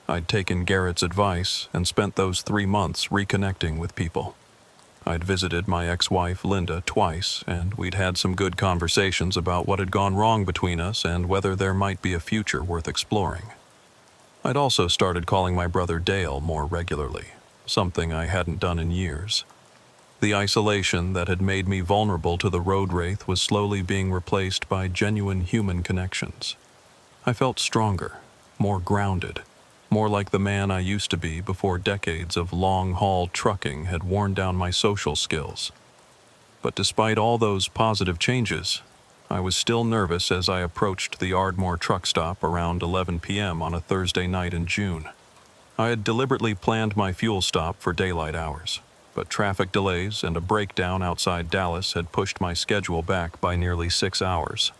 I'd taken Garrett's advice and spent those 3 months reconnecting with people. I'd visited my ex-wife, Linda, twice, and we'd had some good conversations about what had gone wrong between us and whether there might be a future worth exploring. I'd also started calling my brother Dale more regularly, something I hadn't done in years. The isolation that had made me vulnerable to the road wraith was slowly being replaced by genuine human connections. I felt stronger, more grounded, more like the man I used to be before decades of long-haul trucking had worn down my social skills. But despite all those positive changes, I was still nervous as I approached the Ardmore truck stop around 11 p.m. on a Thursday night in June. I had deliberately planned my fuel stop for daylight hours, but traffic delays and a breakdown outside Dallas had pushed my schedule back by nearly 6 hours.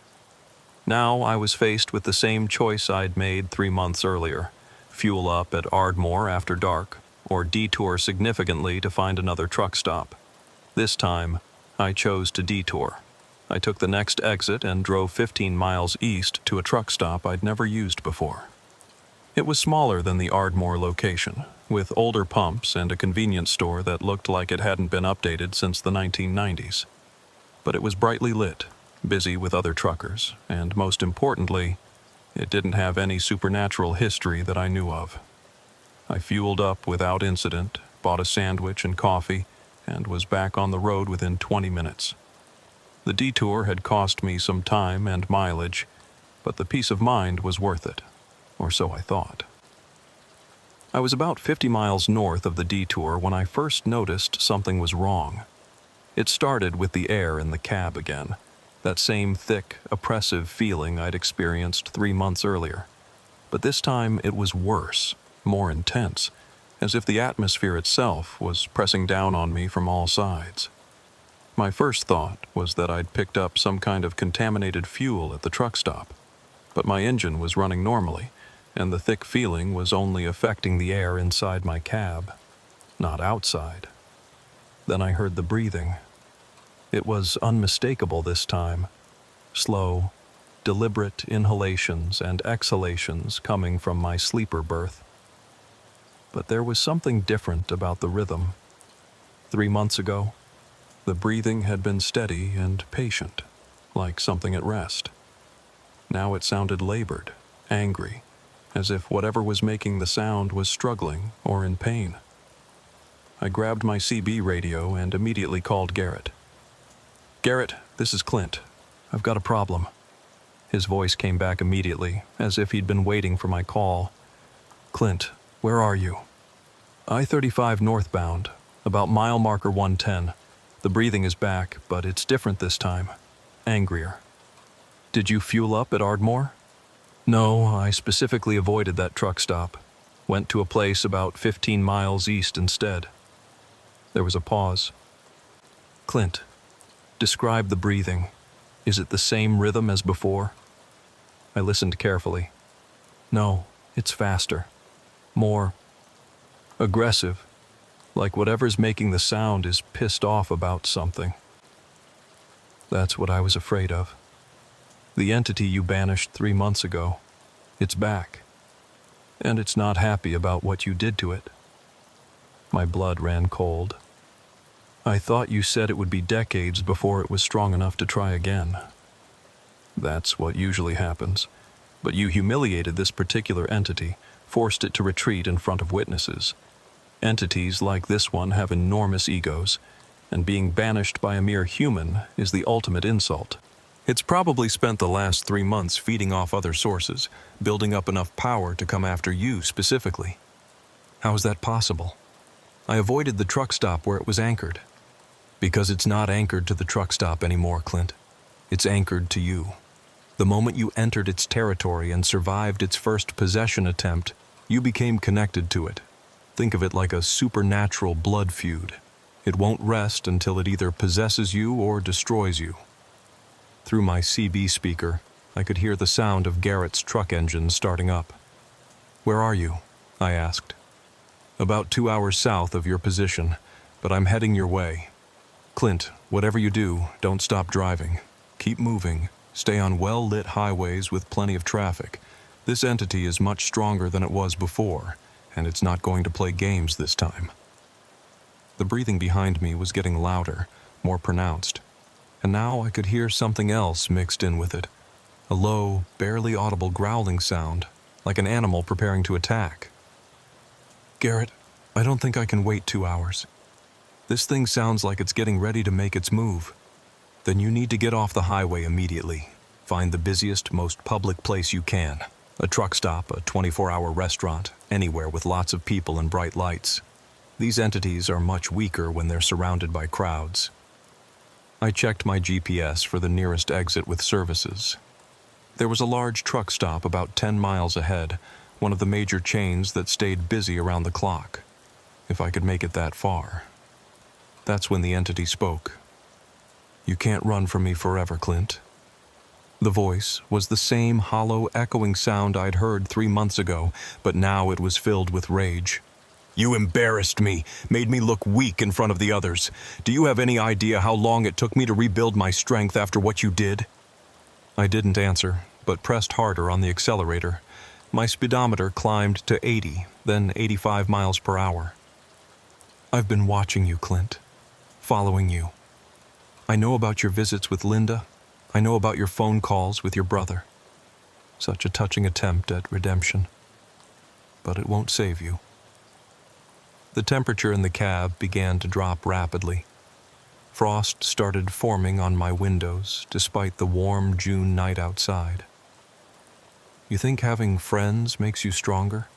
Now I was faced with the same choice I'd made 3 months earlier: fuel up at Ardmore after dark, or detour significantly to find another truck stop. This time, I chose to detour. I took the next exit and drove 15 miles east to a truck stop I'd never used before. It was smaller than the Ardmore location, with older pumps and a convenience store that looked like it hadn't been updated since the 1990s. But it was brightly lit, busy with other truckers, and most importantly, it didn't have any supernatural history that I knew of. I fueled up without incident, bought a sandwich and coffee, and was back on the road within 20 minutes. The detour had cost me some time and mileage, but the peace of mind was worth it, or so I thought. I was about 50 miles north of the detour when I first noticed something was wrong. It started with the air in the cab again, that same thick, oppressive feeling I'd experienced 3 months earlier. But this time it was worse, more intense, as if the atmosphere itself was pressing down on me from all sides. My first thought was that I'd picked up some kind of contaminated fuel at the truck stop, but my engine was running normally, and the thick feeling was only affecting the air inside my cab, not outside. Then I heard the breathing. It was unmistakable this time. Slow, deliberate inhalations and exhalations coming from my sleeper berth. But there was something different about the rhythm. 3 months ago, the breathing had been steady and patient, like something at rest. Now it sounded labored, angry, as if whatever was making the sound was struggling or in pain. I grabbed my CB radio and immediately called Garrett. "Garrett, this is Clint. I've got a problem." His voice came back immediately, as if he'd been waiting for my call. "Clint, where are you?" "I-35 northbound, about mile marker 110. The breathing is back, but it's different this time. Angrier." "Did you fuel up at Ardmore?" "No, I specifically avoided that truck stop. Went to a place about 15 miles east instead." There was a pause. "Clint, describe the breathing. Is it the same rhythm as before?" I listened carefully. "No, it's faster. More aggressive. Like whatever's making the sound is pissed off about something." "That's what I was afraid of. The entity you banished 3 months ago. It's back. And it's not happy about what you did to it." My blood ran cold. "I thought you said it would be decades before it was strong enough to try again." "That's what usually happens. But you humiliated this particular entity, forced it to retreat in front of witnesses. Entities like this one have enormous egos, and being banished by a mere human is the ultimate insult. It's probably spent the last 3 months feeding off other sources, building up enough power to come after you specifically. How is that possible? I avoided the truck stop where it was anchored." "Because it's not anchored to the truck stop anymore, Clint. It's anchored to you. The moment you entered its territory and survived its first possession attempt, you became connected to it. Think of it like a supernatural blood feud. It won't rest until it either possesses you or destroys you." Through my CB speaker, I could hear the sound of Garrett's truck engine starting up. "Where are you?" I asked. "About 2 hours south of your position, but I'm heading your way. Clint, whatever you do, don't stop driving. Keep moving. Stay on well-lit highways with plenty of traffic. This entity is much stronger than it was before, and it's not going to play games this time." The breathing behind me was getting louder, more pronounced, and now I could hear something else mixed in with it. A low, barely audible growling sound, like an animal preparing to attack. "Garrett, I don't think I can wait 2 hours. This thing sounds like it's getting ready to make its move. Then you need to get off the highway immediately. Find the busiest, most public place you can. A truck stop, a 24-hour restaurant, anywhere with lots of people and bright lights. These entities are much weaker when they're surrounded by crowds." I checked my GPS for the nearest exit with services. There was a large truck stop about 10 miles ahead, one of the major chains that stayed busy around the clock. If I could make it that far. That's when the entity spoke. "You can't run from me forever, Clint." The voice was the same hollow, echoing sound I'd heard 3 months ago, but now it was filled with rage. "You embarrassed me, made me look weak in front of the others. Do you have any idea how long it took me to rebuild my strength after what you did?" I didn't answer, but pressed harder on the accelerator. My speedometer climbed to 80, then 85 miles per hour. "I've been watching you, Clint. Following you. I know about your visits with Linda. I know about your phone calls with your brother. Such a touching attempt at redemption. But it won't save you." The temperature in the cab began to drop rapidly. Frost started forming on my windows despite the warm June night outside. "You think having friends makes you stronger?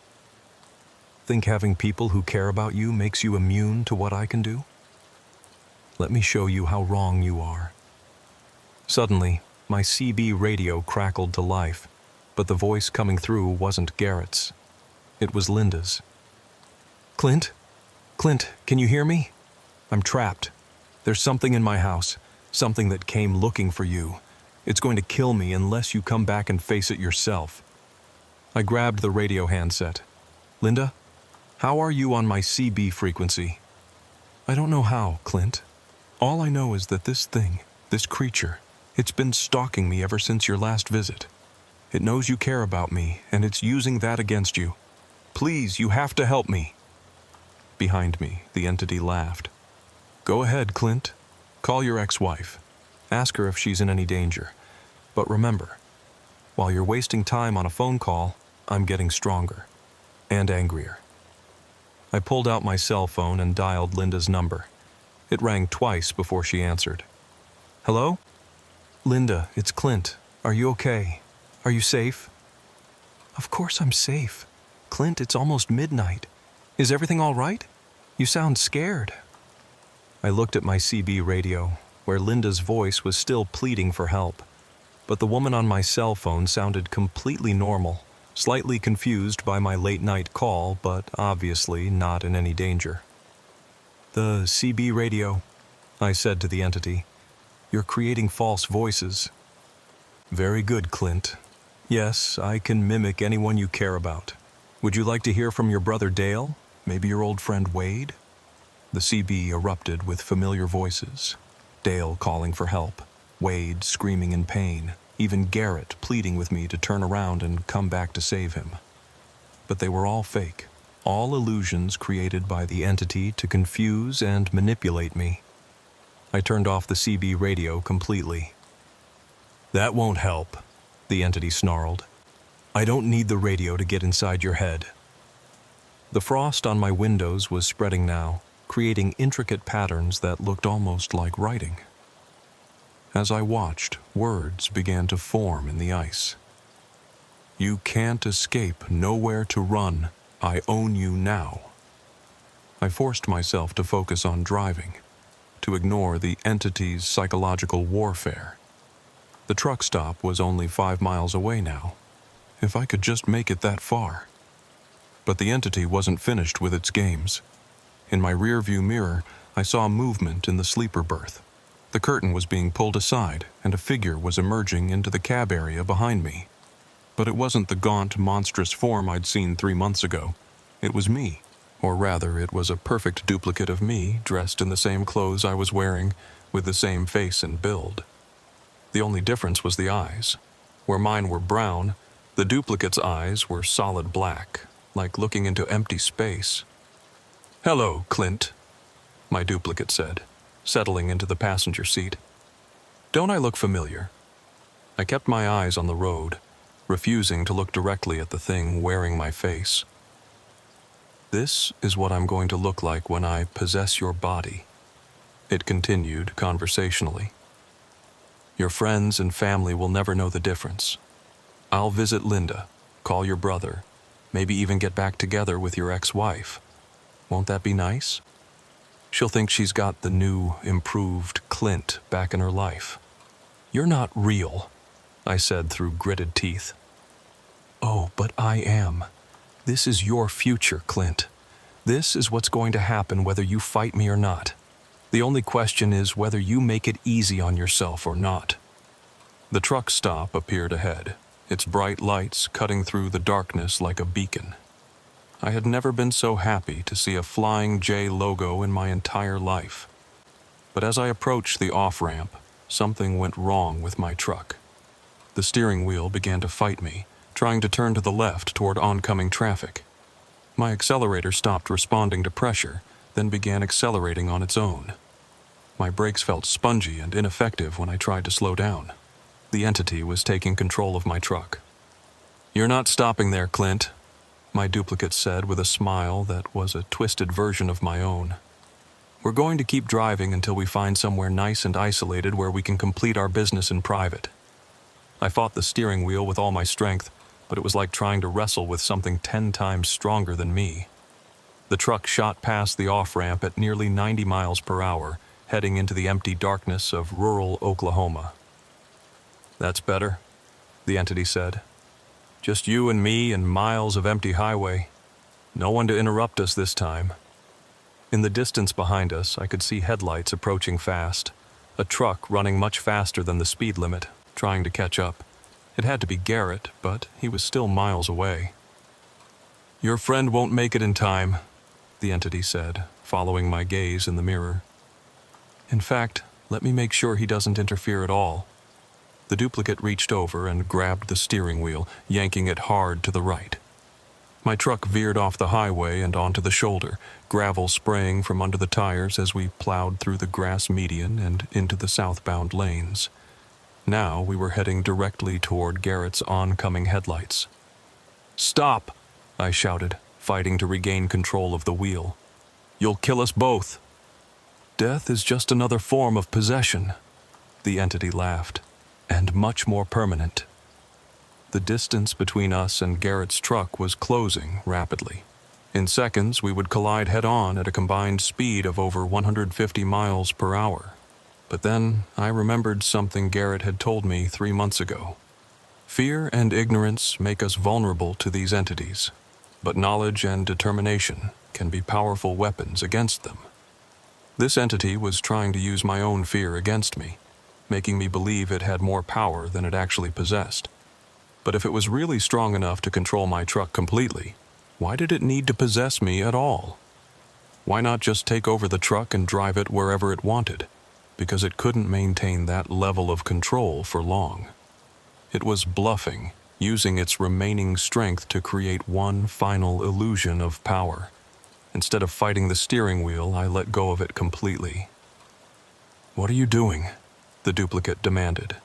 Think having people who care about you makes you immune to what I can do? Let me show you how wrong you are." Suddenly, my CB radio crackled to life, but the voice coming through wasn't Garrett's. It was Linda's. "Clint? Clint, can you hear me? I'm trapped. There's something in my house, something that came looking for you. It's going to kill me unless you come back and face it yourself." I grabbed the radio handset. "Linda, how are you on my CB frequency?" "I don't know how, Clint. All I know is that this creature, it's been stalking me ever since your last visit. It knows you care about me, and it's using that against you. Please, you have to help me." Behind me, the entity laughed. "Go ahead, Clint. Call your ex-wife. Ask her if she's in any danger. But remember, while you're wasting time on a phone call, I'm getting stronger. And angrier." I pulled out my cell phone and dialed Linda's number. It rang twice before she answered. "Hello? Linda, it's Clint. Are you okay? Are you safe?" "Of course I'm safe. Clint, it's almost midnight. Is everything all right? You sound scared." I looked at my CB radio, where Linda's voice was still pleading for help. But the woman on my cell phone sounded completely normal, slightly confused by my late-night call, but obviously not in any danger. "The CB radio," I said to the entity. "You're creating false voices." "Very good, Clint. Yes, I can mimic anyone you care about. Would you like to hear from your brother Dale? Maybe your old friend Wade?" The CB erupted with familiar voices. Dale calling for help, Wade screaming in pain, even Garrett pleading with me to turn around and come back to save him. But they were all fake, all illusions created by the entity to confuse and manipulate me. I turned off the CB radio completely. "That won't help," the entity snarled. "I don't need the radio to get inside your head." The frost on my windows was spreading now, creating intricate patterns that looked almost like writing. As I watched, words began to form in the ice. "You can't escape, nowhere to run. I own you now." I forced myself to focus on driving, to ignore the entity's psychological warfare. The truck stop was only 5 miles away now. If I could just make it that far. But the entity wasn't finished with its games. In my rearview mirror, I saw movement in the sleeper berth. The curtain was being pulled aside, and a figure was emerging into the cab area behind me. But it wasn't the gaunt, monstrous form I'd seen 3 months ago. It was me. Or rather, it was a perfect duplicate of me, dressed in the same clothes I was wearing, with the same face and build. The only difference was the eyes. Where mine were brown, the duplicate's eyes were solid black, like looking into empty space. "Hello, Clint," my duplicate said, settling into the passenger seat. "Don't I look familiar?" I kept my eyes on the road, refusing to look directly at the thing wearing my face. "This is what I'm going to look like when I possess your body," it continued conversationally. "Your friends and family will never know the difference. I'll visit Linda, call your brother, maybe even get back together with your ex-wife. Won't that be nice? She'll think she's got the new, improved Clint back in her life." "You're not real," I said through gritted teeth. "Oh, but I am. This is your future, Clint. This is what's going to happen whether you fight me or not. The only question is whether you make it easy on yourself or not." The truck stop appeared ahead, its bright lights cutting through the darkness like a beacon. I had never been so happy to see a Flying J logo in my entire life. But as I approached the off-ramp, something went wrong with my truck. The steering wheel began to fight me, trying to turn to the left toward oncoming traffic. My accelerator stopped responding to pressure, then began accelerating on its own. My brakes felt spongy and ineffective when I tried to slow down. The entity was taking control of my truck. "You're not stopping there, Clint," my duplicate said with a smile that was a twisted version of my own. "We're going to keep driving until we find somewhere nice and isolated where we can complete our business in private." I fought the steering wheel with all my strength, but it was like trying to wrestle with something 10 times stronger than me. The truck shot past the off-ramp at nearly 90 miles per hour, heading into the empty darkness of rural Oklahoma. "That's better," the entity said. "Just you and me and miles of empty highway. No one to interrupt us this time." In the distance behind us, I could see headlights approaching fast, a truck running much faster than the speed limit, trying to catch up. It had to be Garrett, but he was still miles away. "Your friend won't make it in time," the entity said, following my gaze in the mirror. In fact, let me make sure he doesn't interfere at all. The duplicate reached over and grabbed the steering wheel, yanking it hard to the right. My truck veered off the highway and onto the shoulder, gravel spraying from under the tires as we plowed through the grass median and into the southbound lanes. Now we were heading directly toward Garrett's oncoming headlights. "Stop!" I shouted, fighting to regain control of the wheel. "You'll kill us both." "Death is just another form of possession," the entity laughed, "and much more permanent." The distance between us and Garrett's truck was closing rapidly. In seconds, we would collide head-on at a combined speed of over 150 miles per hour. But then I remembered something Garrett had told me 3 months ago. Fear and ignorance make us vulnerable to these entities, but knowledge and determination can be powerful weapons against them. This entity was trying to use my own fear against me, making me believe it had more power than it actually possessed. But if it was really strong enough to control my truck completely, why did it need to possess me at all? Why not just take over the truck and drive it wherever it wanted? Because it couldn't maintain that level of control for long. It was bluffing, using its remaining strength to create one final illusion of power. Instead of fighting the steering wheel, I let go of it completely. "What are you doing?" the duplicate demanded.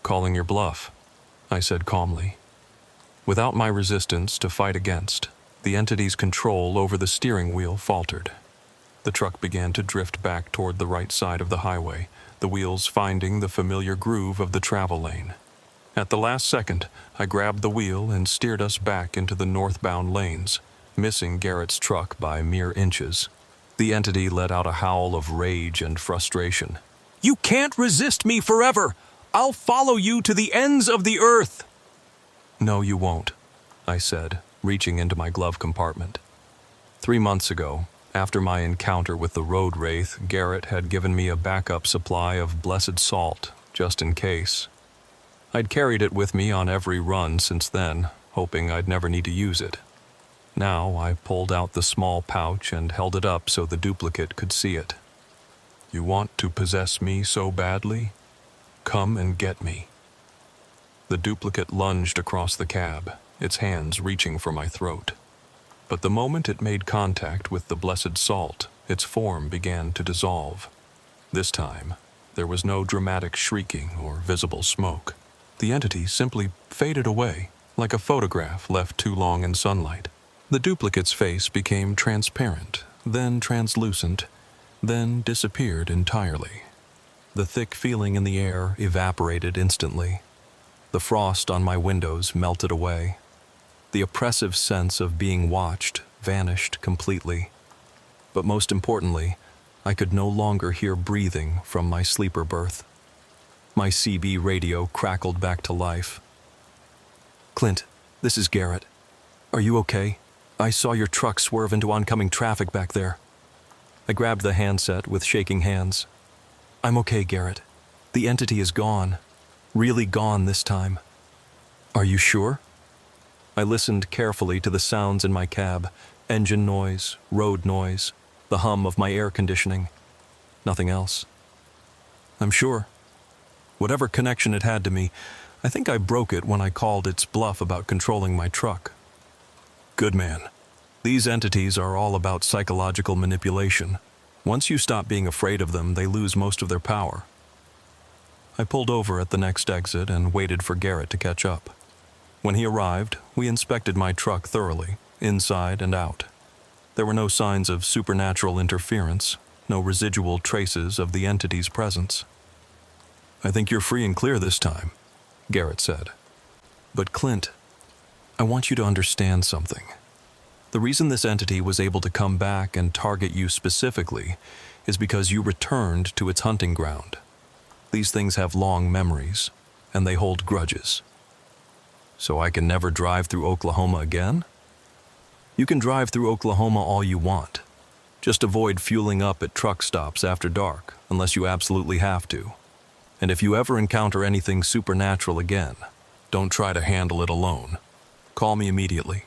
"Calling your bluff," I said calmly. Without my resistance to fight against, the entity's control over the steering wheel faltered. The truck began to drift back toward the right side of the highway, the wheels finding the familiar groove of the travel lane. At the last second, I grabbed the wheel and steered us back into the northbound lanes, missing Garrett's truck by mere inches. The entity let out a howl of rage and frustration. "You can't resist me forever! I'll follow you to the ends of the earth!" "No, you won't," I said, reaching into my glove compartment. 3 months ago, after my encounter with the road wraith, Garrett had given me a backup supply of blessed salt, just in case. I'd carried it with me on every run since then, hoping I'd never need to use it. Now I pulled out the small pouch and held it up so the duplicate could see it. "You want to possess me so badly? Come and get me." The duplicate lunged across the cab, its hands reaching for my throat. But the moment it made contact with the blessed salt, its form began to dissolve. This time, there was no dramatic shrieking or visible smoke. The entity simply faded away, like a photograph left too long in sunlight. The duplicate's face became transparent, then translucent, then disappeared entirely. The thick feeling in the air evaporated instantly. The frost on my windows melted away. The oppressive sense of being watched vanished completely. But most importantly, I could no longer hear breathing from my sleeper berth. My CB radio crackled back to life. "Clint, this is Garrett. Are you okay? I saw your truck swerve into oncoming traffic back there." I grabbed the handset with shaking hands. "I'm okay, Garrett. The entity is gone. Really gone this time." "Are you sure?" I listened carefully to the sounds in my cab, engine noise, road noise, the hum of my air conditioning. Nothing else. "I'm sure. Whatever connection it had to me, I think I broke it when I called its bluff about controlling my truck." "Good man. These entities are all about psychological manipulation. Once you stop being afraid of them, they lose most of their power." I pulled over at the next exit and waited for Garrett to catch up. When he arrived, we inspected my truck thoroughly, inside and out. There were no signs of supernatural interference, no residual traces of the entity's presence. "I think you're free and clear this time," Garrett said. "But Clint, I want you to understand something. The reason this entity was able to come back and target you specifically is because you returned to its hunting ground. These things have long memories, and they hold grudges. So I can never drive through Oklahoma again? You can drive through Oklahoma all you want. Just avoid fueling up at truck stops after dark, unless you absolutely have to. And if you ever encounter anything supernatural again, don't try to handle it alone. Call me immediately."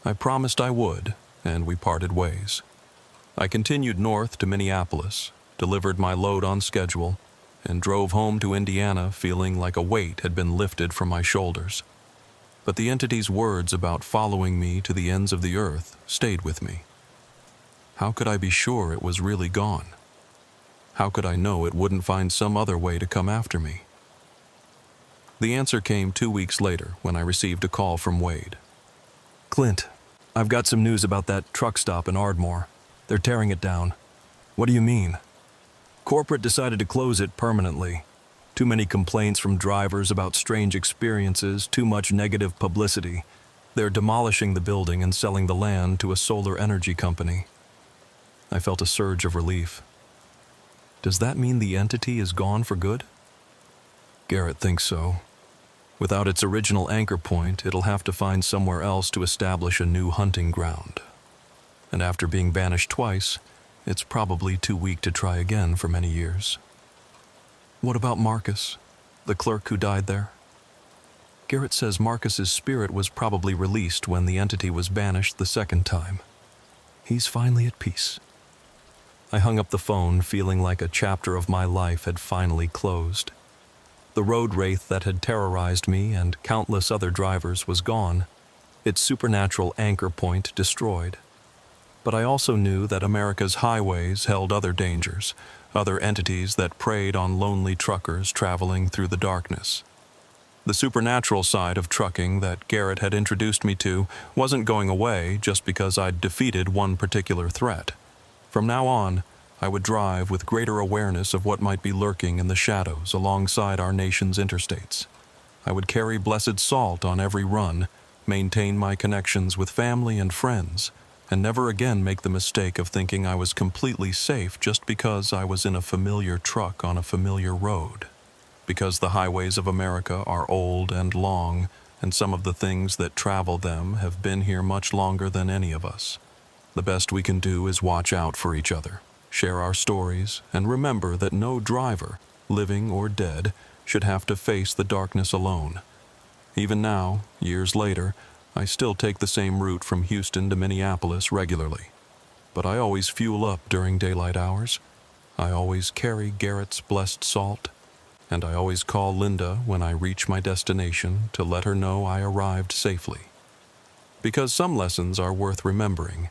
I promised I would, and we parted ways. I continued north to Minneapolis, delivered my load on schedule, and drove home to Indiana feeling like a weight had been lifted from my shoulders. But the entity's words about following me to the ends of the earth stayed with me. How could I be sure it was really gone? How could I know it wouldn't find some other way to come after me? The answer came 2 weeks later when I received a call from Wade. Clint, I've got some news about that truck stop in Ardmore. They're tearing it down. What do you mean? Corporate decided to close it permanently. Too many complaints from drivers about strange experiences, too much negative publicity. They're demolishing the building and selling the land to a solar energy company. I felt a surge of relief. Does that mean the entity is gone for good? Garrett thinks so. Without its original anchor point, it'll have to find somewhere else to establish a new hunting ground. And after being banished twice, it's probably too weak to try again for many years. What about Marcus, the clerk who died there? Garrett says Marcus's spirit was probably released when the entity was banished the second time. He's finally at peace. I hung up the phone feeling like a chapter of my life had finally closed. The road wraith that had terrorized me and countless other drivers was gone, its supernatural anchor point destroyed. But I also knew that America's highways held other dangers, other entities that preyed on lonely truckers traveling through the darkness. The supernatural side of trucking that Garrett had introduced me to wasn't going away just because I'd defeated one particular threat. From now on, I would drive with greater awareness of what might be lurking in the shadows alongside our nation's interstates. I would carry blessed salt on every run, maintain my connections with family and friends, and never again make the mistake of thinking I was completely safe just because I was in a familiar truck on a familiar road. Because the highways of America are old and long, and some of the things that travel them have been here much longer than any of us. The best we can do is watch out for each other, share our stories, and remember that no driver, living or dead, should have to face the darkness alone. Even now, years later, I still take the same route from Houston to Minneapolis regularly. But I always fuel up during daylight hours. I always carry Garrett's blessed salt. And I always call Linda when I reach my destination to let her know I arrived safely. Because some lessons are worth remembering,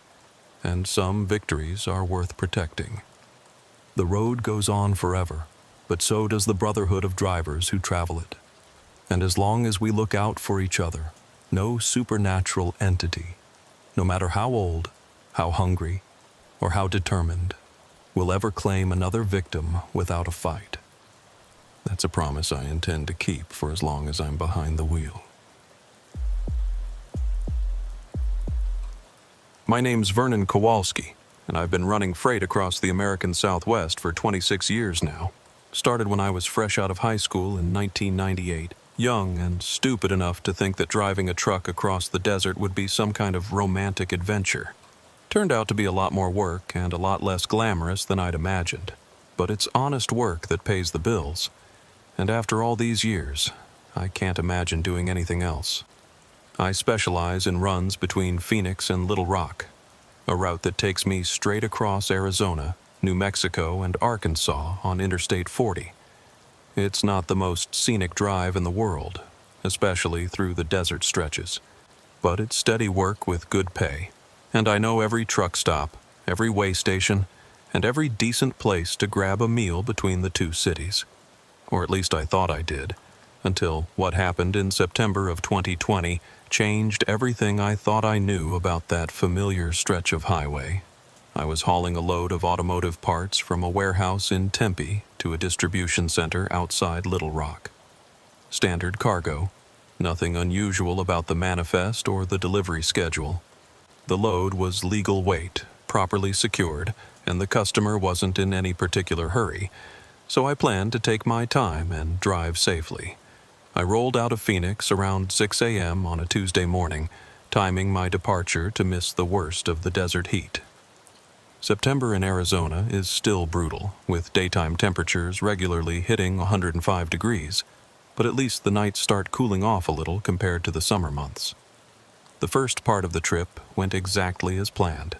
and some victories are worth protecting. The road goes on forever, but so does the brotherhood of drivers who travel it. And as long as we look out for each other, no supernatural entity, no matter how old, how hungry, or how determined, will ever claim another victim without a fight. That's a promise I intend to keep for as long as I'm behind the wheel. My name's Vernon Kowalski, and I've been running freight across the American Southwest for 26 years now. Started when I was fresh out of high school in 1998. Young and stupid enough to think that driving a truck across the desert would be some kind of romantic adventure. Turned out to be a lot more work and a lot less glamorous than I'd imagined. But it's honest work that pays the bills. And after all these years, I can't imagine doing anything else. I specialize in runs between Phoenix and Little Rock, a route that takes me straight across Arizona, New Mexico, and Arkansas on Interstate 40. It's not the most scenic drive in the world, especially through the desert stretches. But it's steady work with good pay, and I know every truck stop, every way station, and every decent place to grab a meal between the two cities. Or at least I thought I did, until what happened in September of 2020 changed everything I thought I knew about that familiar stretch of highway. I was hauling a load of automotive parts from a warehouse in Tempe to a distribution center outside Little Rock. Standard cargo, nothing unusual about the manifest or the delivery schedule. The load was legal weight, properly secured, and the customer wasn't in any particular hurry, so I planned to take my time and drive safely. I rolled out of Phoenix around 6 a.m. on a Tuesday morning, timing my departure to miss the worst of the desert heat. September in Arizona is still brutal, with daytime temperatures regularly hitting 105 degrees, but at least the nights start cooling off a little compared to the summer months. The first part of the trip went exactly as planned.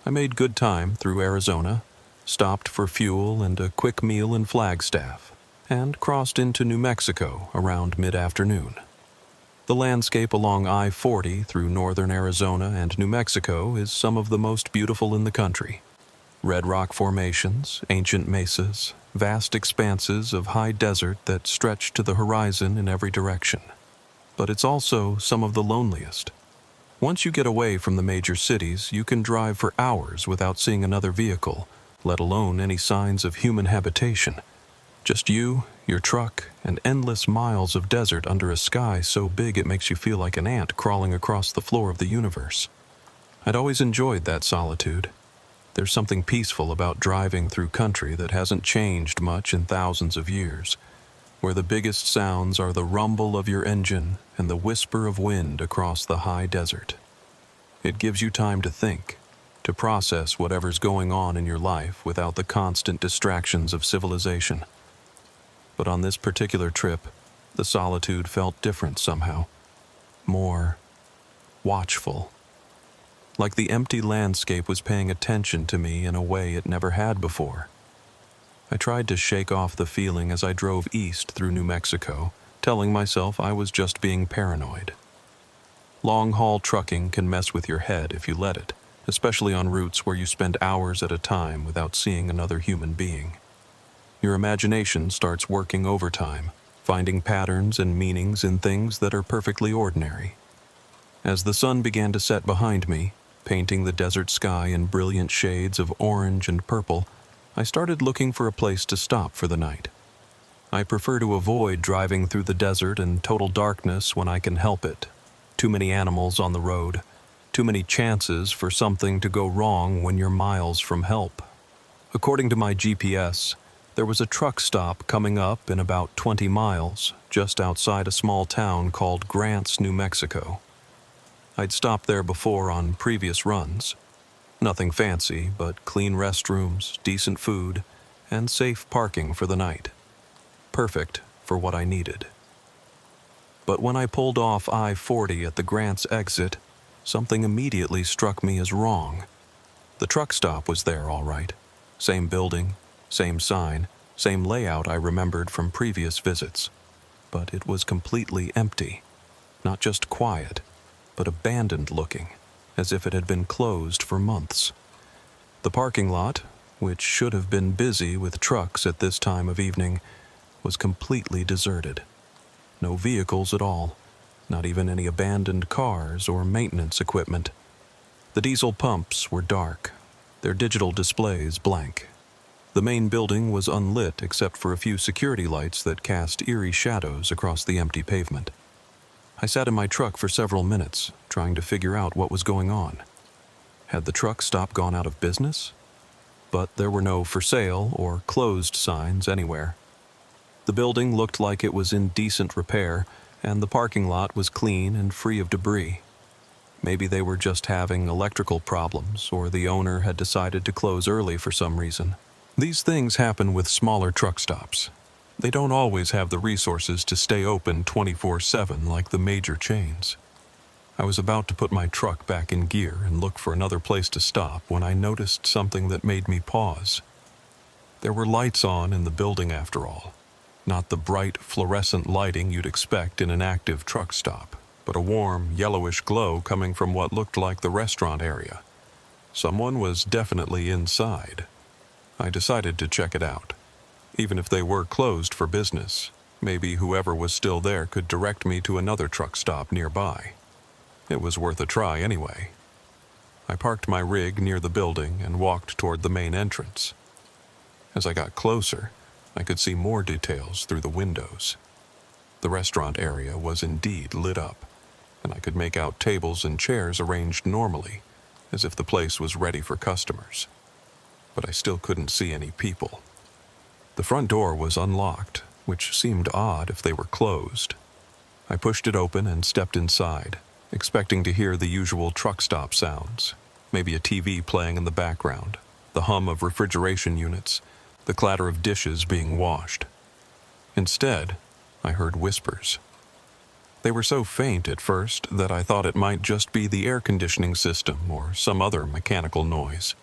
I made good time through Arizona, stopped for fuel and a quick meal in Flagstaff, and crossed into New Mexico around mid-afternoon. The landscape along I-40 through northern Arizona and New Mexico is some of the most beautiful in the country. Red rock formations, ancient mesas, vast expanses of high desert that stretch to the horizon in every direction. But it's also some of the loneliest. Once you get away from the major cities, you can drive for hours without seeing another vehicle, let alone any signs of human habitation. Just you, your truck, and endless miles of desert under a sky so big it makes you feel like an ant crawling across the floor of the universe. I'd always enjoyed that solitude. There's something peaceful about driving through country that hasn't changed much in thousands of years, where the biggest sounds are the rumble of your engine and the whisper of wind across the high desert. It gives you time to think, to process whatever's going on in your life without the constant distractions of civilization. But on this particular trip, the solitude felt different somehow. More watchful. Like the empty landscape was paying attention to me in a way it never had before. I tried to shake off the feeling as I drove east through New Mexico, telling myself I was just being paranoid. Long-haul trucking can mess with your head if you let it, especially on routes where you spend hours at a time without seeing another human being. Your imagination starts working overtime, finding patterns and meanings in things that are perfectly ordinary. As the sun began to set behind me, painting the desert sky in brilliant shades of orange and purple, I started looking for a place to stop for the night. I prefer to avoid driving through the desert in total darkness when I can help it. Too many animals on the road, too many chances for something to go wrong when you're miles from help. According to my GPS, there was a truck stop coming up in about 20 miles, just outside a small town called Grants, New Mexico. I'd stopped there before on previous runs. Nothing fancy, but clean restrooms, decent food, and safe parking for the night. Perfect for what I needed. But when I pulled off I-40 at the Grants exit, something immediately struck me as wrong. The truck stop was there, all right. Same building, same sign, same layout I remembered from previous visits. But it was completely empty. Not just quiet, but abandoned looking, as if it had been closed for months. The parking lot, which should have been busy with trucks at this time of evening, was completely deserted. No vehicles at all, not even any abandoned cars or maintenance equipment. The diesel pumps were dark, their digital displays blank. The main building was unlit except for a few security lights that cast eerie shadows across the empty pavement. I sat in my truck for several minutes, trying to figure out what was going on. Had the truck stop gone out of business? But there were no for sale or closed signs anywhere. The building looked like it was in decent repair, and the parking lot was clean and free of debris. Maybe they were just having electrical problems, or the owner had decided to close early for some reason. These things happen with smaller truck stops. They don't always have the resources to stay open 24/7 like the major chains. I was about to put my truck back in gear and look for another place to stop when I noticed something that made me pause. There were lights on in the building after all. Not the bright fluorescent lighting you'd expect in an active truck stop, but a warm, yellowish glow coming from what looked like the restaurant area. Someone was definitely inside. I decided to check it out. Even if they were closed for business, maybe whoever was still there could direct me to another truck stop nearby. It was worth a try anyway. I parked my rig near the building and walked toward the main entrance. As I got closer, I could see more details through the windows. The restaurant area was indeed lit up, and I could make out tables and chairs arranged normally, as if the place was ready for customers. But I still couldn't see any people. The front door was unlocked, which seemed odd if they were closed. I pushed it open and stepped inside, expecting to hear the usual truck stop sounds, maybe a TV playing in the background, the hum of refrigeration units, the clatter of dishes being washed. Instead, I heard whispers. They were so faint at first that I thought it might just be the air conditioning system or some other mechanical noise.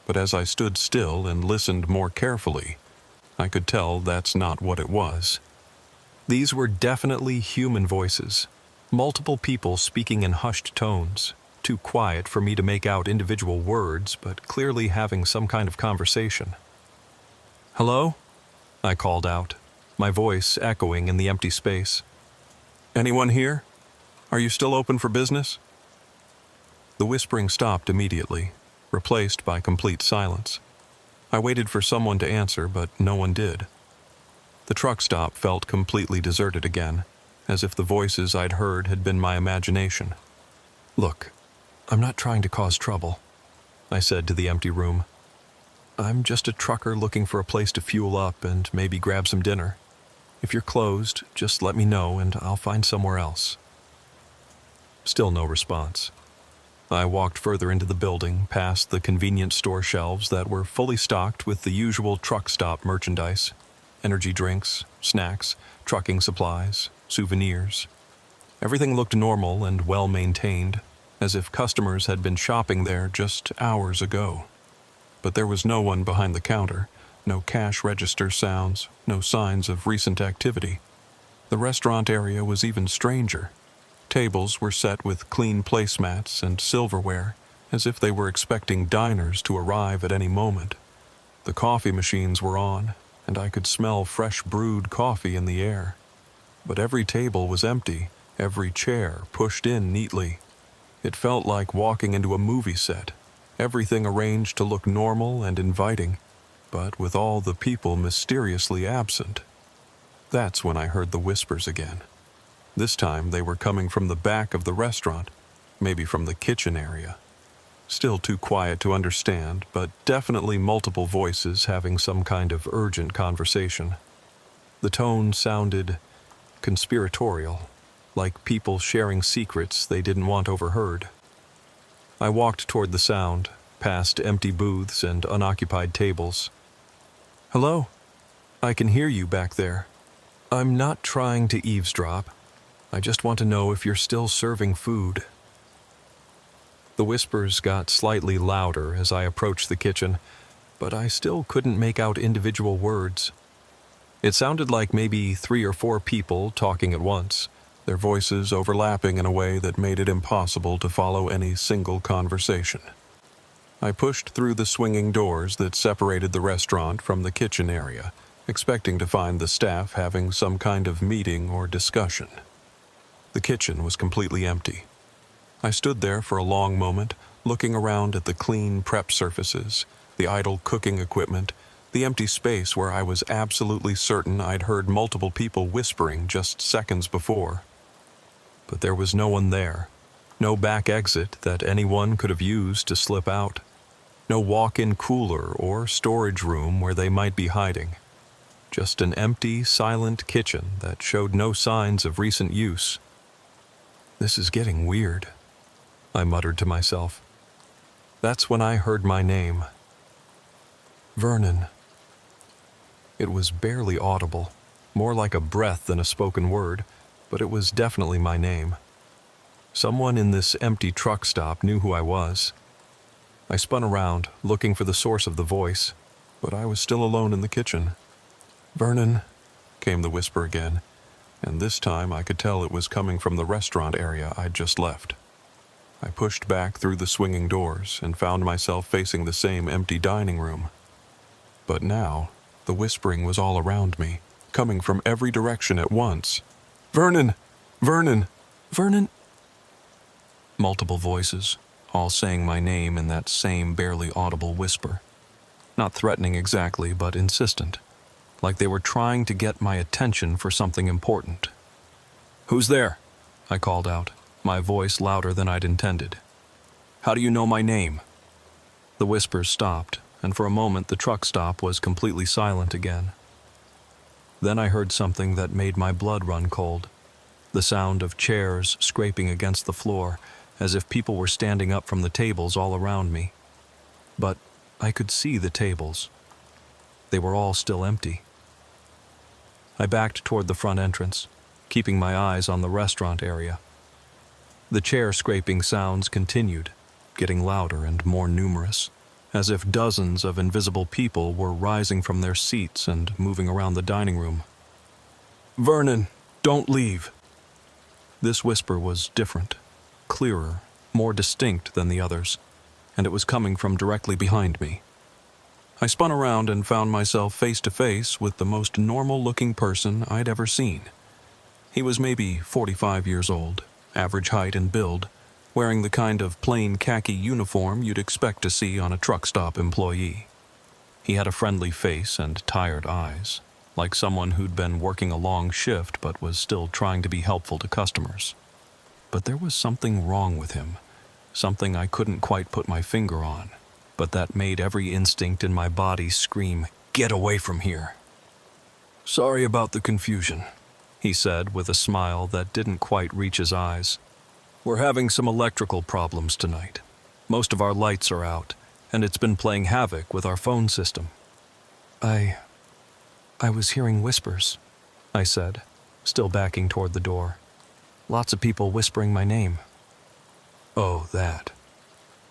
but as I stood still and listened more carefully, I could tell that's not what it was. These were definitely human voices, multiple people speaking in hushed tones, too quiet for me to make out individual words, but clearly having some kind of conversation. "Hello?" I called out, my voice echoing in the empty space. "Anyone here? Are you still open for business?" The whispering stopped immediately, replaced by complete silence. I waited for someone to answer, but no one did. The truck stop felt completely deserted again, as if the voices I'd heard had been my imagination. "Look, I'm not trying to cause trouble," I said to the empty room. "I'm just a trucker looking for a place to fuel up and maybe grab some dinner. If you're closed, just let me know and I'll find somewhere else." Still no response. I walked further into the building, past the convenience store shelves that were fully stocked with the usual truck stop merchandise: energy drinks, snacks, trucking supplies, souvenirs. Everything looked normal and well-maintained, as if customers had been shopping there just hours ago. But there was no one behind the counter, no cash register sounds, no signs of recent activity. The restaurant area was even stranger. Tables were set with clean placemats and silverware, as if they were expecting diners to arrive at any moment. The coffee machines were on, and I could smell fresh brewed coffee in the air. But every table was empty, every chair pushed in neatly. It felt like walking into a movie set, everything arranged to look normal and inviting, but with all the people mysteriously absent. That's when I heard the whispers again. This time they were coming from the back of the restaurant, maybe from the kitchen area. Still too quiet to understand, but definitely multiple voices having some kind of urgent conversation. The tone sounded conspiratorial, like people sharing secrets they didn't want overheard. I walked toward the sound, past empty booths and unoccupied tables. "Hello? I can hear you back there. I'm not trying to eavesdrop. I just want to know if you're still serving food." The whispers got slightly louder as I approached the kitchen, but I still couldn't make out individual words. It sounded like maybe 3 or 4 people talking at once, their voices overlapping in a way that made it impossible to follow any single conversation. I pushed through the swinging doors that separated the restaurant from the kitchen area, expecting to find the staff having some kind of meeting or discussion. The kitchen was completely empty. I stood there for a long moment, looking around at the clean prep surfaces, the idle cooking equipment, the empty space where I was absolutely certain I'd heard multiple people whispering just seconds before. But there was no one there, no back exit that anyone could have used to slip out, no walk-in cooler or storage room where they might be hiding. Just an empty, silent kitchen that showed no signs of recent use. "This is getting weird," I muttered to myself. That's when I heard my name. "Vernon." It was barely audible, more like a breath than a spoken word, but it was definitely my name. Someone in this empty truck stop knew who I was. I spun around, looking for the source of the voice, but I was still alone in the kitchen. "Vernon," came the whisper again, and this time I could tell it was coming from the restaurant area I'd just left. I pushed back through the swinging doors and found myself facing the same empty dining room. But now, the whispering was all around me, coming from every direction at once. "Vernon! Vernon! Vernon!" Multiple voices, all saying my name in that same barely audible whisper. Not threatening exactly, but insistent, like they were trying to get my attention for something important. "Who's there?" I called out, my voice louder than I'd intended. "How do you know my name?" The whispers stopped, and for a moment the truck stop was completely silent again. Then I heard something that made my blood run cold. The sound of chairs scraping against the floor, as if people were standing up from the tables all around me. But I could see the tables. They were all still empty. I backed toward the front entrance, keeping my eyes on the restaurant area. The chair scraping sounds continued, getting louder and more numerous, as if dozens of invisible people were rising from their seats and moving around the dining room. "Vernon, don't leave." This whisper was different, clearer, more distinct than the others, and it was coming from directly behind me. I spun around and found myself face to face with the most normal-looking person I'd ever seen. He was maybe 45 years old, average height and build, wearing the kind of plain khaki uniform you'd expect to see on a truck stop employee. He had a friendly face and tired eyes, like someone who'd been working a long shift but was still trying to be helpful to customers. But there was something wrong with him, something I couldn't quite put my finger on, but that made every instinct in my body scream, "Get away from here." "Sorry about the confusion," he said with a smile that didn't quite reach his eyes. "We're having some electrical problems tonight. Most of our lights are out, and it's been playing havoc with our phone system." I was hearing whispers," I said, still backing toward the door. "Lots of people whispering my name." "Oh, that."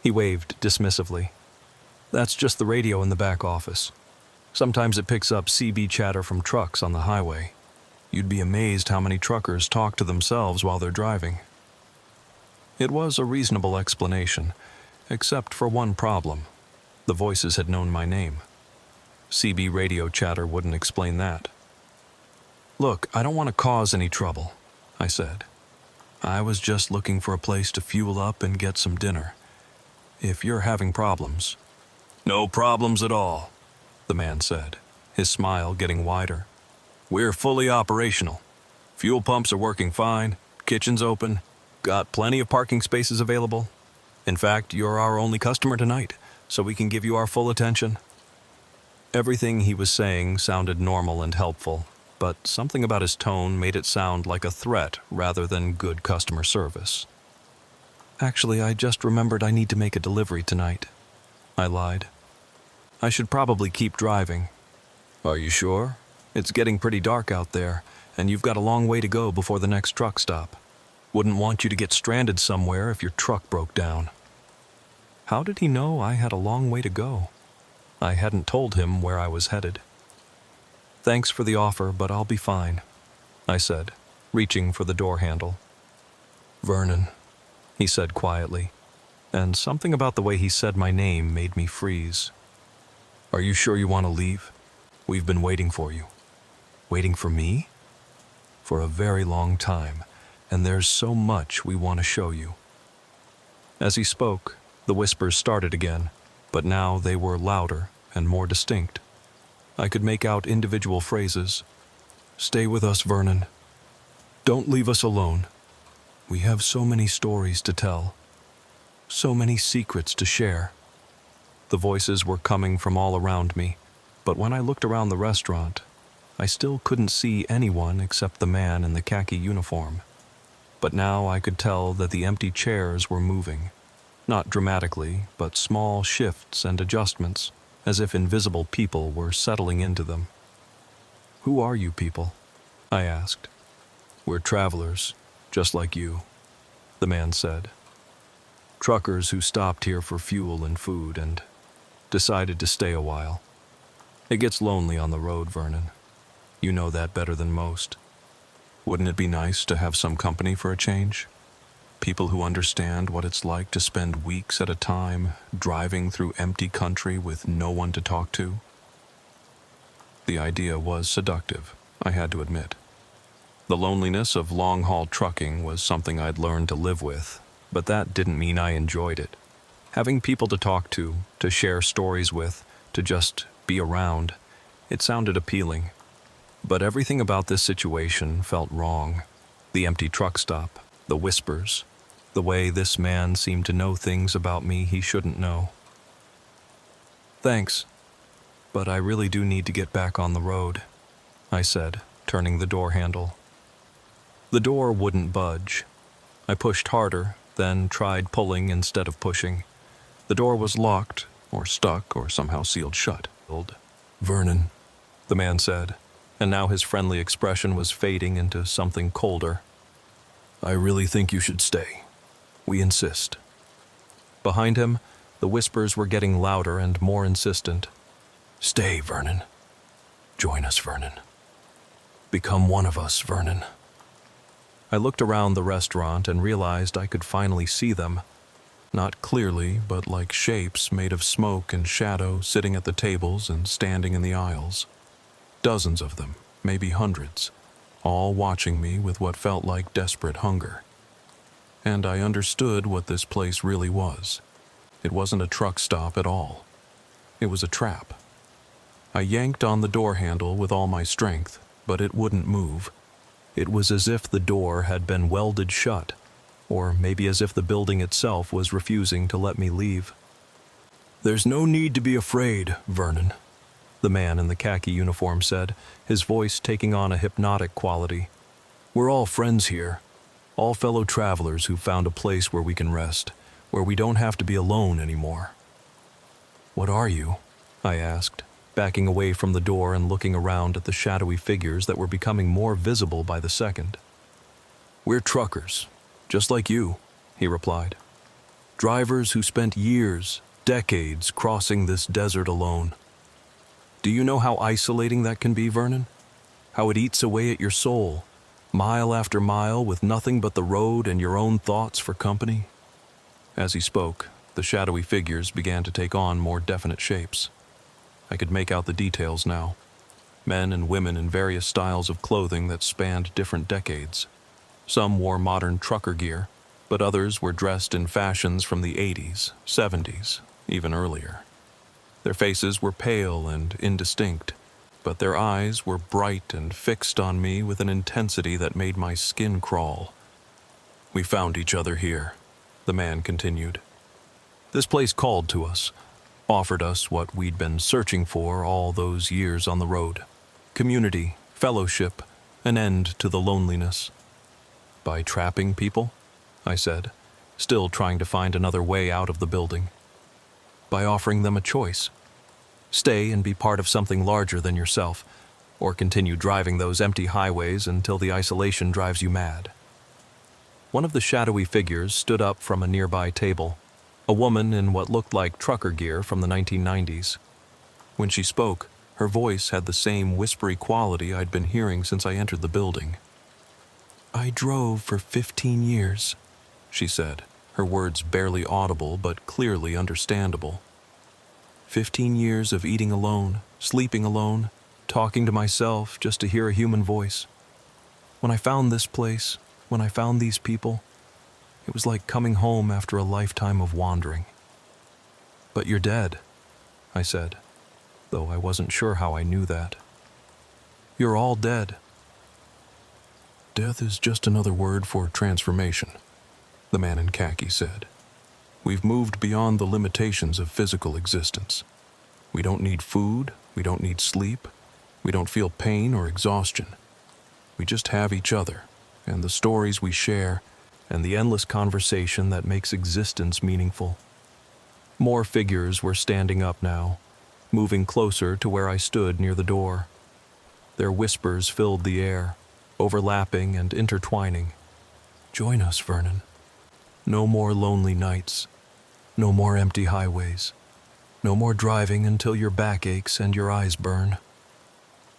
He waved dismissively. "That's just the radio in the back office. Sometimes it picks up CB chatter from trucks on the highway. You'd be amazed how many truckers talk to themselves while they're driving." It was a reasonable explanation, except for one problem. The voices had known my name. CB radio chatter wouldn't explain that. "Look, I don't want to cause any trouble," I said. "I was just looking for a place to fuel up and get some dinner. If you're having problems..." "No problems at all," the man said, his smile getting wider. "We're fully operational. Fuel pumps are working fine, kitchen's open, got plenty of parking spaces available. In fact, you're our only customer tonight, so we can give you our full attention." Everything he was saying sounded normal and helpful, but something about his tone made it sound like a threat rather than good customer service. "Actually, I just remembered I need to make a delivery tonight," I lied. "I should probably keep driving." "Are you sure? It's getting pretty dark out there, and you've got a long way to go before the next truck stop. Wouldn't want you to get stranded somewhere if your truck broke down." How did he know I had a long way to go? I hadn't told him where I was headed. "Thanks for the offer, but I'll be fine," I said, reaching for the door handle. "Vernon," he said quietly, and something about the way he said my name made me freeze. "Are you sure you want to leave? We've been waiting for you." "Waiting for me?" "For a very long time, and there's so much we want to show you." As he spoke, the whispers started again, but now they were louder and more distinct. I could make out individual phrases. "Stay with us, Vernon. Don't leave us alone. We have so many stories to tell, so many secrets to share." The voices were coming from all around me, but when I looked around the restaurant, I still couldn't see anyone except the man in the khaki uniform. But now I could tell that the empty chairs were moving. Not dramatically, but small shifts and adjustments, as if invisible people were settling into them. "Who are you people?" I asked. "We're travelers, just like you," the man said. "Truckers who stopped here for fuel and food and decided to stay a while. It gets lonely on the road, Vernon. You know that better than most. Wouldn't it be nice to have some company for a change? People who understand what it's like to spend weeks at a time driving through empty country with no one to talk to?" The idea was seductive, I had to admit. The loneliness of long-haul trucking was something I'd learned to live with, but that didn't mean I enjoyed it. Having people to talk to share stories with, to just be around, it sounded appealing. But everything about this situation felt wrong. The empty truck stop, the whispers, the way this man seemed to know things about me he shouldn't know. "Thanks, but I really do need to get back on the road," I said, turning the door handle. The door wouldn't budge. I pushed harder, then tried pulling instead of pushing. The door was locked, or stuck, or somehow sealed shut. "Vernon," the man said, and now his friendly expression was fading into something colder. "I really think you should stay. We insist." Behind him, The whispers were getting louder and more insistent. Stay, Vernon. Join us, Vernon. Become one of us, Vernon. I looked around the restaurant and realized I could finally see them. Not clearly, but like shapes made of smoke and shadow sitting at the tables and standing in the aisles. Dozens of them, maybe hundreds, all watching me with what felt like desperate hunger. And I understood what this place really was. It wasn't a truck stop at all. It was a trap. I yanked on the door handle with all my strength, but it wouldn't move. It was as if the door had been welded shut, or maybe as if the building itself was refusing to let me leave. There's no need to be afraid, Vernon, the man in the khaki uniform said, his voice taking on a hypnotic quality. We're all friends here, all fellow travelers who found a place where we can rest, where we don't have to be alone anymore. What are you? I asked, backing away from the door and looking around at the shadowy figures that were becoming more visible by the second. We're truckers, just like you, he replied. Drivers who spent years, decades crossing this desert alone. Do you know how isolating that can be, Vernon? How it eats away at your soul, mile after mile with nothing but the road and your own thoughts for company? As he spoke, the shadowy figures began to take on more definite shapes. I could make out the details now. Men and women in various styles of clothing that spanned different decades. Some wore modern trucker gear, but others were dressed in fashions from the 80s, 70s, even earlier. Their faces were pale and indistinct, but their eyes were bright and fixed on me with an intensity that made my skin crawl. We found each other here, the man continued. This place called to us, offered us what we'd been searching for all those years on the road. Community, fellowship, an end to the loneliness. By trapping people? I said, still trying to find another way out of the building. By offering them a choice. Stay and be part of something larger than yourself, or continue driving those empty highways until the isolation drives you mad. One of the shadowy figures stood up from a nearby table, a woman in what looked like trucker gear from the 1990s. When she spoke, her voice had the same whispery quality I'd been hearing since I entered the building. I drove for 15 years, she said, her words barely audible but clearly understandable. 15 years of eating alone, sleeping alone, talking to myself just to hear a human voice. When I found this place, when I found these people, it was like coming home after a lifetime of wandering. But you're dead, I said, though I wasn't sure how I knew that. You're all dead. Death is just another word for transformation, the man in khaki said. We've moved beyond the limitations of physical existence. We don't need food, we don't need sleep, we don't feel pain or exhaustion. We just have each other, and the stories we share, and the endless conversation that makes existence meaningful. More figures were standing up now, moving closer to where I stood near the door. Their whispers filled the air, overlapping and intertwining. Join us, Vernon. No more lonely nights. No more empty highways. No more driving until your back aches and your eyes burn.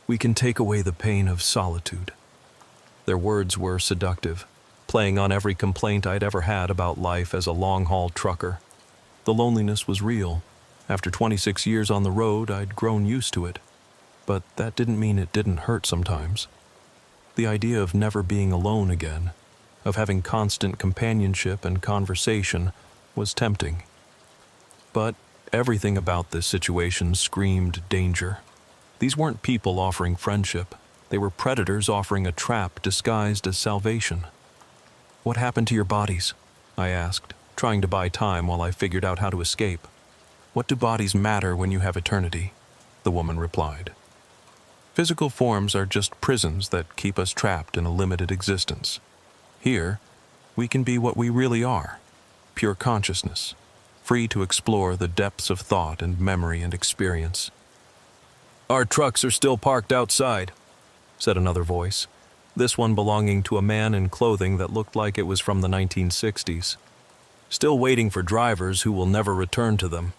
We can take away the pain of solitude. Their words were seductive, playing on every complaint I'd ever had about life as a long-haul trucker. The loneliness was real. After 26 years on the road, I'd grown used to it. But that didn't mean it didn't hurt sometimes. The idea of never being alone again, of having constant companionship and conversation, was tempting. But everything about this situation screamed danger. These weren't people offering friendship. They were predators offering a trap disguised as salvation. What happened to your bodies? I asked, trying to buy time while I figured out how to escape. What do bodies matter when you have eternity? The woman replied. Physical forms are just prisons that keep us trapped in a limited existence. Here, we can be what we really are, pure consciousness, free to explore the depths of thought and memory and experience. Our trucks are still parked outside, said another voice, this one belonging to a man in clothing that looked like it was from the 1960s. Still waiting for drivers who will never return to them.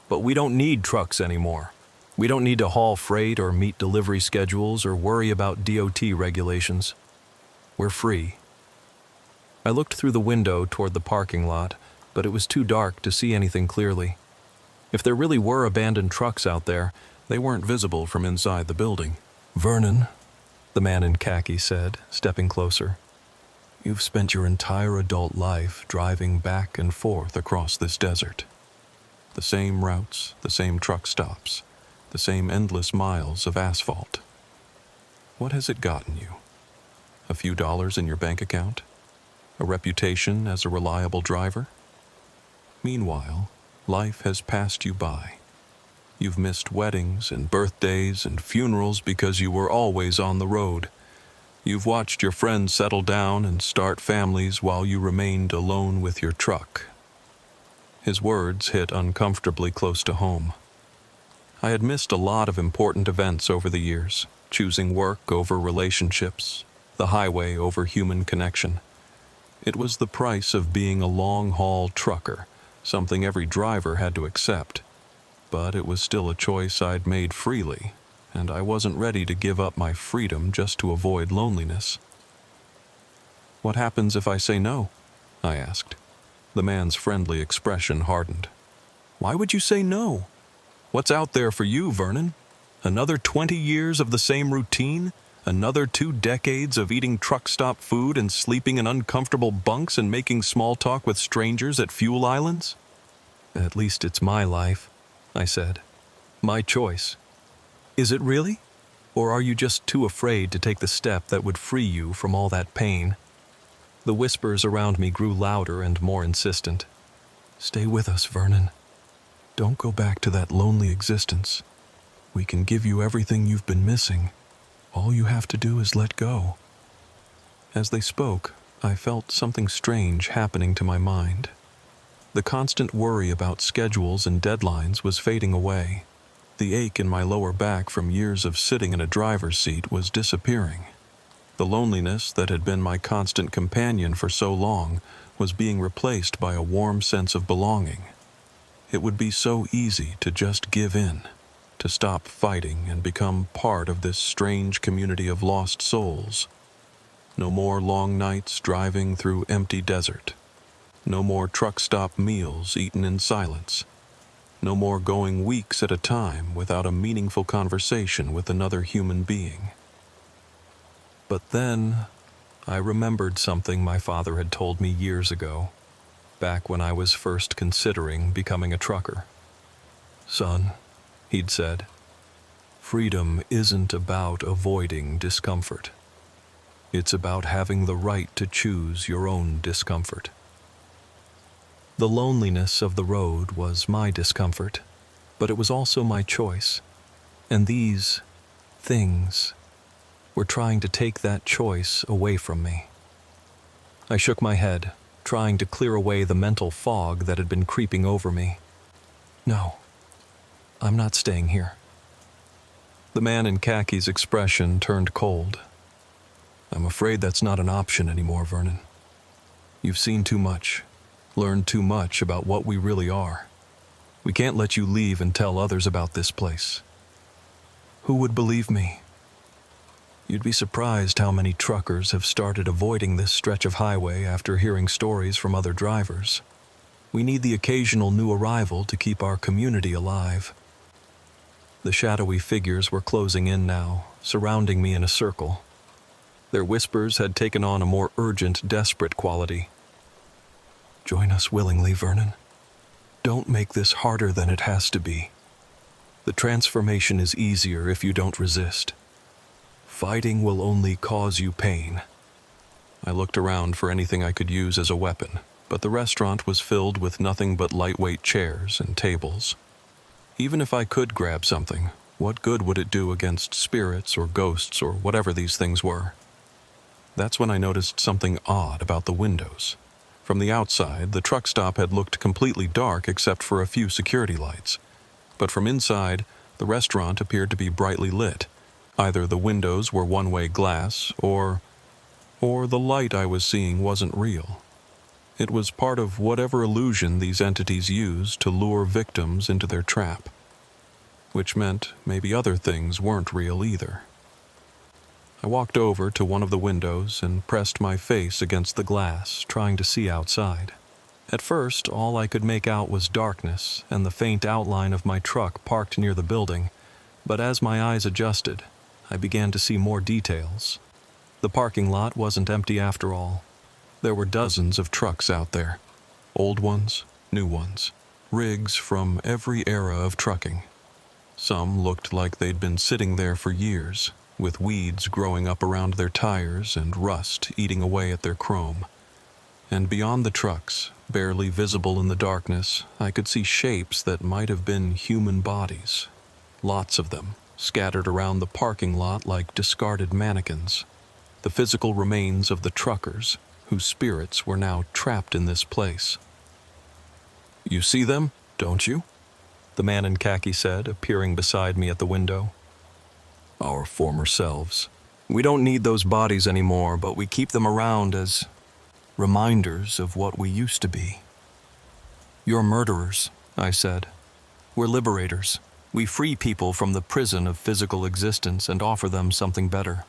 But we don't need trucks anymore. We don't need to haul freight or meet delivery schedules or worry about DOT regulations. We're free. I looked through the window toward the parking lot, but it was too dark to see anything clearly. If there really were abandoned trucks out there, they weren't visible from inside the building. "Vernon," the man in khaki said, stepping closer, "you've spent your entire adult life driving back and forth across this desert. The same routes, the same truck stops, the same endless miles of asphalt. What has it gotten you? A few dollars in your bank account? A reputation as a reliable driver? Meanwhile, life has passed you by. You've missed weddings and birthdays and funerals because you were always on the road. You've watched your friends settle down and start families while you remained alone with your truck." His words hit uncomfortably close to home. I had missed a lot of important events over the years, choosing work over relationships, the highway over human connection. It was the price of being a long-haul trucker, something every driver had to accept. But it was still a choice I'd made freely, and I wasn't ready to give up my freedom just to avoid loneliness. "What happens if I say no?" I asked. The man's friendly expression hardened. "Why would you say no? What's out there for you, Vernon? Another 20 years of the same routine? Another 2 decades of eating truck stop food and sleeping in uncomfortable bunks and making small talk with strangers at fuel islands?" "At least it's my life," I said. "My choice. Is it really? Or are you just too afraid to take the step that would free you from all that pain?" The whispers around me grew louder and more insistent. "Stay with us, Vernon. Don't go back to that lonely existence. We can give you everything you've been missing. All you have to do is let go." As they spoke, I felt something strange happening to my mind. The constant worry about schedules and deadlines was fading away. The ache in my lower back from years of sitting in a driver's seat was disappearing. The loneliness that had been my constant companion for so long was being replaced by a warm sense of belonging. It would be so easy to just give in, to stop fighting and become part of this strange community of lost souls. No more long nights driving through empty desert. No more truck stop meals eaten in silence. No more going weeks at a time without a meaningful conversation with another human being. But then, I remembered something my father had told me years ago, back when I was first considering becoming a trucker. "Son," he'd said, "freedom isn't about avoiding discomfort. It's about having the right to choose your own discomfort." The loneliness of the road was my discomfort, but it was also my choice. And these things were trying to take that choice away from me. I shook my head, trying to clear away the mental fog that had been creeping over me. "No, I'm not staying here." The man in khaki's expression turned cold. "I'm afraid that's not an option anymore, Vernon. You've seen too much, learned too much about what we really are. We can't let you leave and tell others about this place. Who would believe me? You'd be surprised how many truckers have started avoiding this stretch of highway after hearing stories from other drivers. We need the occasional new arrival to keep our community alive." The shadowy figures were closing in now, surrounding me in a circle. Their whispers had taken on a more urgent, desperate quality. "Join us willingly, Vernon. Don't make this harder than it has to be. The transformation is easier if you don't resist. Fighting will only cause you pain." I looked around for anything I could use as a weapon, but the restaurant was filled with nothing but lightweight chairs and tables. Even if I could grab something, what good would it do against spirits or ghosts or whatever these things were? That's when I noticed something odd about the windows. From the outside, the truck stop had looked completely dark except for a few security lights. But from inside, the restaurant appeared to be brightly lit. Either the windows were one-way glass, or the light I was seeing wasn't real. It was part of whatever illusion these entities use to lure victims into their trap, which meant maybe other things weren't real either. I walked over to one of the windows and pressed my face against the glass, trying to see outside. At first, all I could make out was darkness and the faint outline of my truck parked near the building, but as my eyes adjusted, I began to see more details. The parking lot wasn't empty after all. There were dozens of trucks out there, old ones, new ones, rigs from every era of trucking. Some looked like they'd been sitting there for years, with weeds growing up around their tires and rust eating away at their chrome. And beyond the trucks, barely visible in the darkness, I could see shapes that might have been human bodies. Lots of them, scattered around the parking lot like discarded mannequins. The physical remains of the truckers, whose spirits were now trapped in this place. "You see them, don't you?" the man in khaki said, appearing beside me at the window. "Our former selves. We don't need those bodies anymore, but we keep them around as reminders of what we used to be." "You're murderers," I said. "We're liberators. We free people from the prison of physical existence and offer them something better.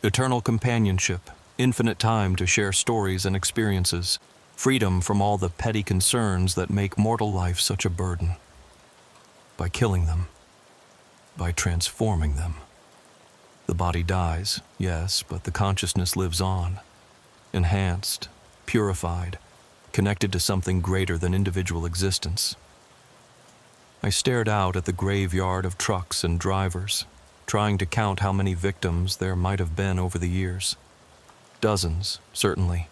Eternal companionship, infinite time to share stories and experiences, freedom from all the petty concerns that make mortal life such a burden. By killing them, by transforming them. The body dies, yes, but the consciousness lives on, enhanced, purified, connected to something greater than individual existence." I stared out at the graveyard of trucks and drivers, trying to count how many victims there might have been over the years. Dozens, certainly,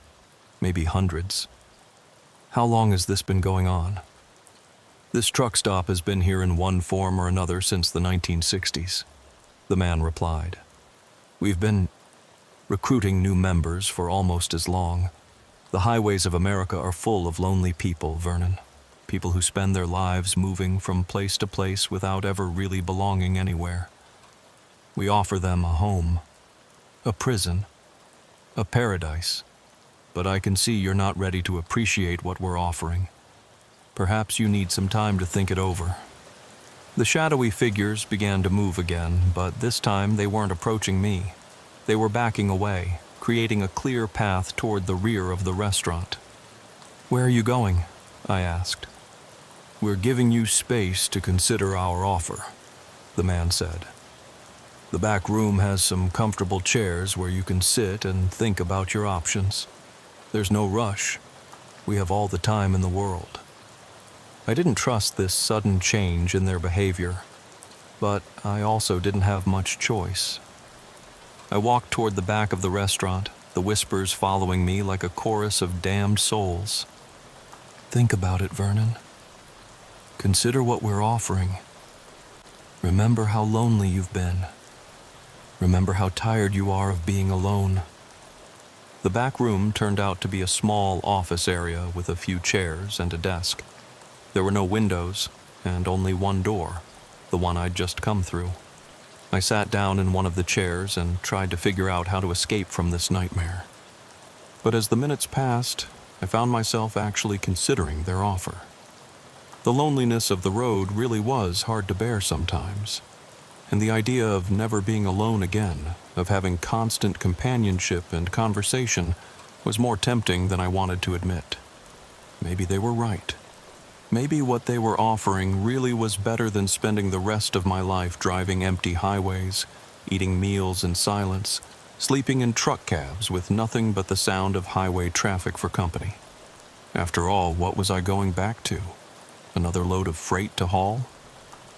maybe hundreds. How long has this been going on? "This truck stop has been here in one form or another since the 1960s, the man replied. "We've been recruiting new members for almost as long. The highways of America are full of lonely people, Vernon. People who spend their lives moving from place to place without ever really belonging anywhere. We offer them a home, a prison, a paradise. But I can see you're not ready to appreciate what we're offering. Perhaps you need some time to think it over." The shadowy figures began to move again, but this time they weren't approaching me. They were backing away, creating a clear path toward the rear of the restaurant. "Where are you going?" I asked. "We're giving you space to consider our offer," the man said. "The back room has some comfortable chairs where you can sit and think about your options. There's no rush. We have all the time in the world." I didn't trust this sudden change in their behavior, but I also didn't have much choice. I walked toward the back of the restaurant, the whispers following me like a chorus of damned souls. "Think about it, Vernon. Consider what we're offering. Remember how lonely you've been. Remember how tired you are of being alone." The back room turned out to be a small office area with a few chairs and a desk. There were no windows, and only one door, the one I'd just come through. I sat down in one of the chairs and tried to figure out how to escape from this nightmare. But as the minutes passed, I found myself actually considering their offer. The loneliness of the road really was hard to bear sometimes, and the idea of never being alone again, of having constant companionship and conversation, was more tempting than I wanted to admit. Maybe they were right. Maybe what they were offering really was better than spending the rest of my life driving empty highways, eating meals in silence, sleeping in truck cabs with nothing but the sound of highway traffic for company. After all, what was I going back to? Another load of freight to haul?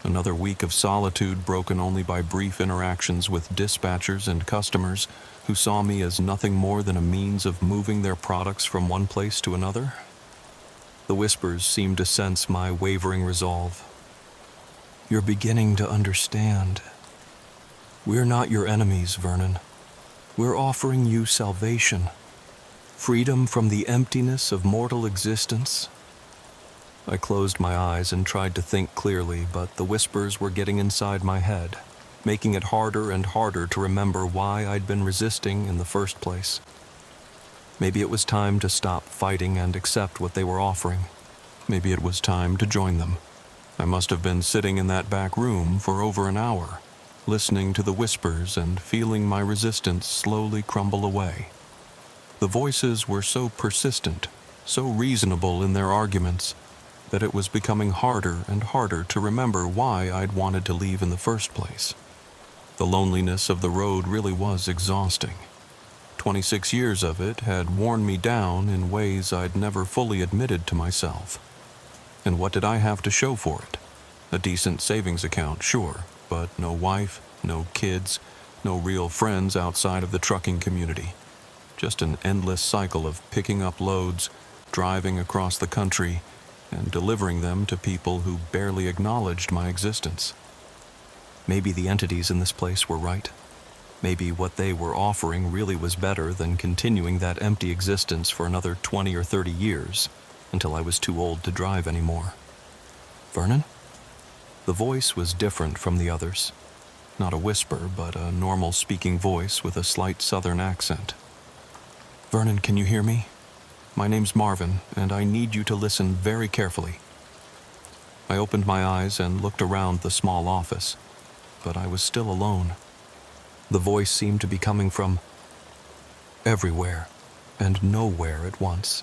Another week of solitude broken only by brief interactions with dispatchers and customers who saw me as nothing more than a means of moving their products from one place to another? The whispers seemed to sense my wavering resolve. "You're beginning to understand. We're not your enemies, Vernon. We're offering you salvation, freedom from the emptiness of mortal existence." I closed my eyes and tried to think clearly, but the whispers were getting inside my head, making it harder and harder to remember why I'd been resisting in the first place. Maybe it was time to stop fighting and accept what they were offering. Maybe it was time to join them. I must have been sitting in that back room for over an hour, listening to the whispers and feeling my resistance slowly crumble away. The voices were so persistent, so reasonable in their arguments, that it was becoming harder and harder to remember why I'd wanted to leave in the first place. The loneliness of the road really was exhausting. 26 years of it had worn me down in ways I'd never fully admitted to myself. And what did I have to show for it? A decent savings account, sure, but no wife, no kids, no real friends outside of the trucking community. Just an endless cycle of picking up loads, driving across the country, and delivering them to people who barely acknowledged my existence. Maybe the entities in this place were right. Maybe what they were offering really was better than continuing that empty existence for another 20 or 30 years, until I was too old to drive anymore. Vernon? The voice was different from the others. Not a whisper, but a normal speaking voice with a slight southern accent. Vernon, can you hear me? My name's Marvin, and I need you to listen very carefully. I opened my eyes and looked around the small office, but I was still alone. The voice seemed to be coming from everywhere and nowhere at once.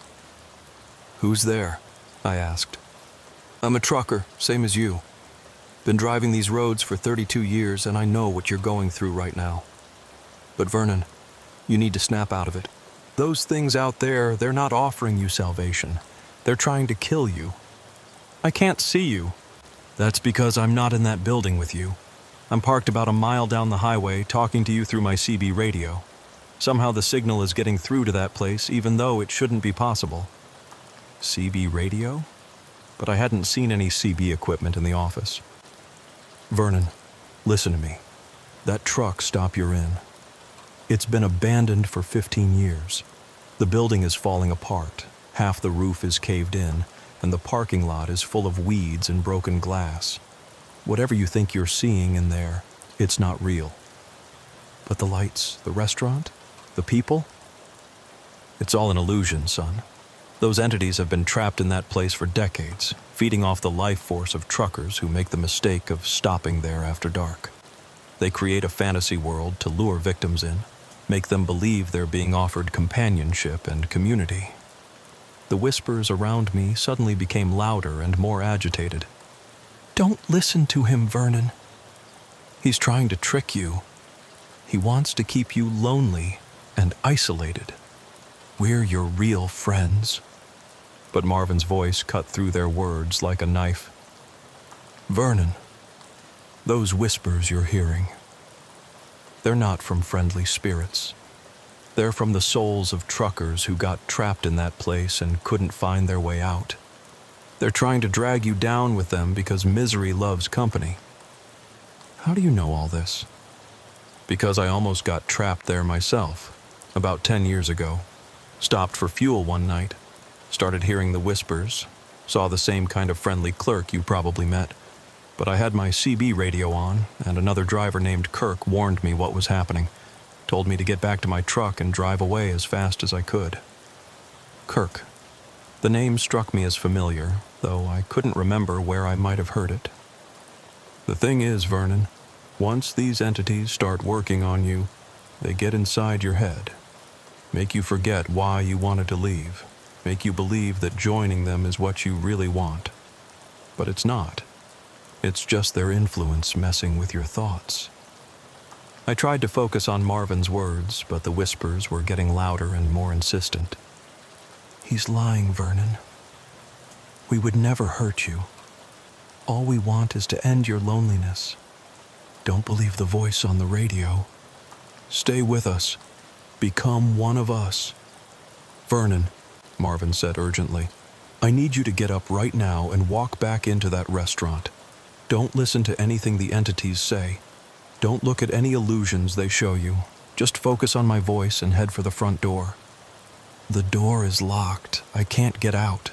Who's there? I asked. I'm a trucker, same as you. Been driving these roads for 32 years, and I know what you're going through right now. But Vernon, you need to snap out of it. Those things out there, they're not offering you salvation. They're trying to kill you. I can't see you. That's because I'm not in that building with you. I'm parked about a mile down the highway, talking to you through my CB radio. Somehow the signal is getting through to that place, even though it shouldn't be possible. CB radio? But I hadn't seen any CB equipment in the office. Vernon, listen to me. That truck stop you're in. It's been abandoned for 15 years. The building is falling apart. Half the roof is caved in, and the parking lot is full of weeds and broken glass. Whatever you think you're seeing in there, it's not real. But the lights, the restaurant, the people? It's all an illusion, son. Those entities have been trapped in that place for decades, feeding off the life force of truckers who make the mistake of stopping there after dark. They create a fantasy world to lure victims in, make them believe they're being offered companionship and community. The whispers around me suddenly became louder and more agitated. Don't listen to him, Vernon. He's trying to trick you. He wants to keep you lonely and isolated. We're your real friends. But Marvin's voice cut through their words like a knife. Vernon, those whispers you're hearing, they're not from friendly spirits. They're from the souls of truckers who got trapped in that place and couldn't find their way out. They're trying to drag you down with them because misery loves company. How do you know all this? Because I almost got trapped there myself, about 10 years ago. Stopped for fuel one night, started hearing the whispers, saw the same kind of friendly clerk you probably met. But I had my CB radio on, and another driver named Kirk warned me what was happening, told me to get back to my truck and drive away as fast as I could. Kirk. The name struck me as familiar, though I couldn't remember where I might have heard it. The thing is, Vernon, once these entities start working on you, they get inside your head, make you forget why you wanted to leave, make you believe that joining them is what you really want. But it's not. It's just their influence messing with your thoughts. I tried to focus on Marvin's words, but the whispers were getting louder and more insistent. He's lying, Vernon. We would never hurt you. All we want is to end your loneliness. Don't believe the voice on the radio. Stay with us. Become one of us. Vernon, Marvin said urgently, I need you to get up right now and walk back into that restaurant. Don't listen to anything the entities say. Don't look at any illusions they show you. Just focus on my voice and head for the front door. The door is locked. I can't get out.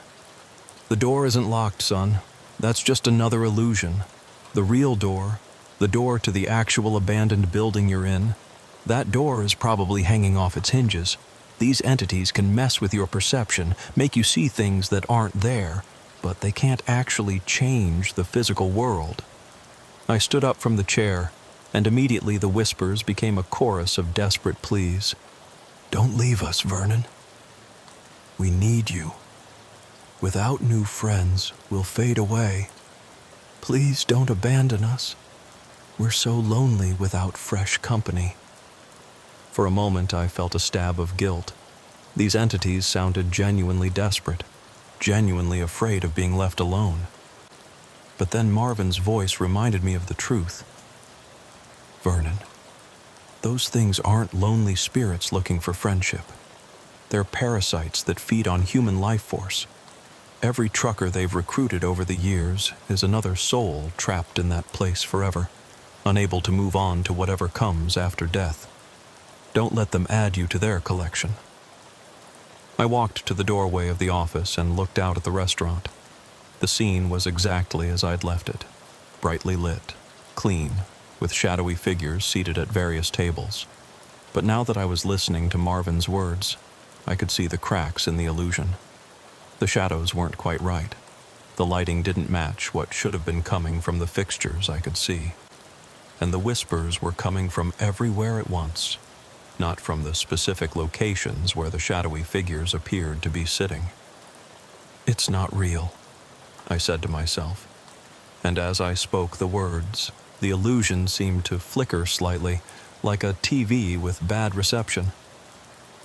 The door isn't locked, son. That's just another illusion. The real door, the door to the actual abandoned building you're in, that door is probably hanging off its hinges. These entities can mess with your perception, make you see things that aren't there, but they can't actually change the physical world. I stood up from the chair, and immediately the whispers became a chorus of desperate pleas. Don't leave us, Vernon. We need you. Without new friends, we'll fade away. Please don't abandon us. We're so lonely without fresh company. For a moment, I felt a stab of guilt. These entities sounded genuinely desperate, genuinely afraid of being left alone. But then Marvin's voice reminded me of the truth. Vernon, those things aren't lonely spirits looking for friendship. They're parasites that feed on human life force. Every trucker they've recruited over the years is another soul trapped in that place forever, unable to move on to whatever comes after death. Don't let them add you to their collection. I walked to the doorway of the office and looked out at the restaurant. The scene was exactly as I'd left it, brightly lit, clean, with shadowy figures seated at various tables. But now that I was listening to Marvin's words, I could see the cracks in the illusion. The shadows weren't quite right. The lighting didn't match what should have been coming from the fixtures I could see. And the whispers were coming from everywhere at once, not from the specific locations where the shadowy figures appeared to be sitting. It's not real, I said to myself. And as I spoke the words, the illusion seemed to flicker slightly, like a TV with bad reception.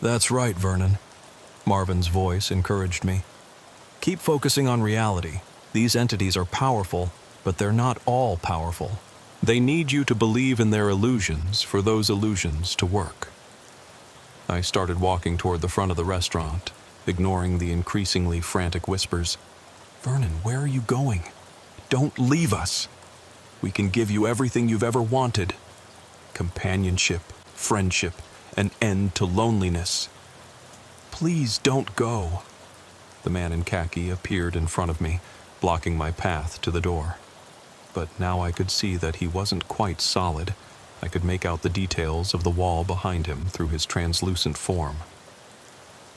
That's right, Vernon. Marvin's voice encouraged me. Keep focusing on reality. These entities are powerful, but they're not all powerful. They need you to believe in their illusions for those illusions to work. I started walking toward the front of the restaurant, ignoring the increasingly frantic whispers. Vernon, where are you going? Don't leave us. We can give you everything you've ever wanted. Companionship, friendship, an end to loneliness. Please don't go. The man in khaki appeared in front of me, blocking my path to the door. But now I could see that he wasn't quite solid. I could make out the details of the wall behind him through his translucent form.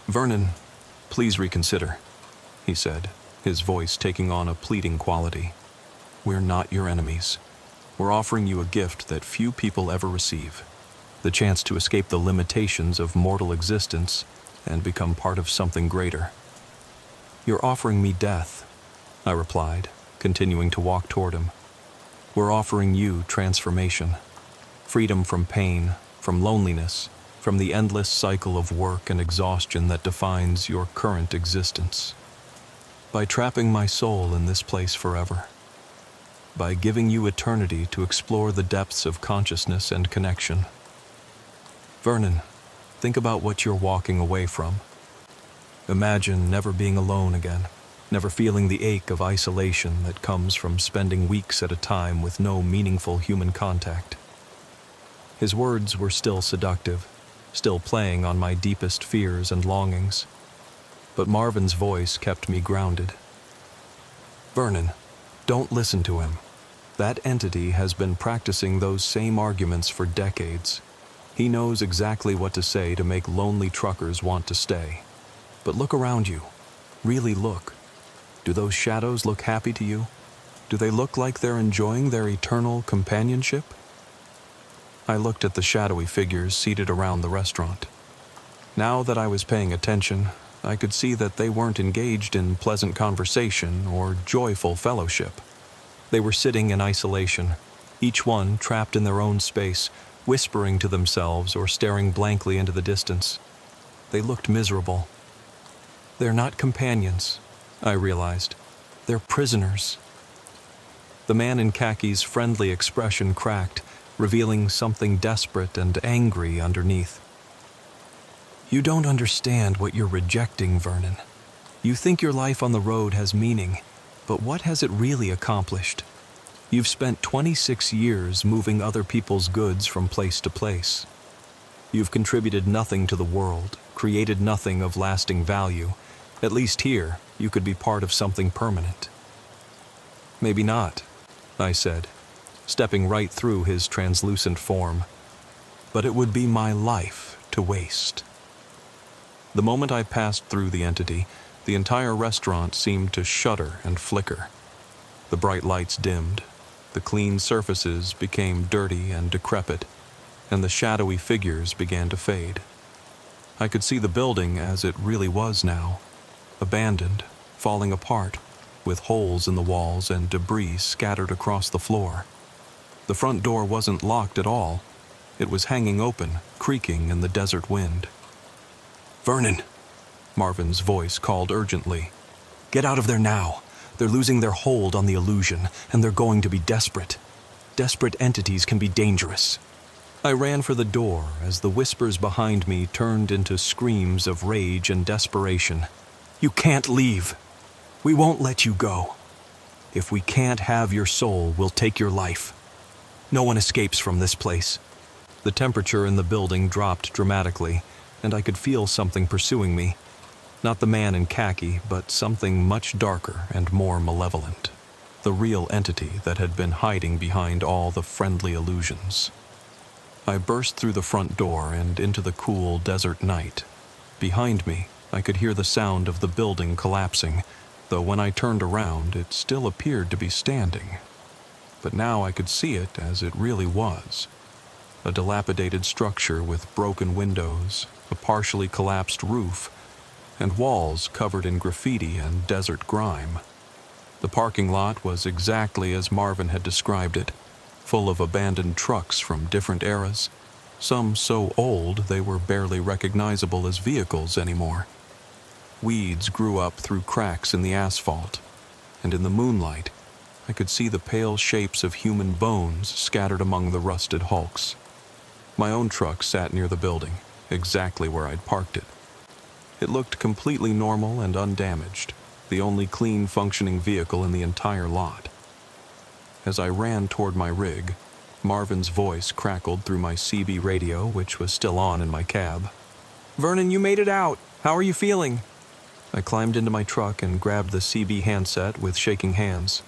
Vernon, please reconsider, he said, his voice taking on a pleading quality. We're not your enemies. We're offering you a gift that few people ever receive, the chance to escape the limitations of mortal existence and become part of something greater. You're offering me death, I replied, continuing to walk toward him. We're offering you transformation, freedom from pain, from loneliness, from the endless cycle of work and exhaustion that defines your current existence. By trapping my soul in this place forever, by giving you eternity to explore the depths of consciousness and connection. Vernon, think about what you're walking away from. Imagine never being alone again, never feeling the ache of isolation that comes from spending weeks at a time with no meaningful human contact. His words were still seductive, still playing on my deepest fears and longings. But Marvin's voice kept me grounded. Vernon, don't listen to him. That entity has been practicing those same arguments for decades. He knows exactly what to say to make lonely truckers want to stay. But look around you. Really look. Do those shadows look happy to you? Do they look like they're enjoying their eternal companionship? I looked at the shadowy figures seated around the restaurant. Now that I was paying attention, I could see that they weren't engaged in pleasant conversation or joyful fellowship. They were sitting in isolation, each one trapped in their own space, whispering to themselves or staring blankly into the distance. They looked miserable. They're not companions, I realized. They're prisoners. The man in khaki's friendly expression cracked, revealing something desperate and angry underneath. You don't understand what you're rejecting, Vernon. You think your life on the road has meaning, but what has it really accomplished? You've spent 26 years moving other people's goods from place to place. You've contributed nothing to the world, created nothing of lasting value. At least here, you could be part of something permanent. Maybe not, I said, stepping right through his translucent form. But it would be my life to waste. The moment I passed through the entity, the entire restaurant seemed to shudder and flicker. The bright lights dimmed, the clean surfaces became dirty and decrepit, and the shadowy figures began to fade. I could see the building as it really was now, abandoned, falling apart, with holes in the walls and debris scattered across the floor. The front door wasn't locked at all. It was hanging open, creaking in the desert wind. "Vernon," Marvin's voice called urgently. "Get out of there now. They're losing their hold on the illusion, and they're going to be desperate. Desperate entities can be dangerous." I ran for the door as the whispers behind me turned into screams of rage and desperation. "You can't leave. We won't let you go. If we can't have your soul, we'll take your life. No one escapes from this place." The temperature in the building dropped dramatically, and I could feel something pursuing me. Not the man in khaki, but something much darker and more malevolent. The real entity that had been hiding behind all the friendly illusions. I burst through the front door and into the cool desert night. Behind me, I could hear the sound of the building collapsing, though when I turned around, it still appeared to be standing. But now I could see it as it really was. A dilapidated structure with broken windows, a partially collapsed roof, and walls covered in graffiti and desert grime. The parking lot was exactly as Marvin had described it, full of abandoned trucks from different eras, some so old they were barely recognizable as vehicles anymore. Weeds grew up through cracks in the asphalt, and in the moonlight, I could see the pale shapes of human bones scattered among the rusted hulks. My own truck sat near the building, exactly where I'd parked it. It looked completely normal and undamaged, the only clean functioning vehicle in the entire lot. As I ran toward my rig, Marvin's voice crackled through my CB radio, which was still on in my cab. "Vernon, you made it out. How are you feeling?" I climbed into my truck and grabbed the CB handset with shaking hands.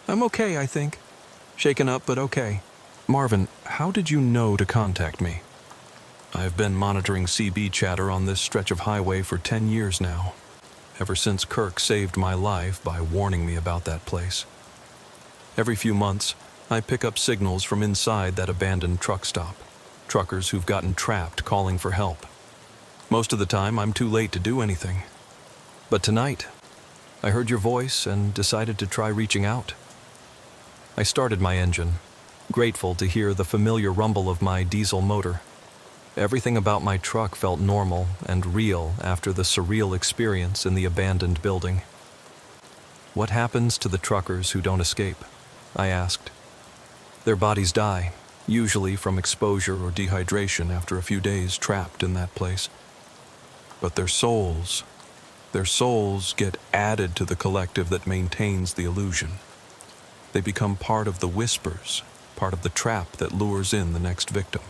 "I'm okay, I think. Shaken up, but okay." "Marvin, how did you know to contact me?" "I've been monitoring CB chatter on this stretch of highway for 10 years now, ever since Kirk saved my life by warning me about that place. Every few months, I pick up signals from inside that abandoned truck stop, truckers who've gotten trapped calling for help. Most of the time, I'm too late to do anything. But tonight, I heard your voice and decided to try reaching out." I started my engine, grateful to hear the familiar rumble of my diesel motor. Everything about my truck felt normal and real after the surreal experience in the abandoned building. "What happens to the truckers who don't escape?" I asked. "Their bodies die, usually from exposure or dehydration after a few days trapped in that place. But their souls get added to the collective that maintains the illusion. They become part of the whispers, part of the trap that lures in the next victim."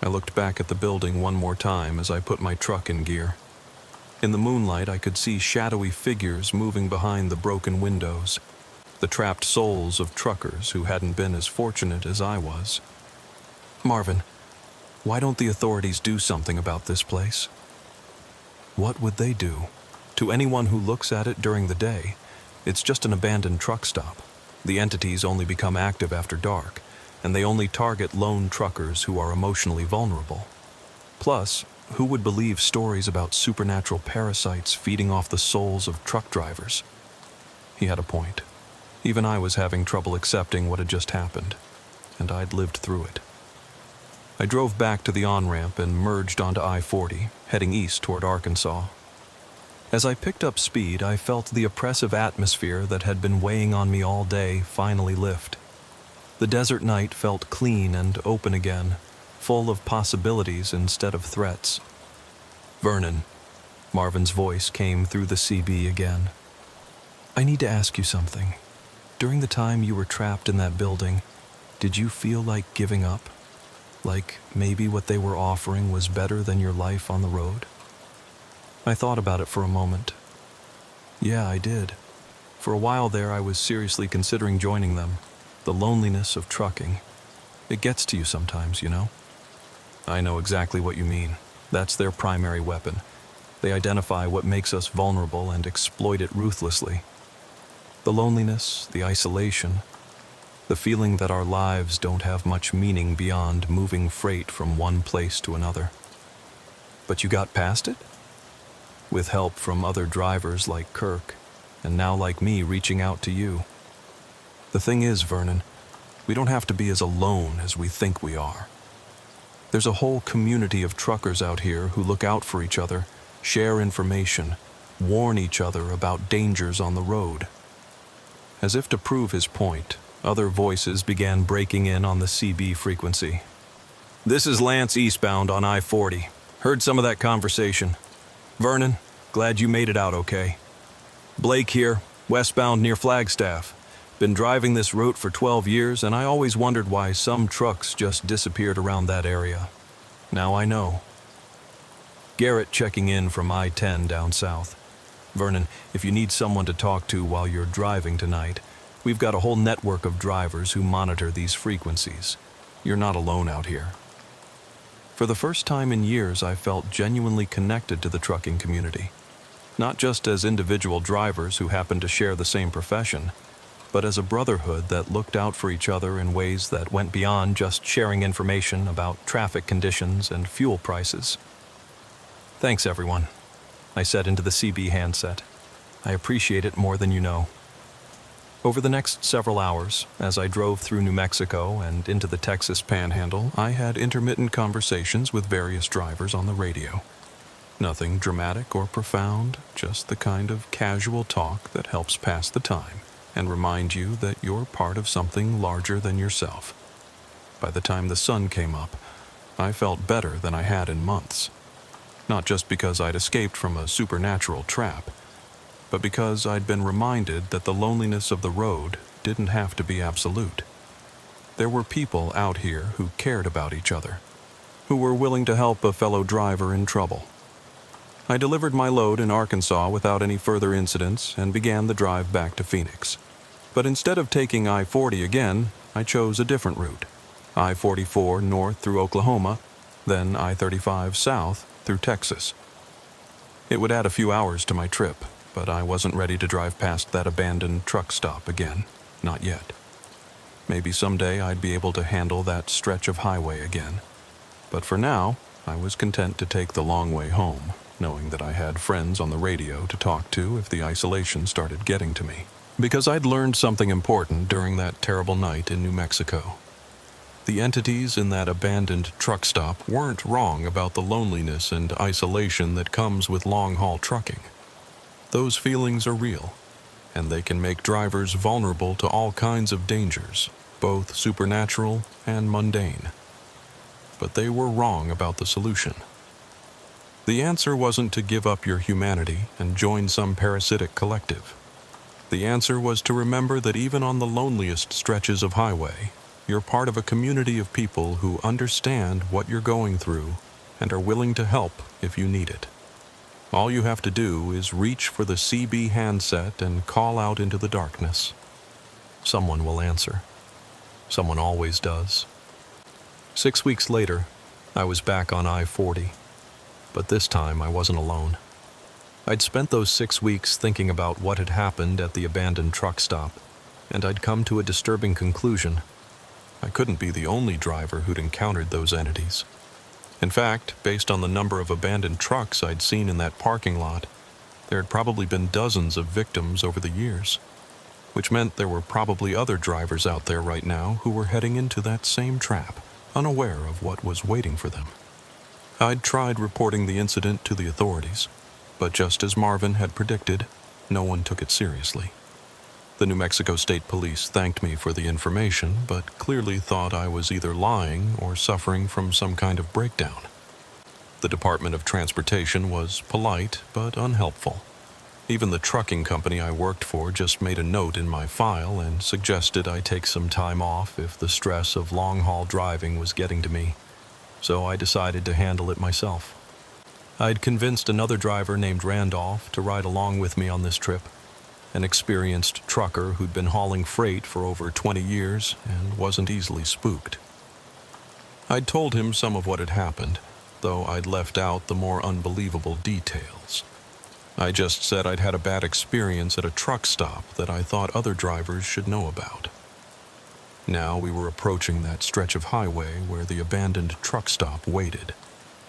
I looked back at the building one more time as I put my truck in gear. In the moonlight, I could see shadowy figures moving behind the broken windows, the trapped souls of truckers who hadn't been as fortunate as I was. "Marvin, why don't the authorities do something about this place?" "What would they do? To anyone who looks at it during the day, it's just an abandoned truck stop. The entities only become active after dark, and they only target lone truckers who are emotionally vulnerable. Plus, who would believe stories about supernatural parasites feeding off the souls of truck drivers?" He had a point. Even I was having trouble accepting what had just happened, and I'd lived through it. I drove back to the on-ramp and merged onto I-40, heading east toward Arkansas. As I picked up speed, I felt the oppressive atmosphere that had been weighing on me all day finally lift. The desert night felt clean and open again, full of possibilities instead of threats. "Vernon," Marvin's voice came through the CB again. "I need to ask you something. During the time you were trapped in that building, did you feel like giving up? Like maybe what they were offering was better than your life on the road?" I thought about it for a moment. Yeah, I did. For a while there, I was seriously considering joining them. The loneliness of trucking. It gets to you sometimes, you know? "I know exactly what you mean. That's their primary weapon. They identify what makes us vulnerable and exploit it ruthlessly. The loneliness, the isolation, the feeling that our lives don't have much meaning beyond moving freight from one place to another. But you got past it? With help from other drivers like Kirk, and now like me reaching out to you. The thing is, Vernon, we don't have to be as alone as we think we are. There's a whole community of truckers out here who look out for each other, share information, warn each other about dangers on the road. As if to prove his point, other voices began breaking in on the CB frequency. This is Lance eastbound on I-40. Heard some of that conversation. Vernon, glad you made it out okay. Blake here, westbound near Flagstaff. Been driving this route for 12 years, and I always wondered why some trucks just disappeared around that area. Now I know. Garrett checking in from I-10 down south. Vernon, if you need someone to talk to while you're driving tonight, we've got a whole network of drivers who monitor these frequencies. You're not alone out here. For the first time in years, I felt genuinely connected to the trucking community. Not just as individual drivers who happened to share the same profession, but as a brotherhood that looked out for each other in ways that went beyond just sharing information about traffic conditions and fuel prices. Thanks, everyone, I said into the CB handset. I appreciate it more than you know. Over the next several hours, as I drove through New Mexico and into the Texas Panhandle, I had intermittent conversations with various drivers on the radio. Nothing dramatic or profound, just the kind of casual talk that helps pass the time and remind you that you're part of something larger than yourself. By the time the sun came up, I felt better than I had in months. Not just because I'd escaped from a supernatural trap, but because I'd been reminded that the loneliness of the road didn't have to be absolute. There were people out here who cared about each other, who were willing to help a fellow driver in trouble. I delivered my load in Arkansas without any further incidents and began the drive back to Phoenix. But instead of taking I-40 again, I chose a different route. I-44 north through Oklahoma, then I-35 south through Texas. It would add a few hours to my trip, but I wasn't ready to drive past that abandoned truck stop again. Not yet. Maybe someday I'd be able to handle that stretch of highway again. But for now, I was content to take the long way home, knowing that I had friends on the radio to talk to if the isolation started getting to me. Because I'd learned something important during that terrible night in New Mexico. The entities in that abandoned truck stop weren't wrong about the loneliness and isolation that comes with long-haul trucking. Those feelings are real, and they can make drivers vulnerable to all kinds of dangers, both supernatural and mundane. But they were wrong about the solution. The answer wasn't to give up your humanity and join some parasitic collective. The answer was to remember that even on the loneliest stretches of highway, you're part of a community of people who understand what you're going through and are willing to help if you need it. All you have to do is reach for the CB handset and call out into the darkness. Someone will answer. Someone always does. 6 weeks later, I was back on I-40, but this time I wasn't alone. I'd spent those 6 weeks thinking about what had happened at the abandoned truck stop, and I'd come to a disturbing conclusion. I couldn't be the only driver who'd encountered those entities. In fact, based on the number of abandoned trucks I'd seen in that parking lot, there had probably been dozens of victims over the years, which meant there were probably other drivers out there right now who were heading into that same trap, unaware of what was waiting for them. I'd tried reporting the incident to the authorities, but just as Marvin had predicted, no one took it seriously. The New Mexico State Police thanked me for the information, but clearly thought I was either lying or suffering from some kind of breakdown. The Department of Transportation was polite but unhelpful. Even the trucking company I worked for just made a note in my file and suggested I take some time off if the stress of long-haul driving was getting to me, so I decided to handle it myself. I'd convinced another driver named Randolph to ride along with me on this trip, an experienced trucker who'd been hauling freight for over 20 years and wasn't easily spooked. I'd told him some of what had happened, though I'd left out the more unbelievable details. I just said I'd had a bad experience at a truck stop that I thought other drivers should know about. Now we were approaching that stretch of highway where the abandoned truck stop waited,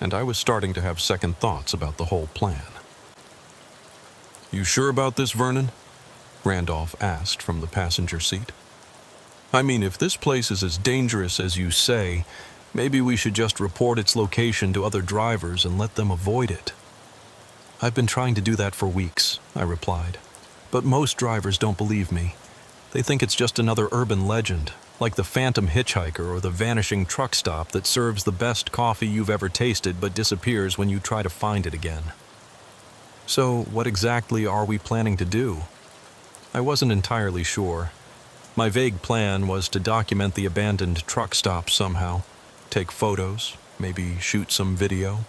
and I was starting to have second thoughts about the whole plan. "You sure about this, Vernon?" Randolph asked from the passenger seat. "I mean, if this place is as dangerous as you say, maybe we should just report its location to other drivers and let them avoid it." "I've been trying to do that for weeks," I replied. "But most drivers don't believe me. They think it's just another urban legend, like the phantom hitchhiker or the vanishing truck stop that serves the best coffee you've ever tasted but disappears when you try to find it again." "So, what exactly are we planning to do?" I wasn't entirely sure. My vague plan was to document the abandoned truck stop somehow, take photos, maybe shoot some video,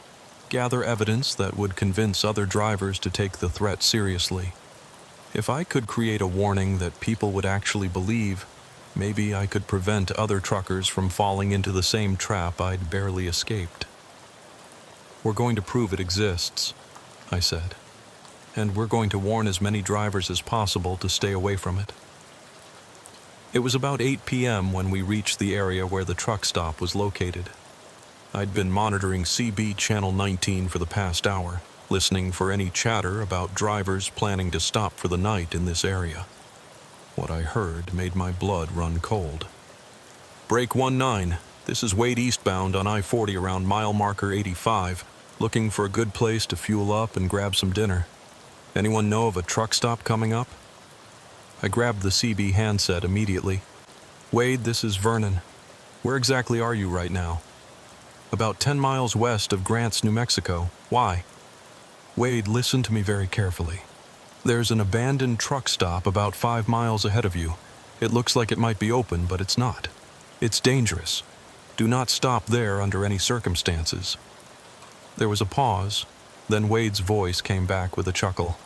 gather evidence that would convince other drivers to take the threat seriously. If I could create a warning that people would actually believe, maybe I could prevent other truckers from falling into the same trap I'd barely escaped. "We're going to prove it exists," I said. "And we're going to warn as many drivers as possible to stay away from it." It was about 8 p.m. when we reached the area where the truck stop was located. I'd been monitoring CB Channel 19 for the past hour, listening for any chatter about drivers planning to stop for the night in this area. What I heard made my blood run cold. "Break 19. This is Wade eastbound on I-40 around mile marker 85, looking for a good place to fuel up and grab some dinner. Anyone know of a truck stop coming up?" I grabbed the CB handset immediately. "Wade, this is Vernon. Where exactly are you right now?" "About 10 miles west of Grants, New Mexico. Why?" "Wade, listen to me very carefully. There's an abandoned truck stop about 5 miles ahead of you. It looks like it might be open, but it's not. It's dangerous. Do not stop there under any circumstances." There was a pause, then Wade's voice came back with a chuckle.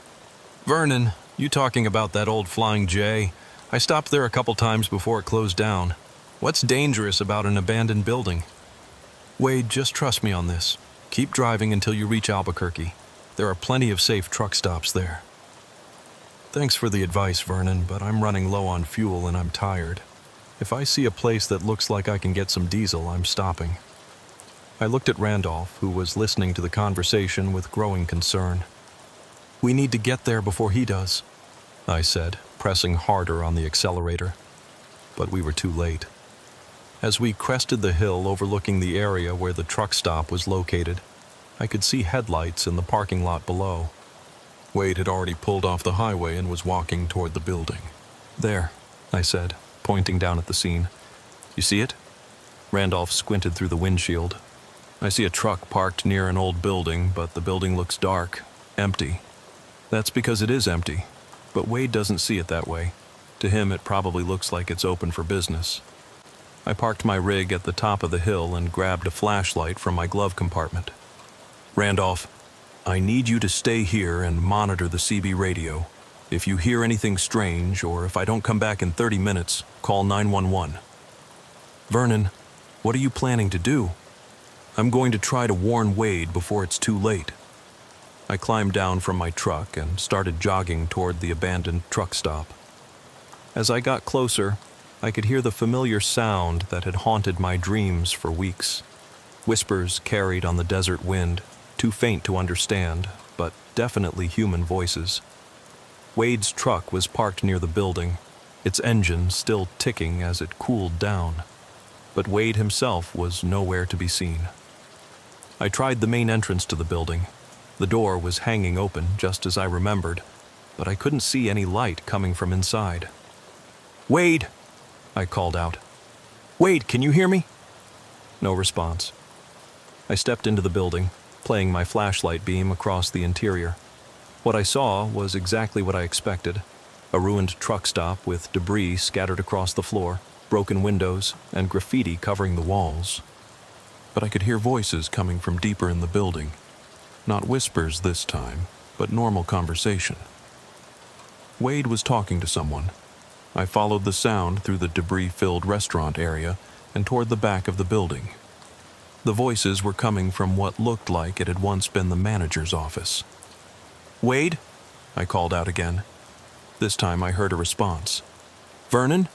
"Vernon, you talking about that old Flying J? I stopped there a couple times before it closed down. What's dangerous about an abandoned building?" "Wade, just trust me on this. Keep driving until you reach Albuquerque. There are plenty of safe truck stops there." "Thanks for the advice, Vernon, but I'm running low on fuel and I'm tired. If I see a place that looks like I can get some diesel, I'm stopping." I looked at Randolph, who was listening to the conversation with growing concern. "We need to get there before he does," I said, pressing harder on the accelerator. But we were too late. As we crested the hill overlooking the area where the truck stop was located, I could see headlights in the parking lot below. Wade had already pulled off the highway and was walking toward the building. "There," I said, pointing down at the scene. "You see it?" Randolph squinted through the windshield. "I see a truck parked near an old building, but the building looks dark, empty." "That's because it is empty, but Wade doesn't see it that way. To him, it probably looks like it's open for business." I parked my rig at the top of the hill and grabbed a flashlight from my glove compartment. "Randolph, I need you to stay here and monitor the CB radio. If you hear anything strange, or if I don't come back in 30 minutes, call 911. "Vernon, what are you planning to do?" "I'm going to try to warn Wade before it's too late." I climbed down from my truck and started jogging toward the abandoned truck stop. As I got closer, I could hear the familiar sound that had haunted my dreams for weeks. Whispers carried on the desert wind, too faint to understand, but definitely human voices. Wade's truck was parked near the building, its engine still ticking as it cooled down. But Wade himself was nowhere to be seen. I tried the main entrance to the building. The door was hanging open, just as I remembered, but I couldn't see any light coming from inside. "Wade!" I called out. "Wade, can you hear me?" No response. I stepped into the building, playing my flashlight beam across the interior. What I saw was exactly what I expected: a ruined truck stop with debris scattered across the floor, broken windows, and graffiti covering the walls. But I could hear voices coming from deeper in the building. Not whispers this time, but normal conversation. Wade was talking to someone. I followed the sound through the debris-filled restaurant area and toward the back of the building. The voices were coming from what looked like it had once been the manager's office. "Wade?" I called out again. This time I heard a response. "Vernon?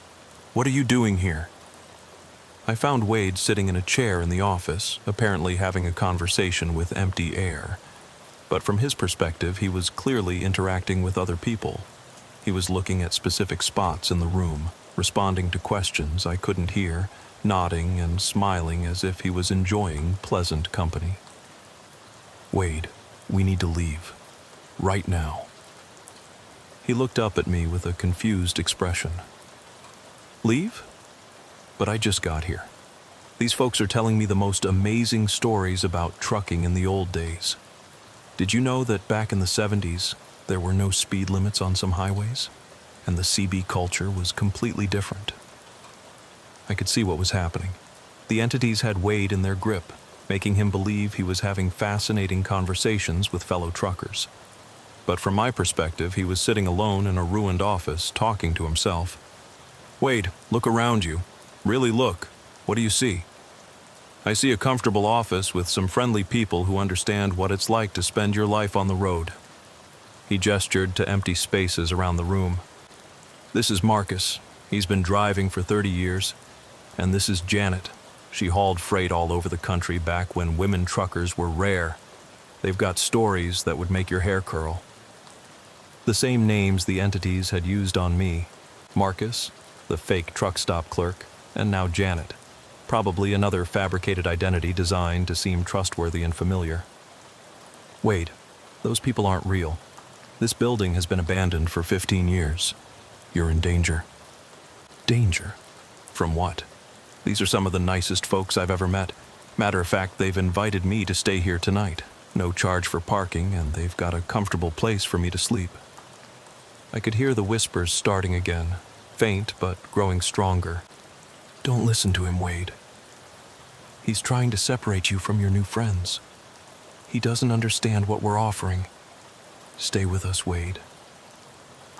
What are you doing here?" I found Wade sitting in a chair in the office, apparently having a conversation with empty air. But from his perspective, he was clearly interacting with other people. He was looking at specific spots in the room, responding to questions I couldn't hear, nodding and smiling as if he was enjoying pleasant company. "Wade, we need to leave. Right now." He looked up at me with a confused expression. "Leave? But I just got here. These folks are telling me the most amazing stories about trucking in the old days. Did you know that back in the 70s, there were no speed limits on some highways? And the CB culture was completely different." I could see what was happening. The entities had Wade in their grip, making him believe he was having fascinating conversations with fellow truckers. But from my perspective, he was sitting alone in a ruined office, talking to himself. "Wade, look around you. Really look. What do you see?" "I see a comfortable office with some friendly people who understand what it's like to spend your life on the road." He gestured to empty spaces around the room. "This is Marcus. He's been driving for 30 years. And this is Janet. She hauled freight all over the country back when women truckers were rare. They've got stories that would make your hair curl." The same names the entities had used on me. Marcus, the fake truck stop clerk, and now Janet. Probably another fabricated identity designed to seem trustworthy and familiar. "Wade, those people aren't real. This building has been abandoned for 15 years. You're in danger." "Danger? From what? These are some of the nicest folks I've ever met. Matter of fact, they've invited me to stay here tonight. No charge for parking, and they've got a comfortable place for me to sleep." I could hear the whispers starting again, faint but growing stronger. "Don't listen to him, Wade. He's trying to separate you from your new friends. He doesn't understand what we're offering. Stay with us, Wade.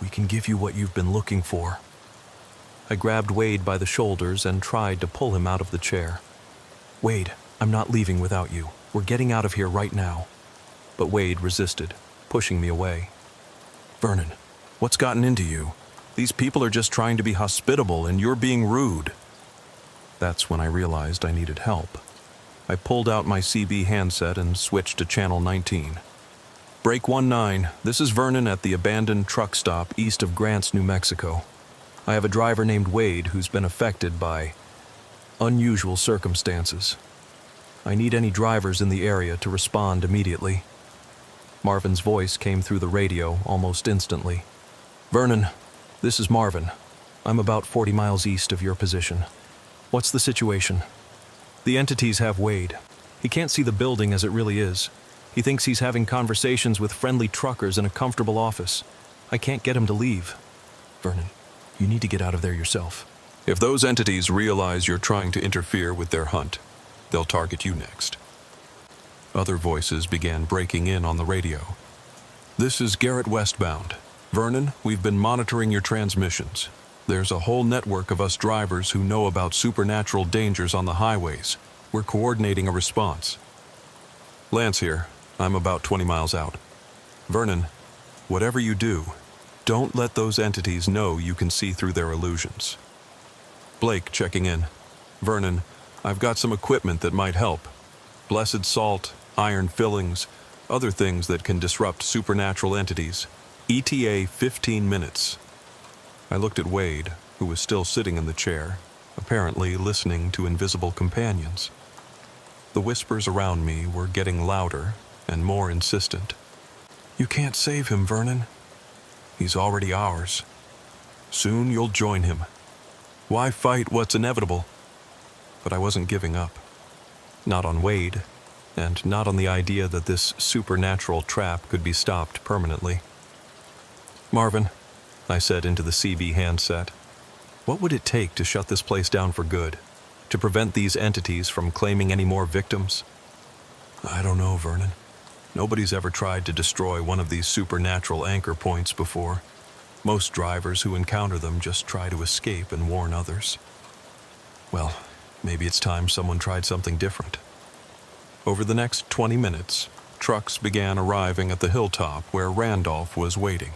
We can give you what you've been looking for." I grabbed Wade by the shoulders and tried to pull him out of the chair. "Wade, I'm not leaving without you. We're getting out of here right now." But Wade resisted, pushing me away. "Vernon, what's gotten into you? These people are just trying to be hospitable and you're being rude." That's when I realized I needed help. I pulled out my CB handset and switched to channel 19. "Break 19, this is Vernon at the abandoned truck stop east of Grants, New Mexico. I have a driver named Wade who's been affected by unusual circumstances. I need any drivers in the area to respond immediately." Marvin's voice came through the radio almost instantly. "Vernon, this is Marvin. I'm about 40 miles east of your position. What's the situation?" "The entities have Wade. He can't see the building as it really is. He thinks he's having conversations with friendly truckers in a comfortable office. I can't get him to leave. Vernon, you need to get out of there yourself." "If those entities realize you're trying to interfere with their hunt, they'll target you next." Other voices began breaking in on the radio. "This is Garrett westbound. Vernon, we've been monitoring your transmissions. There's a whole network of us drivers who know about supernatural dangers on the highways. We're coordinating a response." "Lance here. I'm about 20 miles out. Vernon, whatever you do, don't let those entities know you can see through their illusions." Blake checking in. "Vernon, I've got some equipment that might help. Blessed salt, iron fillings, other things that can disrupt supernatural entities. ETA 15 minutes. I looked at Wade, who was still sitting in the chair, apparently listening to invisible companions. The whispers around me were getting louder and more insistent. "You can't save him, Vernon. He's already ours. Soon you'll join him. Why fight what's inevitable?" But I wasn't giving up. Not on Wade, and not on the idea that this supernatural trap could be stopped permanently. "Marvin," I said into the CB handset, "what would it take to shut this place down for good? To prevent these entities from claiming any more victims?" "I don't know, Vernon. Nobody's ever tried to destroy one of these supernatural anchor points before. Most drivers who encounter them just try to escape and warn others." "Well, maybe it's time someone tried something different. Over the next 20 minutes, trucks began arriving at the hilltop where Randolph was waiting.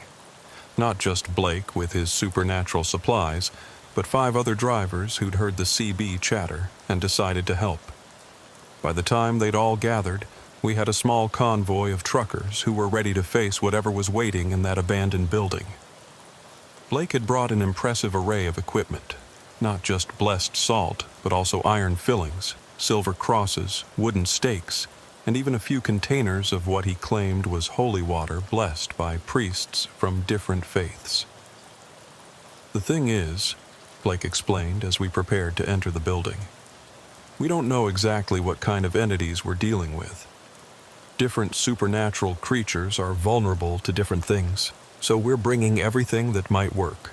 Not just Blake with his supernatural supplies, but 5 other drivers who'd heard the CB chatter and decided to help. By the time they'd all gathered, we had a small convoy of truckers who were ready to face whatever was waiting in that abandoned building. Blake had brought an impressive array of equipment, not just blessed salt, but also iron fillings, silver crosses, wooden stakes, and even a few containers of what he claimed was holy water blessed by priests from different faiths. "The thing is," Blake explained as we prepared to enter the building, "we don't know exactly what kind of entities we're dealing with. Different supernatural creatures are vulnerable to different things, so we're bringing everything that might work."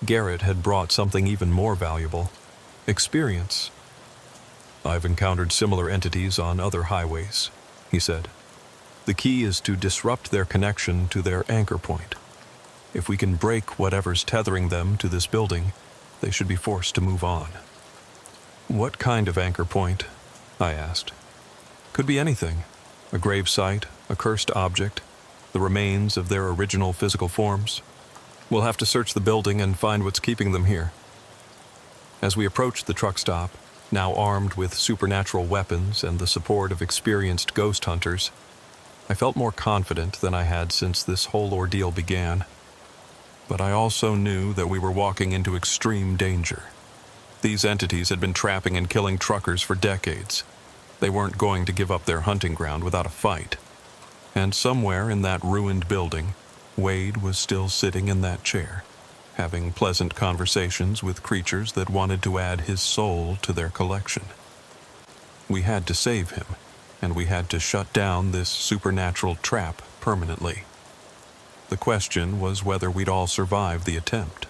Garrett had brought something even more valuable: experience. "I've encountered similar entities on other highways," he said. "The key is to disrupt their connection to their anchor point. If we can break whatever's tethering them to this building, they should be forced to move on." "What kind of anchor point?" I asked. "Could be anything. A grave site, a cursed object, the remains of their original physical forms. We'll have to search the building and find what's keeping them here." As we approached the truck stop, now armed with supernatural weapons and the support of experienced ghost hunters, I felt more confident than I had since this whole ordeal began. But I also knew that we were walking into extreme danger. These entities had been trapping and killing truckers for decades. They weren't going to give up their hunting ground without a fight. And somewhere in that ruined building, Wade was still sitting in that chair, having pleasant conversations with creatures that wanted to add his soul to their collection. We had to save him, and we had to shut down this supernatural trap permanently. The question was whether we'd all survive the attempt.